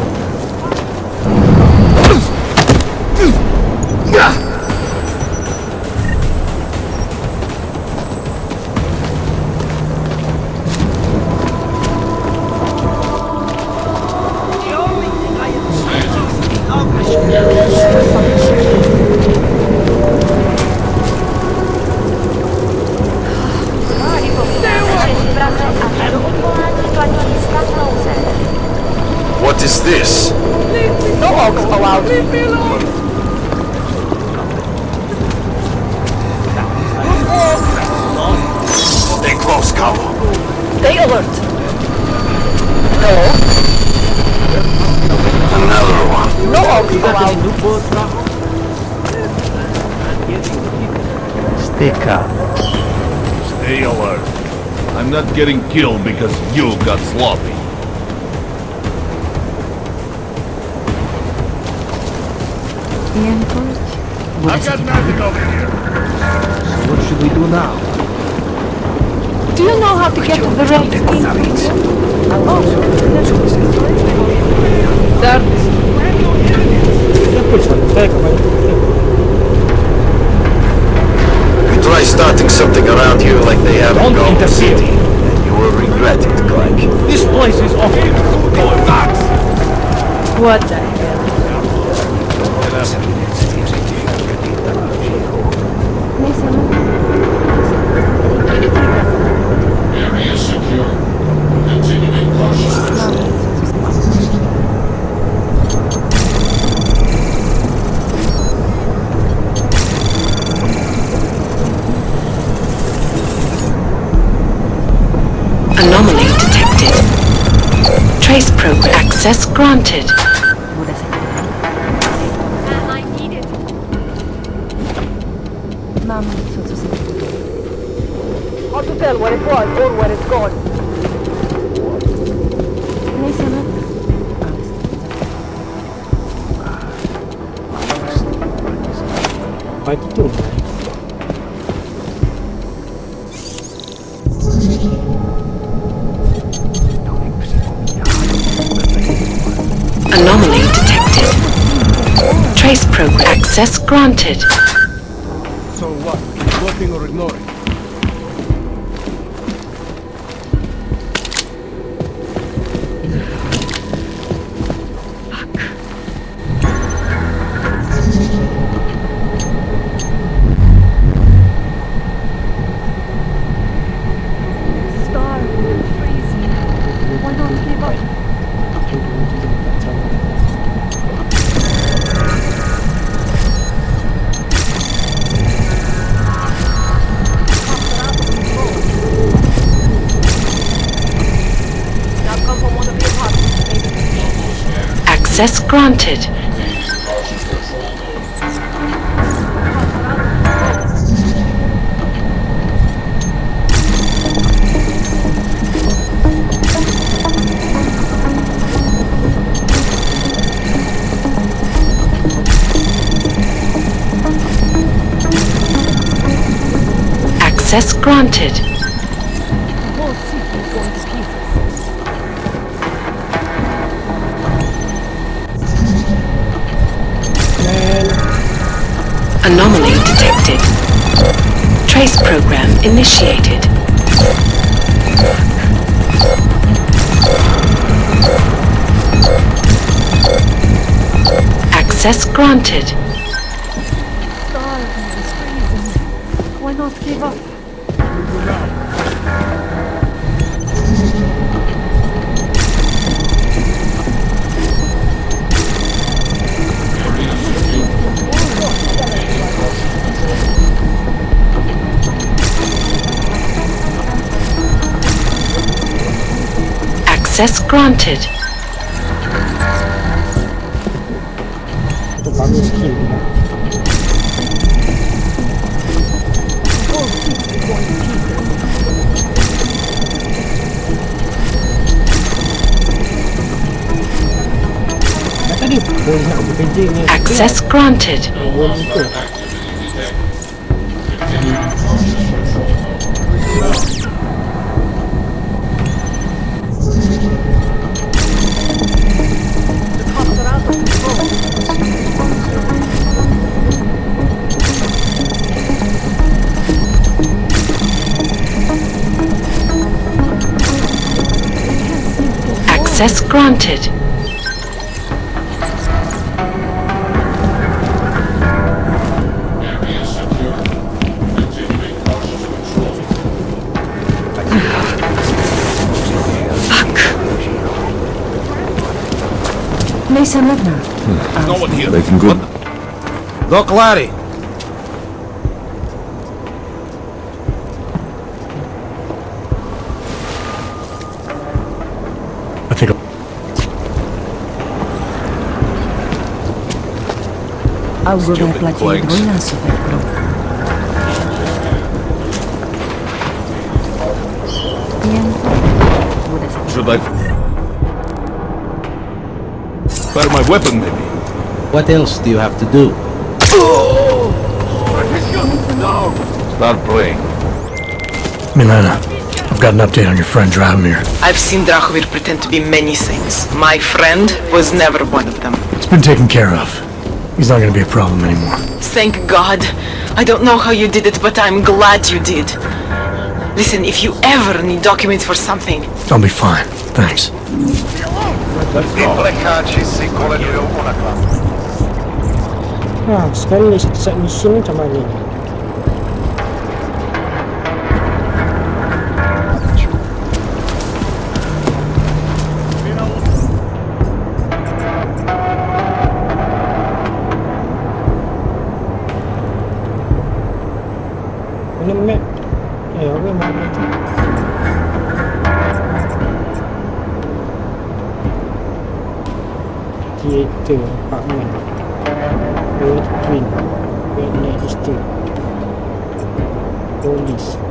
What is this? No Augs allowed. Leave me alone! Stay close, Cabo. Stay alert. Hello? Speak up. Stay alert. I'm not getting killed because you got sloppy. I've got nothing over here. So what should we do now? Do you know how to get to the red skin? You try starting something around here like they have in Gotham City, and you will regret it, Clank. This place is off. Going nuts. What the hell? Area secure. Continuing cautious patrol. Anomaly detected. Trace program access granted. I need it. How to tell where it was or where it's gone? Vai que tudo. Anomaly detected. Trace program access granted. So what? Keep looking or ignoring? Starving and freezing. Why not give up? Access granted. Access granted. The whole city is going to pieces. Anomaly detected. Trace program initiated. Access granted. Starving and freezing. Why not give up? Access granted. Tu bagus skill. The whole city is going to pieces. Dah tadi boleh nak bekerja ni. Access granted. Boleh tu. Access granted. Area secure. Continuing cautious patrol. Mason Redner. No one here. Making good. Doc Larry. I think Algo de platino na super. have I... Where my weapon, maybe? What else do you have to do? No! Start praying. Milena, I've got an update on your friend Drahomir. I've seen Drahomir pretend to be many things. My friend was never one of them. It's been taken care of. He's not gonna be a problem anymore. Thank God. I don't know how you did it, but I'm glad you did. Listen, if you ever need documents for something... I'll be fine. Thanks. Sekarang ni satu mission ni macam mana ni? Mana map? Apa map tu? Theater, apartment, road twin, redneck estate, police.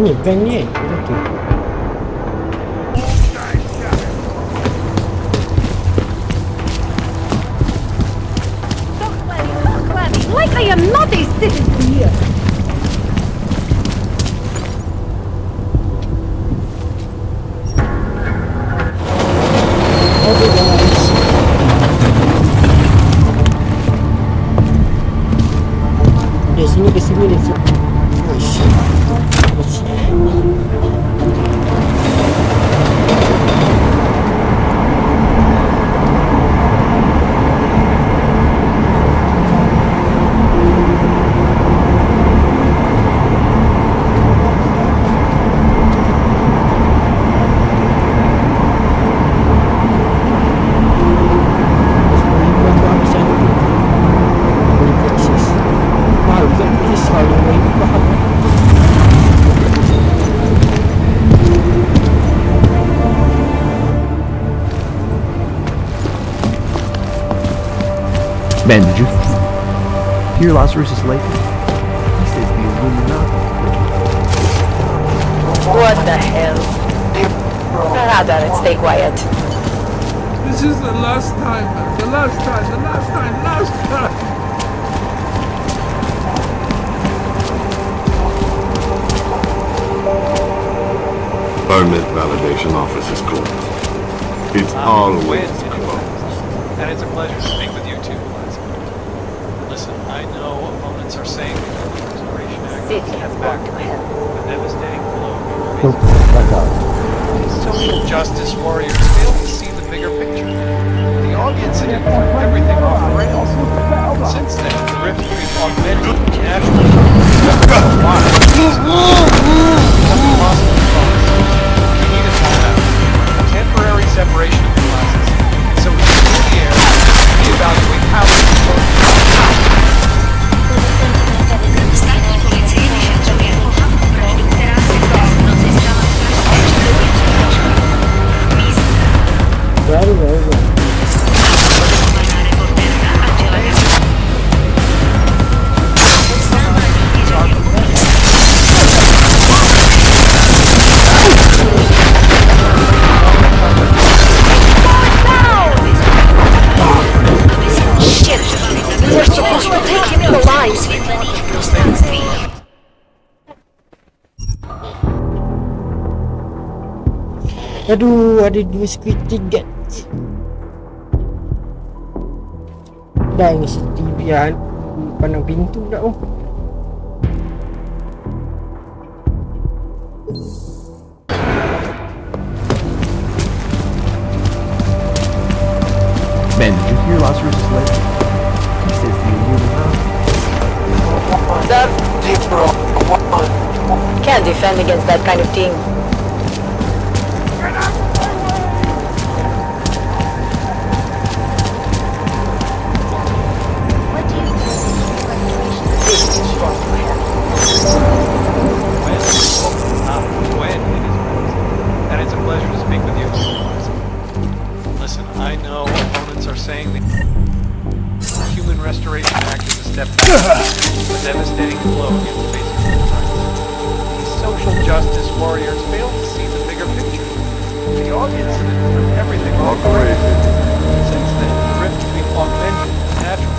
Ni bank ni betul. Like I am not a citizen here. Dari sini ke sini dia. Oh shit. Ben, did you hear Lazarus is late? He says the Illuminati. What the hell? Rather, stay quiet. This is the last time, the last time, the last time, last time. Permit validation office is closed. It's always closed. And it's a pleasure to speak with you too, Eliza. Listen, I know opponents are saying that the Restoration Act has back the devastating blow. These social justice warriors fail to see the bigger picture. The audience had everything off the rails. Since then, the rift we've augmented nationally. We need a timeout. A temporary separation of the classes. So we can clear the air, reevaluate how we We're supposed to take him alive. Aduh, ada dua security guard. Dah ini CCTV kan. Pandang pintu pula oh. Ben, did you hear Lazarus is late? He says the Illuminati. Can't defend against that kind of thing. when it is A devastating blow against basic human rights. These social justice warriors fail to see the bigger picture. The audience threw everything off the rails. Since then, the rift between augmented and natural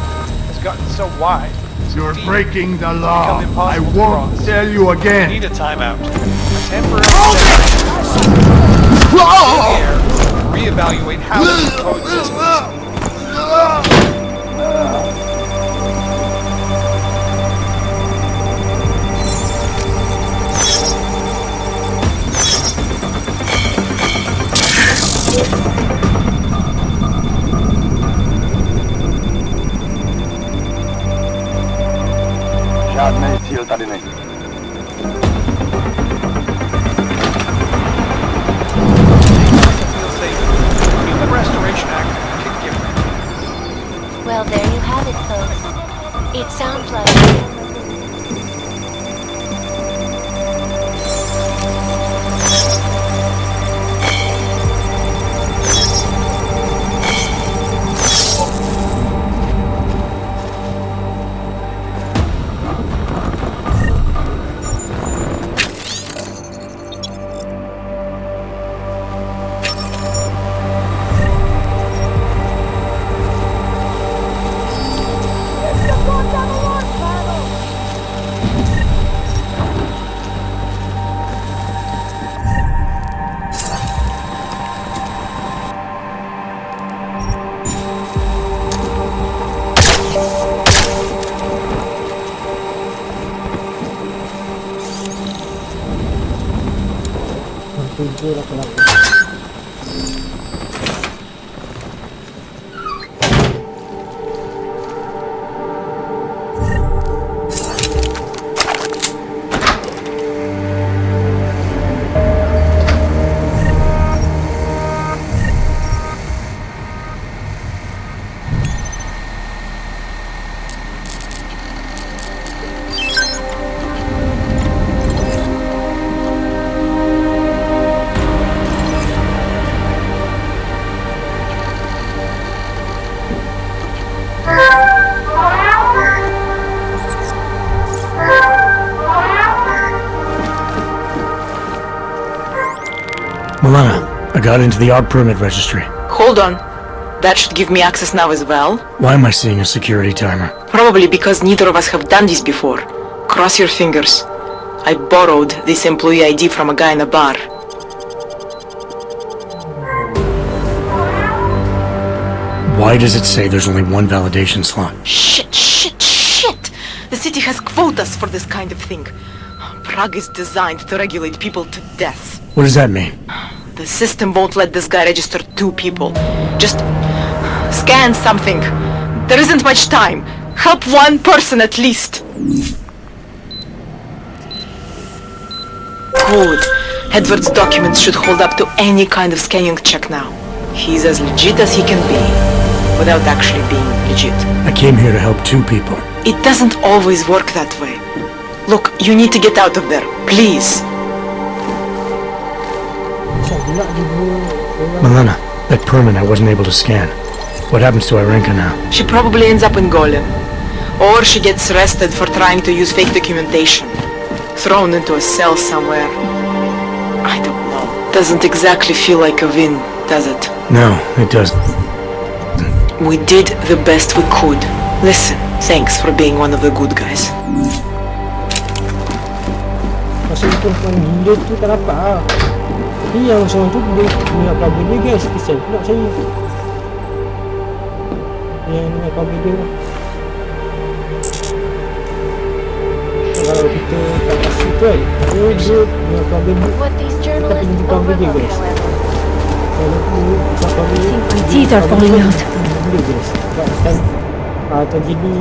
has gotten so wide. You're deep, breaking the it's law. become I impossible to won't cross. tell you We again. need a timeout. A temporary separation. Here, reevaluate how we coexist. Žádné cíl tady není. Human Restoration Act can give them. Well, there you have it, folks. It sounds like... I got into the art permit registry. Hold on. That should give me access now as well. Why am I seeing a security timer? Probably because neither of us have done this before. Cross your fingers. I borrowed this employee ID from a guy in a bar. Why does it say there's only one validation slot? Shit! The city has quotas for this kind of thing. Prague is designed to regulate people to death. What does that mean? The system won't let this guy register 2 people. Just scan something. There isn't much time. Help 1 person at least. Good. Edward's documents should hold up to any kind of scanning check now. He's as legit as he can be, without actually being legit. I came here to help 2 people. It doesn't always work that way. Look, you need to get out of there, please. Milena, that permit I wasn't able to scan. What happens to Irenka now? She probably ends up in Golem. Or she gets arrested for trying to use fake documentation. Thrown into a cell somewhere. I don't know. Doesn't exactly feel like a win, does it? No, it doesn't. We did the best we could. Listen, thanks for being one of the good guys. Pasal perempuan gila tu tak dapat lah. Ni yang seorang tu dia nak cover dia guys. Kesian pula saya. Yang nak cover dia lah. Kalau kita tak kasih tu kan, dia nak cover dia. Kita pergi cover dia guys. Kalau tu bisa cover dia. My teeth are falling out. Dia guys. Sebab kan terjadi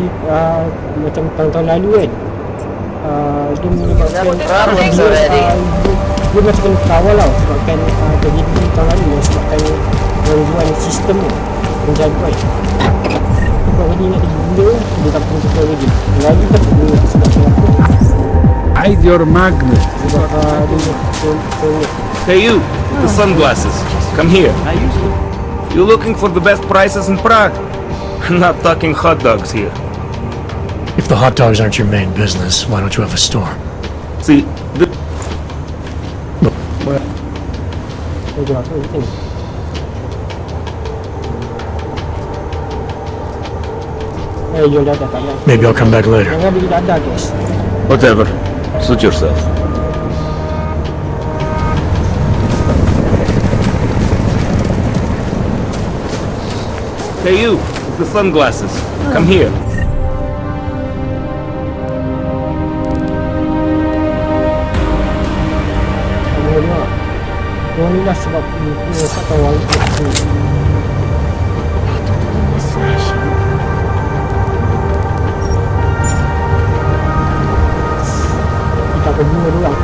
macam tahun-tahun lalu kan. Dia menyebabkan dia macam kena kawal tau sebabkan terjadi tahun lalu sebabkan gangguan sistem tu penjaduan sebab dia ingat dia gila dia tak pun tukar lagi lagi kan dia sebabkan apa hide your magnet sebab Hey you, with the sunglasses, come here. You looking for the best prices in Prague? I'm not talking hot dogs here. If If the hot dogs aren't your main business, why don't you have a store? See, jual dadah tak nak. Maybe I'll come back later. Jangan beli dadah guys. whatever. Suit yourself. Hey you, with the sunglasses. Come here. Yang ni lah sebab tak tahu orang tu. Kita kedua dulu lah.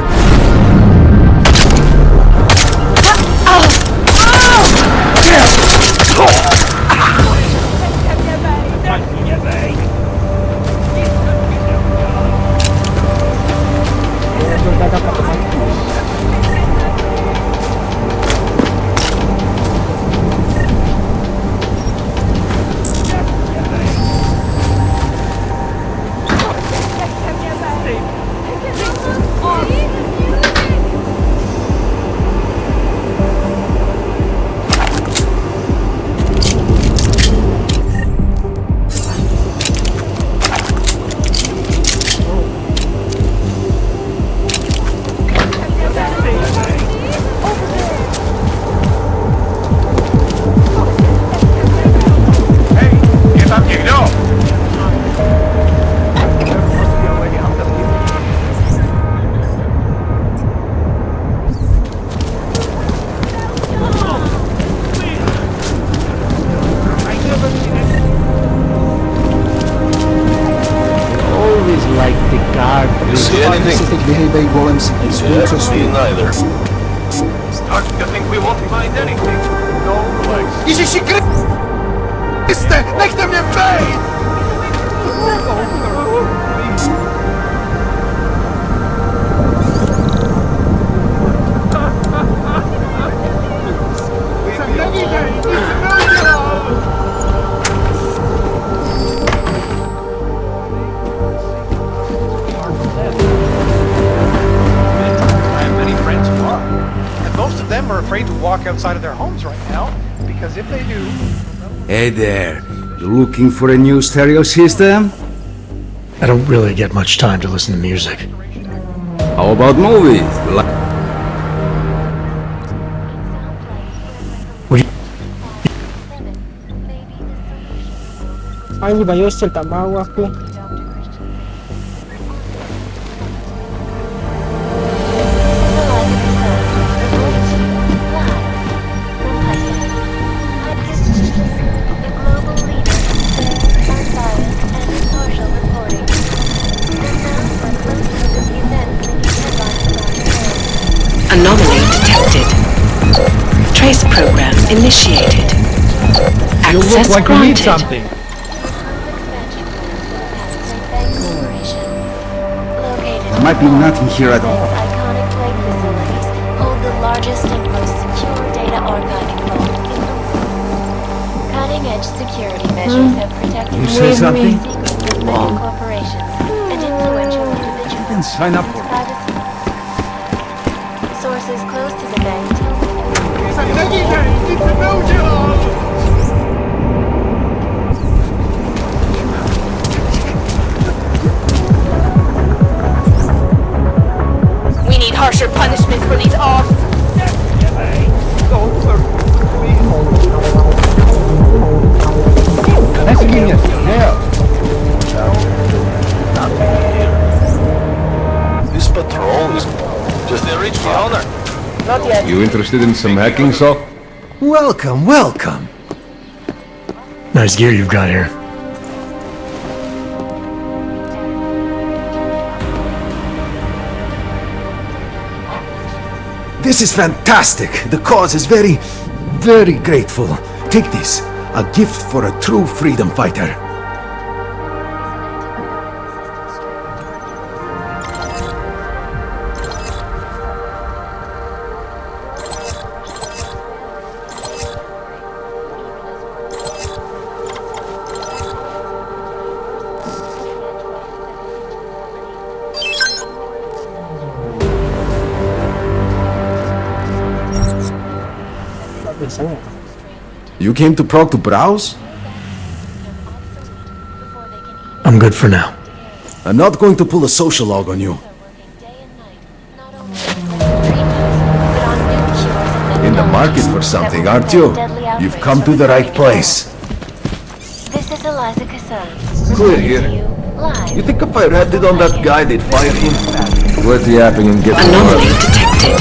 Neither. Starting to think we won't find anything. No place. Jeśli Chryste, niech na mnie wejść! Are afraid to walk outside of their homes right now, because if they do... Hey there, you looking for a new stereo system? I don't really get much time to listen to music. How about movies? Ani ba Yosel tak mau aku. Anomaly detected. Trace program initiated. You look Access like you need granted. something. There might be nothing here at all. Iconic flight facilities hold the largest and most secure data archiving vault in the world. Cutting-edge security measures have protected You say something? secrets of many corporations and influential individuals. You can sign up for it. Sources close to the bank tell me We need harsher punishment for these offs. Let's give you This patrol is just they reached the owner. Not yet. You interested in some hacking, Sock? Welcome, welcome. Nice gear you've got here. This is fantastic. The cause is very, very grateful. Take this, a gift for a true freedom fighter. sangat. You came to Prague to browse? I'm good for now. I'm not going to pull a social log on you. In the market for something, aren't you? You've come to the right place. This is Eliza Cassan. Clear here. You think if I ratted on that guy, they'd fire him? Worth yapping and get Anomaly detected.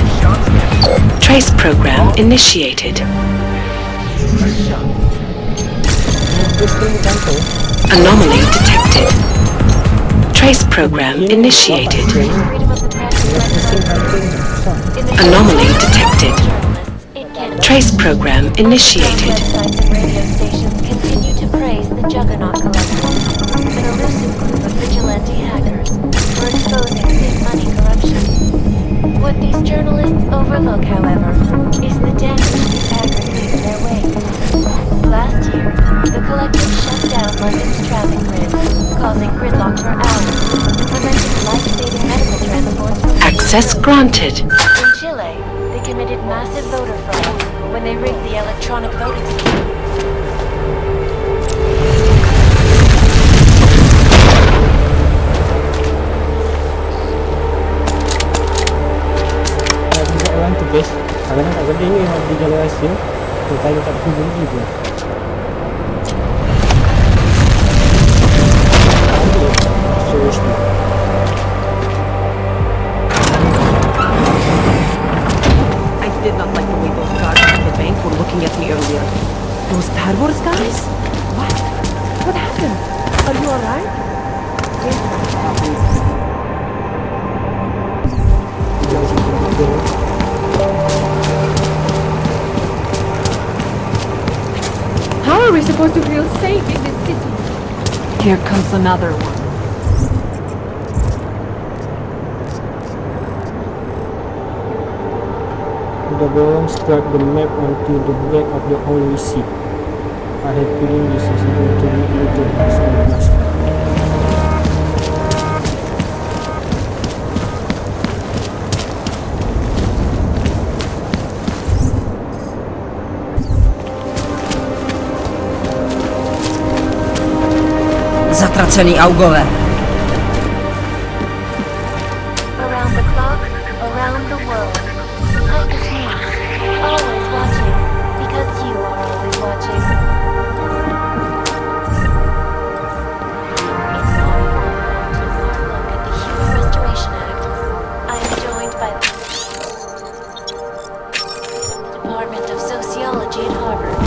Trace program initiated. Anomaly detected. Trace program initiated. Anomaly detected. Trace program initiated. Radio stations continue to praise the Juggernaut Collective, an elusive group of vigilante hackers for exposing big money corruption. What these journalists overlook, however, is the damage these hackers do to their wings. Last year, the collective shut down London's traffic grid, causing gridlock for hours and preventing life-saving medical transports from... Access granted. In Chile, they committed massive voter fraud when they rigged the electronic voting system. Juga orang tegas. Kadang-kadang tak boleh ni di jalan rahsia. Tanya tak perlu berhenti pun. Seriously. I did not like the way those guards at the bank were looking at me earlier. Those Star Wars guys? What? What happened? Are you alright? How are we supposed to feel safe in this city? Here comes another one. The bottom scribe the map onto the back of your own receipt. I have feeling this is going to lead you to some class. Zatraceni augové. Around the clock, around the world. Like a snake, always watching, because you are always watching. It's all to look at the Human Restoration Act. I am joined by the Department of Sociology at Harvard.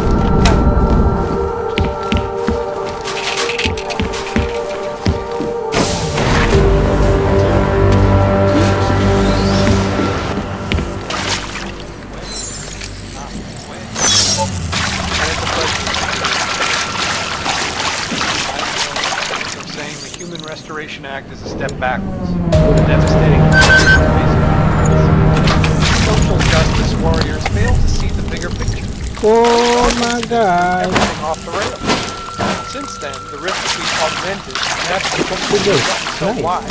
Restoration Act is a step backwards. A devastating social justice warriors fail to see the bigger picture. Oh my god. Everything off the rails. Since then, the risks we've augmented and have become so wide.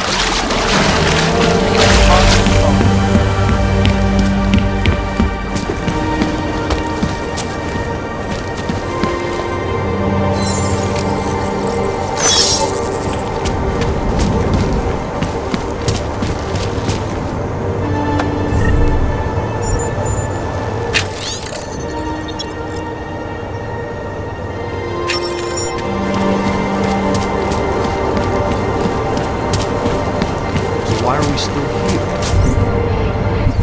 Why are we still here?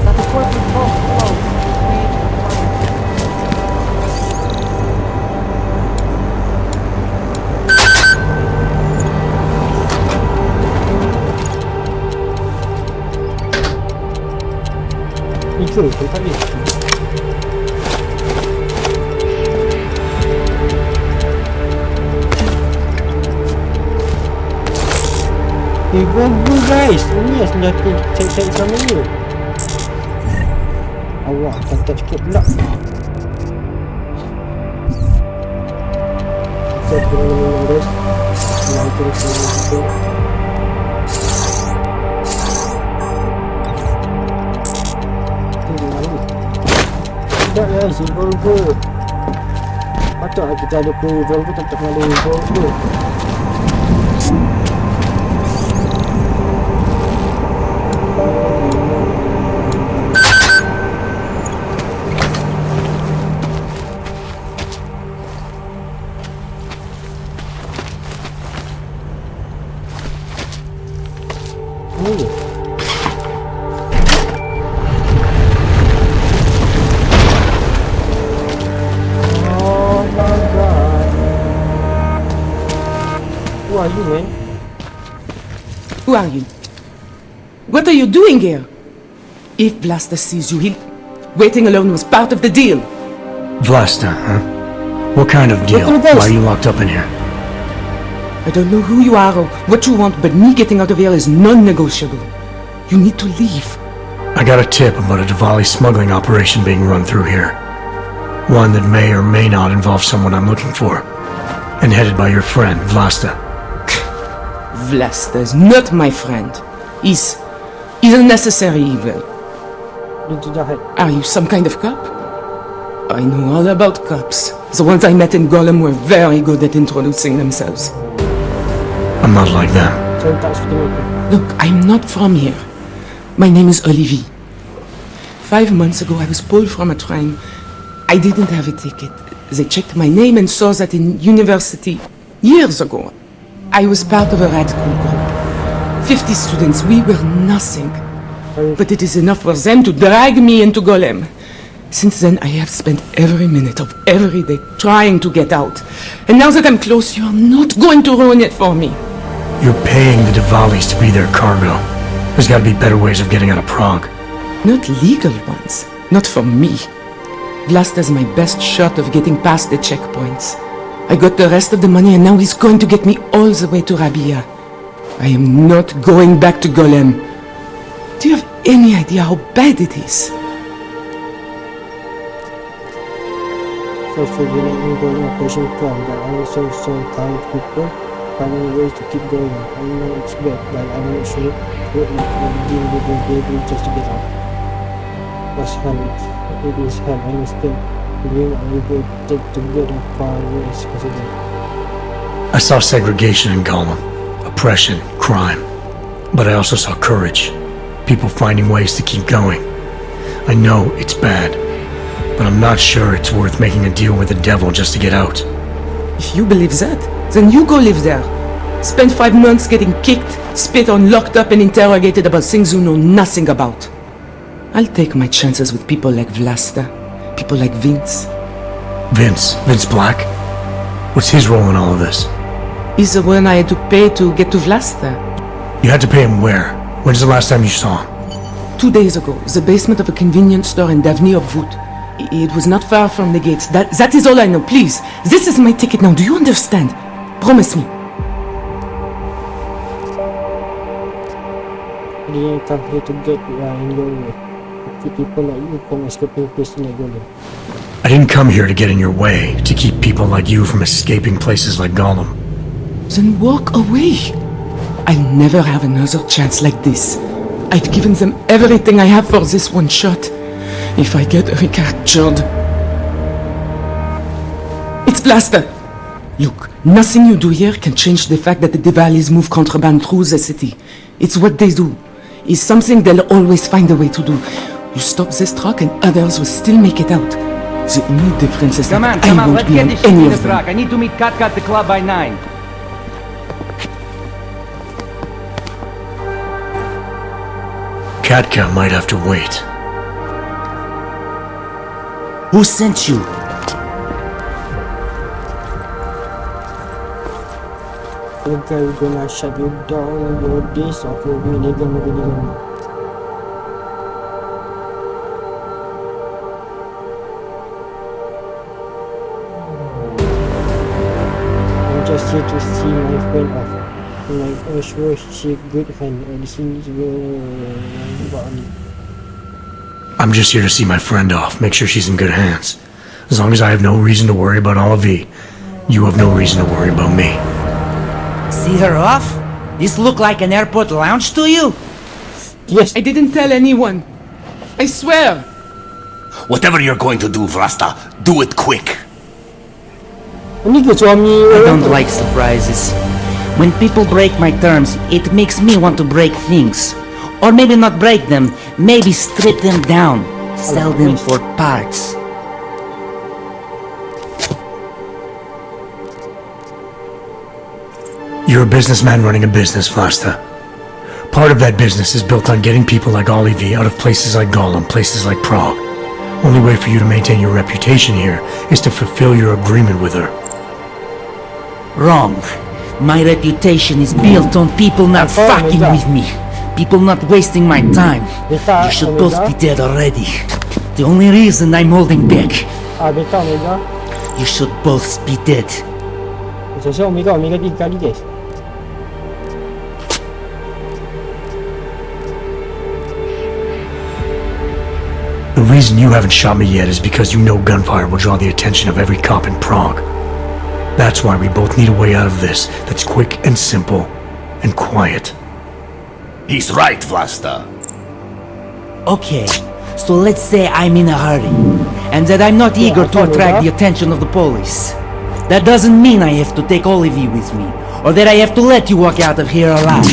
But the corporate vault closed. Itu tempat ni. Bagus guys. Ini yang senjata cek-cek sama ni. Awak tak sikit pula. Kita perlu guys. Nanti kita Patut lah si Volvo. Patut lah kita ada punya Volvo, tetap ada Volvo. Who are you? What are you doing here? If Blaster sees you, waiting alone was part of the deal. Vlasta, huh? What kind of deal? Why are you locked up in here? I don't know who you are or what you want, but me getting out of here is non-negotiable. You need to leave. I got a tip about a Diwali smuggling operation being run through here. One that may or may not involve someone I'm looking for. And headed by your friend, Vlasta. Vlasta is not my friend. He's a necessary evil. Are you some kind of cop? I know all about cops. The ones I met in Golem were very good at introducing themselves. I'm not like them. Look, I'm not from here. My name is Olivier. 5 months ago, I was pulled from a train. I didn't have a ticket. They checked my name and saw that in university years ago. I was part of a radical group. 50 students, we were nothing. But it is enough for them to drag me into Golem. Since then, I have spent every minute of every day trying to get out. And now that I'm close, you're not going to ruin it for me. You're paying the Diwalis to be their cargo. There's gotta be better ways of getting out of Prague. Not legal ones. Not for me. Vlasta's my best shot of getting past the checkpoints. I got the rest of the money and now he's going to get me all the way to Rabia. I am not going back to Golem. Do you have any idea how bad it is? So figuring in Golem operation plan, but I also saw tired people finding ways to keep going. I know it's bad, but I'm not sure what we can deal with the devil just to get out. What's hell? It is hell, I understand. Doing what we will take to get a far away is possible. I saw segregation in Golem, oppression, crime. But I also saw courage. People finding ways to keep going. I know it's bad, but I'm not sure it's worth making a deal with the devil just to get out. If you believe that, then you go live there. Spend 5 months getting kicked, spit on, locked up and interrogated about things you know nothing about. I'll take my chances with people like Vlasta, people like Vince. Vince Black? What's his role in all of this? He's the one I had to pay to get to Vlasta. You had to pay him where? When's the last time you saw him? 2 days ago, the basement of a convenience store in Davni Obvut. It was not far from the gates. That is all I know, please. This is my ticket now, do you understand? Promise me. I didn't come here to get in your way. Keep people like you from escaping prison like Golem. I didn't come here to get in your way, to keep people like you from escaping places like Golem. Then walk away. I'll never have another chance like this. I've given them everything I have for this one shot. If I get recaptured... It's Blaster! Look, nothing you do here can change the fact that the Diwalis move contraband through the city. It's what they do. It's something they'll always find a way to do. You stop this truck and others will still make it out. The only difference is that I won't be on any of them. I need to meet Katka at the club by 9. Katka might have to wait. Who sent you? Okay, we're gonna shut you down your days of your illegal. I'm just here to see my friend off. I'm sure she's a good friend. I'm just here to see my friend off, make sure she's in good hands. As long as I have no reason to worry about Olivier, you have no reason to worry about me. See her off? This look like an airport lounge to you? Yes. I didn't tell anyone. I swear. Whatever you're going to do, Vlasta, do it quick. Ini ke suami I orang don't tu? like surprises. When people break my terms, it makes me want to break things. Or maybe not break them, maybe strip them down. Sell them for parts. You're a businessman running a business, Vlasta. Part of that business is built on getting people like Olivier out of places like Gollum, places like Prague. Only way for you to maintain your reputation here is to fulfill your agreement with her. Wrong. My reputation is built on people not fucking with me. People not wasting my time. You should both be dead already. The only reason I'm holding back. Beta Omega. You should both be dead. Saya Omega 3 kali guys. The reason you haven't shot me yet is because you know gunfire will draw the attention of every cop in Prague. That's why we both need a way out of this that's quick and simple and quiet. He's right, Vlasta. Okay, so let's say I'm in a hurry, and that I'm not eager to attract the attention of the police. That doesn't mean I have to take Olivier with me, or that I have to let you walk out of here alive.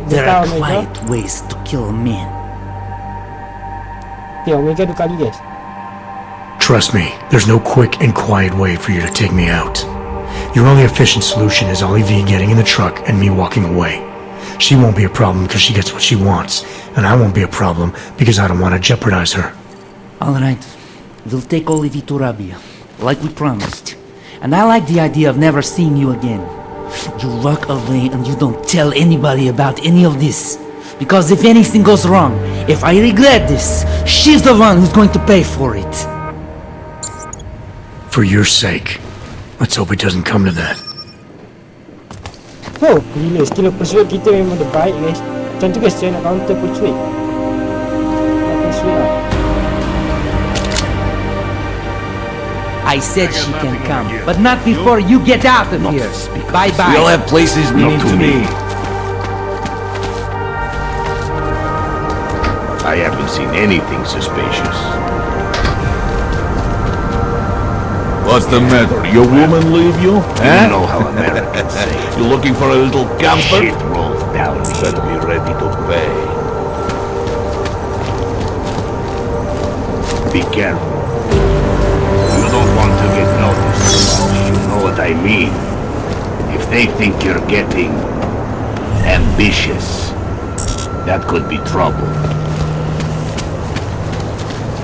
There are quiet ways to kill a man. Okay, Omega 2 kali guys. Trust me, there's no quick and quiet way for you to take me out. Your only efficient solution is Olivier getting in the truck and me walking away. She won't be a problem because she gets what she wants, and I won't be a problem because I don't want to jeopardize her. Alright, we'll take Olivier to Rabia, like we promised. And I like the idea of never seeing you again. You walk away and you don't tell anybody about any of this. Because if anything goes wrong, if I regret this, she's the one who's going to pay for it. For your sake, let's hope it doesn't come to that. Oh, gila skill persuade kita memang dah baik guys. Macam tu guys, saya nak counter persuade. Nak persuade lah. I said she can come, but not before you get out of here. Bye-bye. We all have places we need to be. I haven't seen anything suspicious. What's the matter? Your woman leave you? You know how Americans say. You looking for a little comfort? Shit rolls down. Better be ready to pay. Be careful. You don't want to get noticed. You know what I mean. If they think you're getting ambitious, that could be trouble.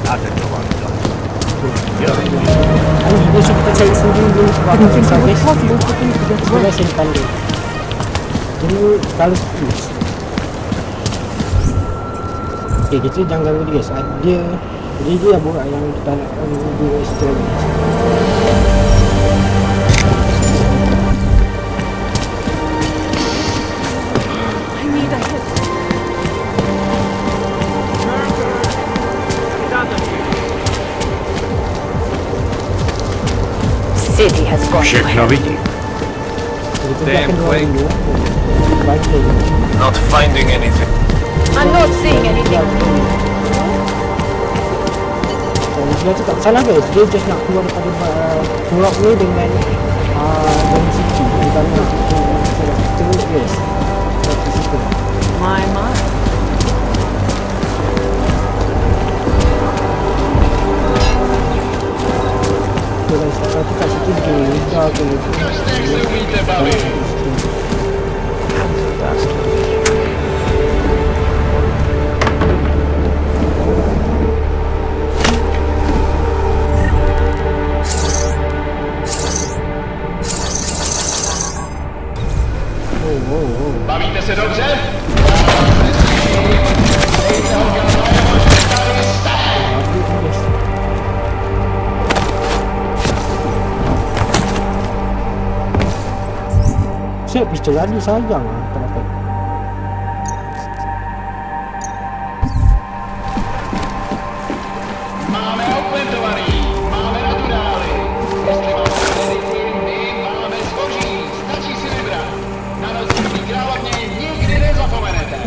Not at the wrong time. Dia suka cari sendiri dulu sebab aku susah guys. Sebelah saya pandai. Jadi kalau terus. Okay, kita jangan ganggu dia guys. Dia lah buat yang kita nak video extra ni. City has gone to hell. Damn quick. Not finding anything. I'm not seeing anything. Dia tu tak salah guys. Dia just nak keluar daripada Murok ni dengan dari situ. Dia nak terus guys. Dari situ. My. Tapi kat situ dia mudah tu. Bavíte se dobře? Siap pistol lagi sayang lah tak dapat. Máme opletovaný, máme naturály. Jestli máte my máme zboží, stačí si vybrat. Na rozdíl královně nikdy nezapomenete.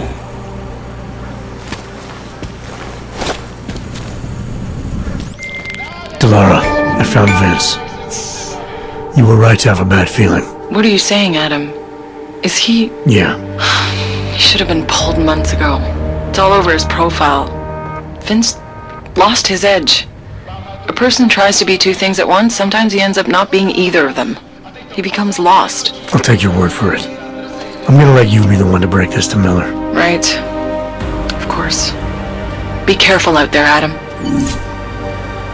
Delara, I found Vince. You were right to have a bad feeling. What are you saying, Adam? Is he... Yeah. He should have been pulled months ago. It's all over his profile. Vince lost his edge. A person tries to be two things at once, sometimes he ends up not being either of them. He becomes lost. I'll take your word for it. I'm gonna let you be the one to break this to Miller. Right. Of course. Be careful out there, Adam.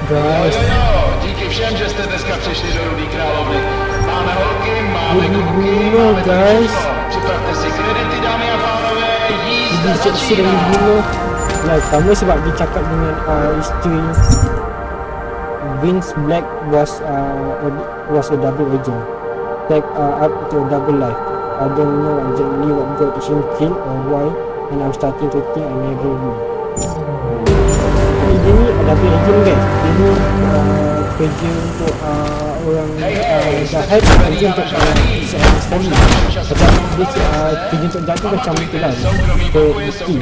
Guys. Bunga, guys. Dia seksi dengan bunga. Like, pertama sebab dia cakap dengan isteri Vince Black was a double agent. Like up to a double life. I don't know exactly what got him killed or why, and I'm starting to think I never will. Dia ni double agent, guys. Dia ni kerja untuk orang jahat, kerja untuk seorang sekali. Macam dia kerja untuk jahat tu macam itulah, bukti.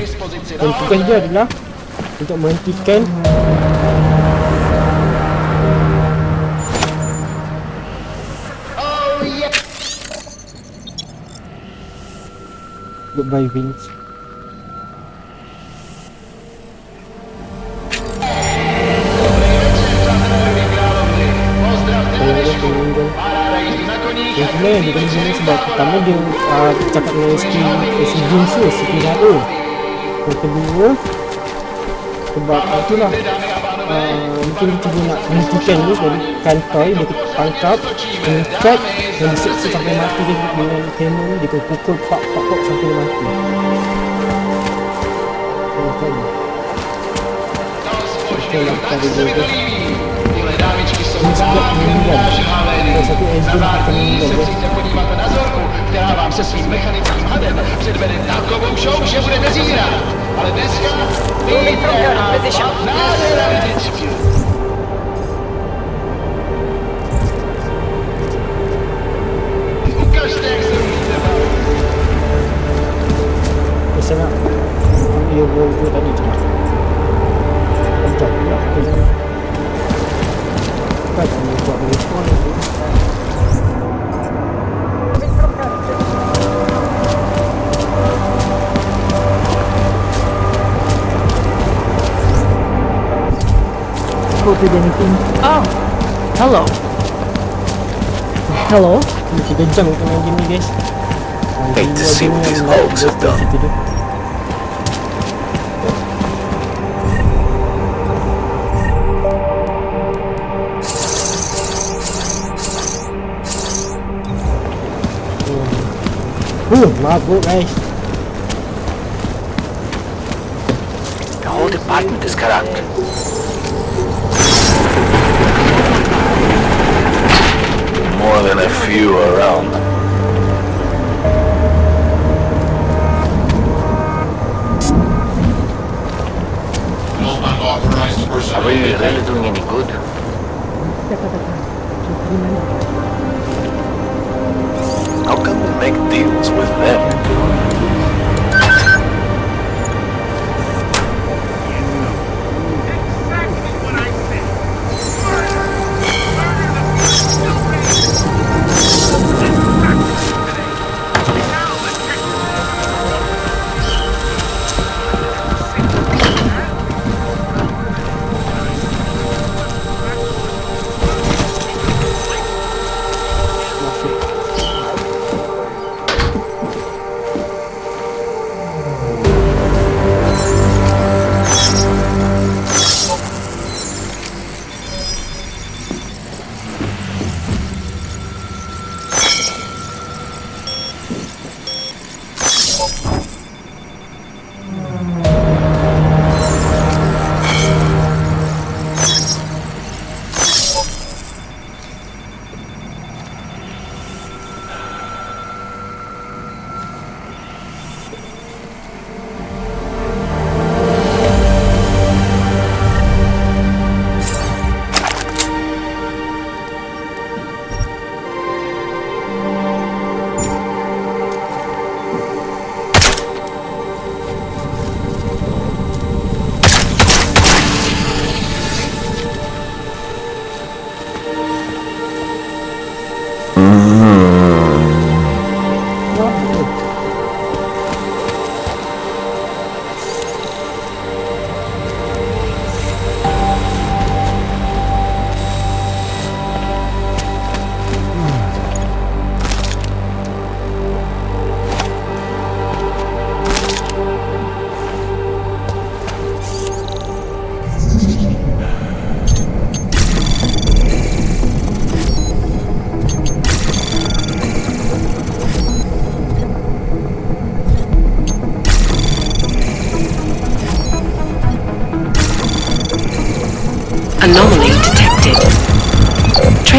Dan tugas dia adalah untuk menghentikan goodbye, Vince. Yang kedua yang dia kena guna sebab pertama dia cakap dengan isteri Vince tu, isteri Dado. Yang kedua sebab itulah mungkin dia cuba nak hentikan dia dari kantor, dia tangkap, mengikat dan disiksa sampai mati dia dengan hammer ni, dia pukul pak sampai dia mati. Itulah cara dia tu. Ini sebab meninggal. Salah satu agent akan meninggal. Která vám se svým mechanickým hadem předvede takovou show, že budete zírat. Ale dneska vidíte nádhera vždycky. Ukažte, jak se umíte bavit. Bisa nak dia berbual tadi cakap. Macam pula. Kan dia buat respon tu. Did anything? Oh, hello. Hello. Kita jam dengan game ni, guys. Hate to see what these hogs have done. Mabuk, guys. The whole department is corrupt. More than a few around. Are we really doing any good? How can we make deals with them?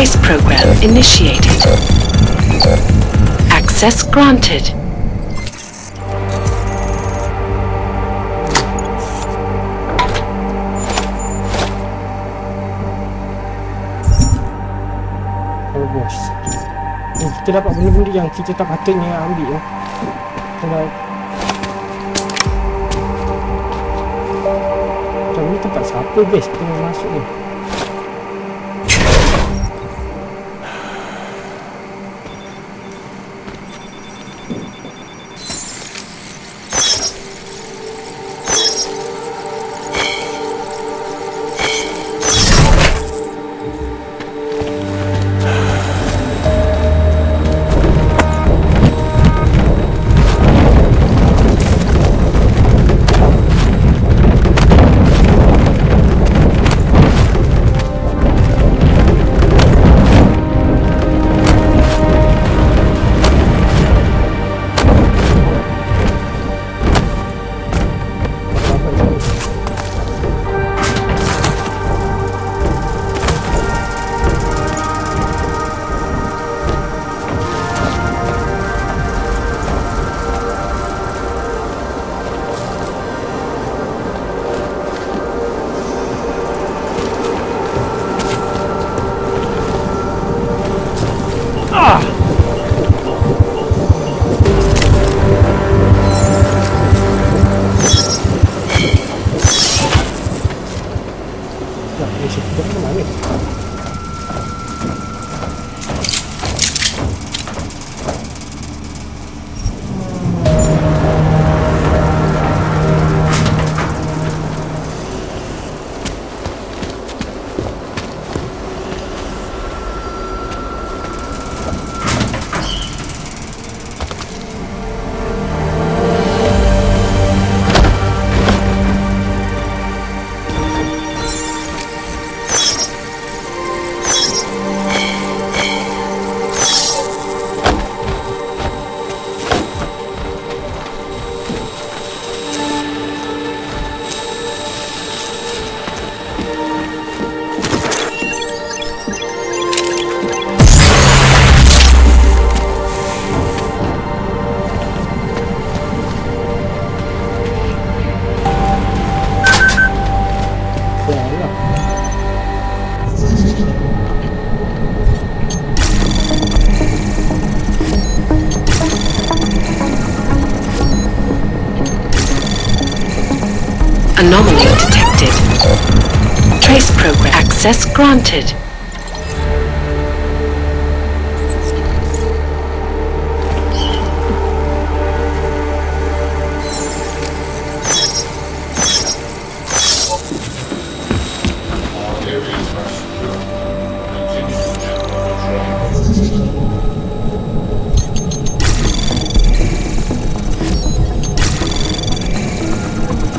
Trace program initiated. Access granted. Oh bos, kita dapat benda-benda yang kita tak patutnya ambil. Kalau macam ni tempat siapa guys kita nak masuk ni? Anomaly detected. Trace program access granted.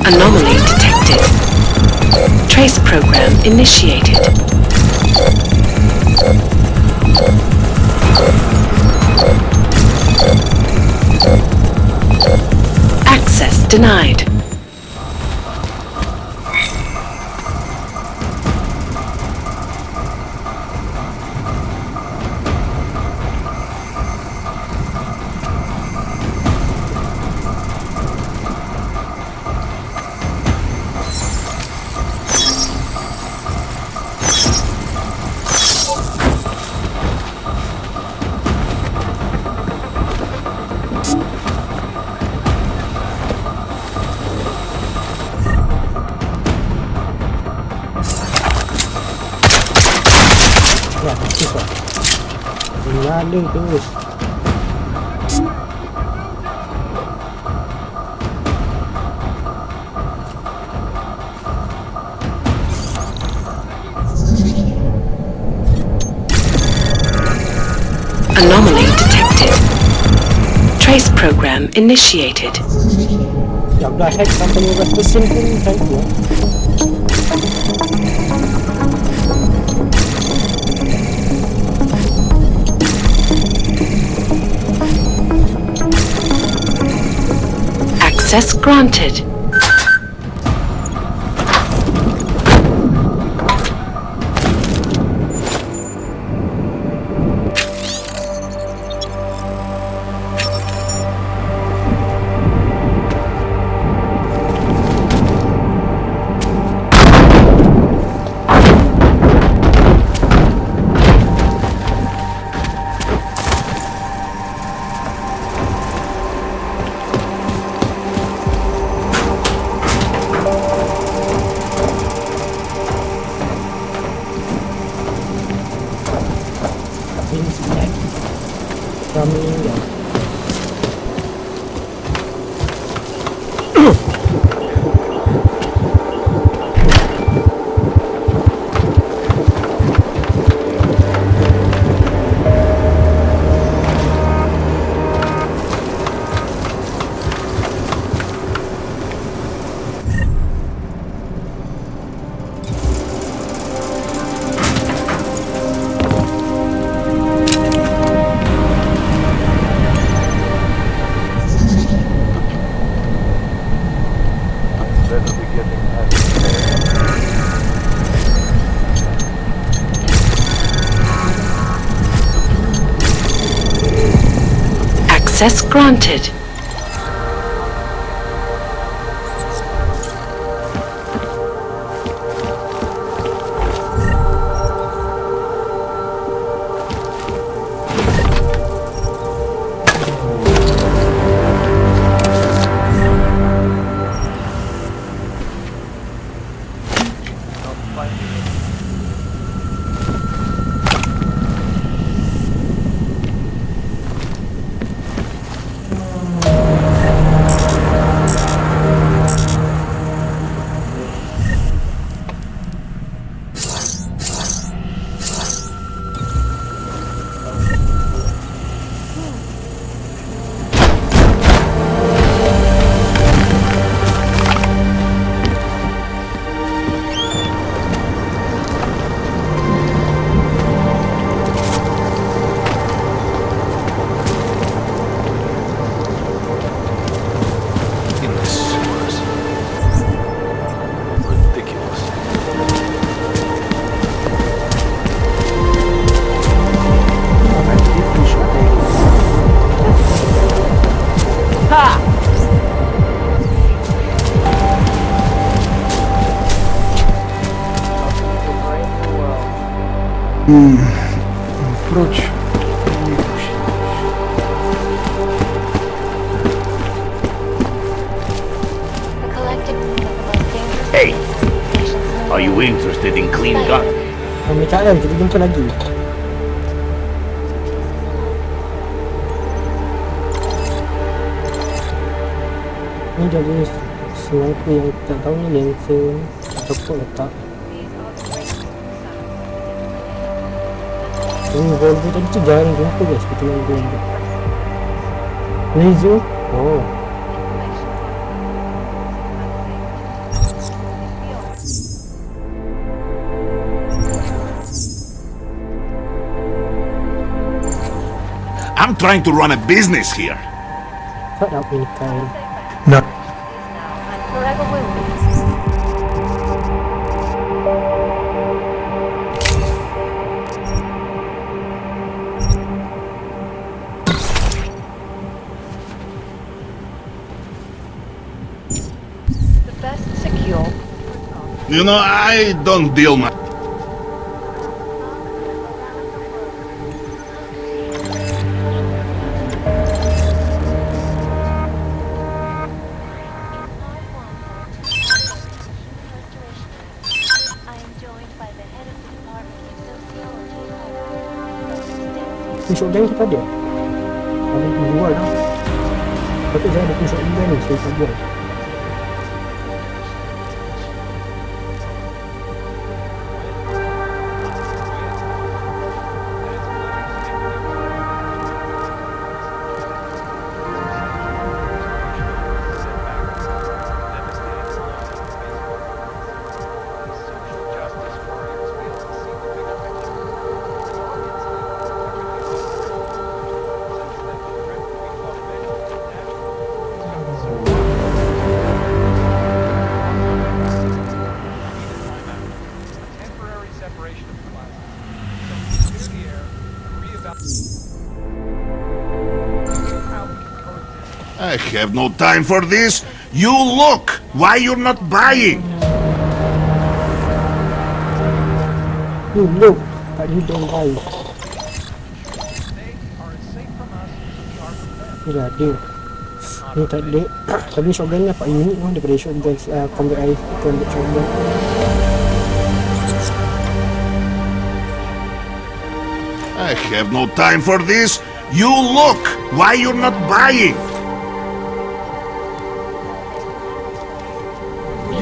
Anomaly detected. Trace program initiated. Access denied. Ada terus. Anomaly detected. Trace program initiated. Ya udah hack company mesin pun kan tu. Access granted. better be getting that. Access granted. Прочь. Hey, are you interested in clean gun? Pemikiran, kita jumpa lagi. Ni jadi sniper yang tak tahu ni lancer ataupun letak. Ini Volvo tadi tu jarang jumpa guys, kita main Volvo. Laser? Oh. I'm trying to run a business here. Tak nak pemikiran. No. Forever will be. The best secure. You know, I don't deal much. Pusuk gang kita ada. Ada jual lah. Tapi saya ada pusuk gang ni, saya tak buat. I have no time for this. You look! Why you're not buying? You look, but you don't buy. Ni dah ada. Ni tak ada. Tapi shotgun ni dapat unit lah daripada shotgun combat rifle, combat shotgun. I have no time for this. You look! Why you're not buying?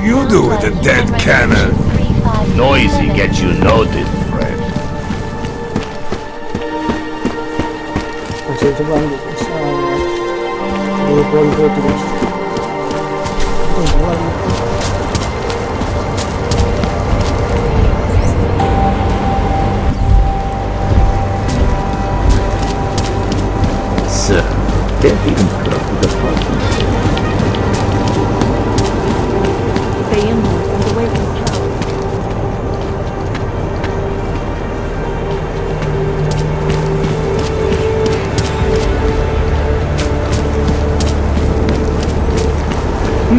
You do with a dead cannon. Noisy gets you noticed, friend. Saya cuba ambil dia Volvo tu guys. Kita jual ni. Sir, can't even club with the party.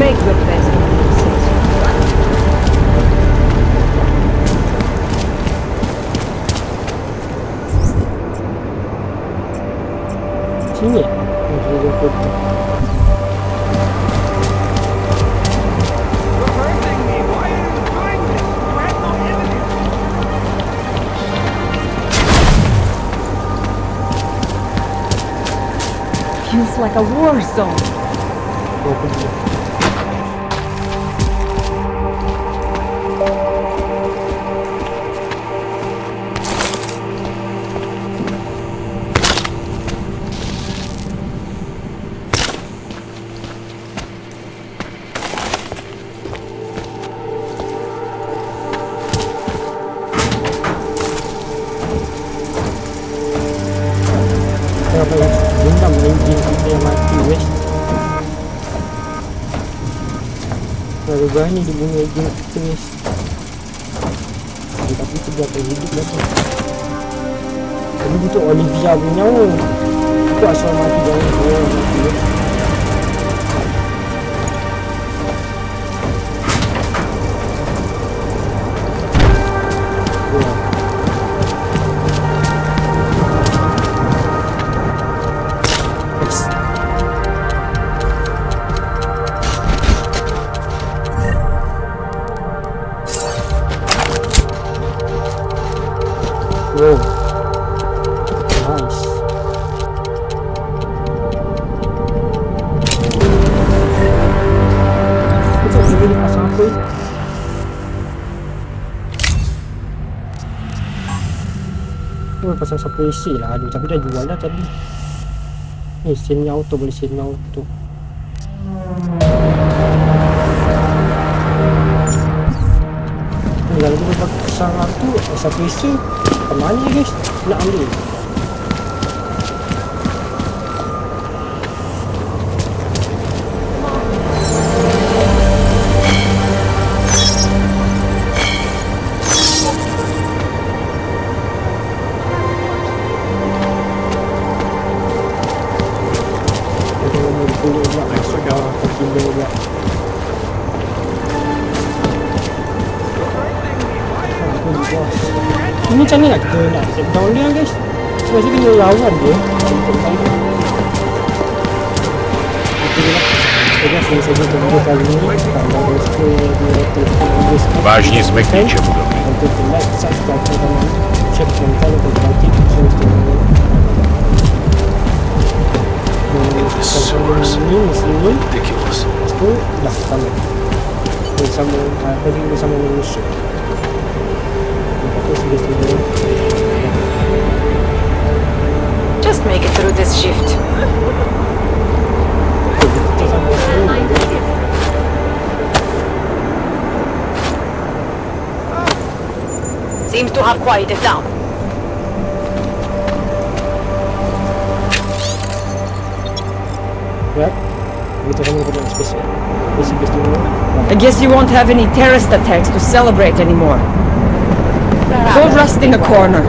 make your best decision. Sini. Ini dia foto. Feels like a war zone. Kenapa dendam engine sampai yang mati weh. Lalu berani dibunuh engine kita weh. Tapi tu dia akan hidup lagi. Tapi butuh Olivia punya. Itu asal mati jangan dia mati weh. Wow, nice. Kita boleh pasang apa? Boleh pasang sampai AC lah. Aduh, tapi dah jual dah tadi. Ni sini auto, boleh sini auto. Kalau kita pasang tu, satu AC. Ke mana guys? Nak ambil. Ini macam mana kita nak take down dia guys? Sebab kita kena lawan dia. Vážně jsme k ničemu dobrý. This source ridiculous. Itu dah sama. Bersama manusia. Just make it through this shift. Seems to have quieted down. I guess you won't have any terrorist attacks to celebrate anymore. Go rest in a corner.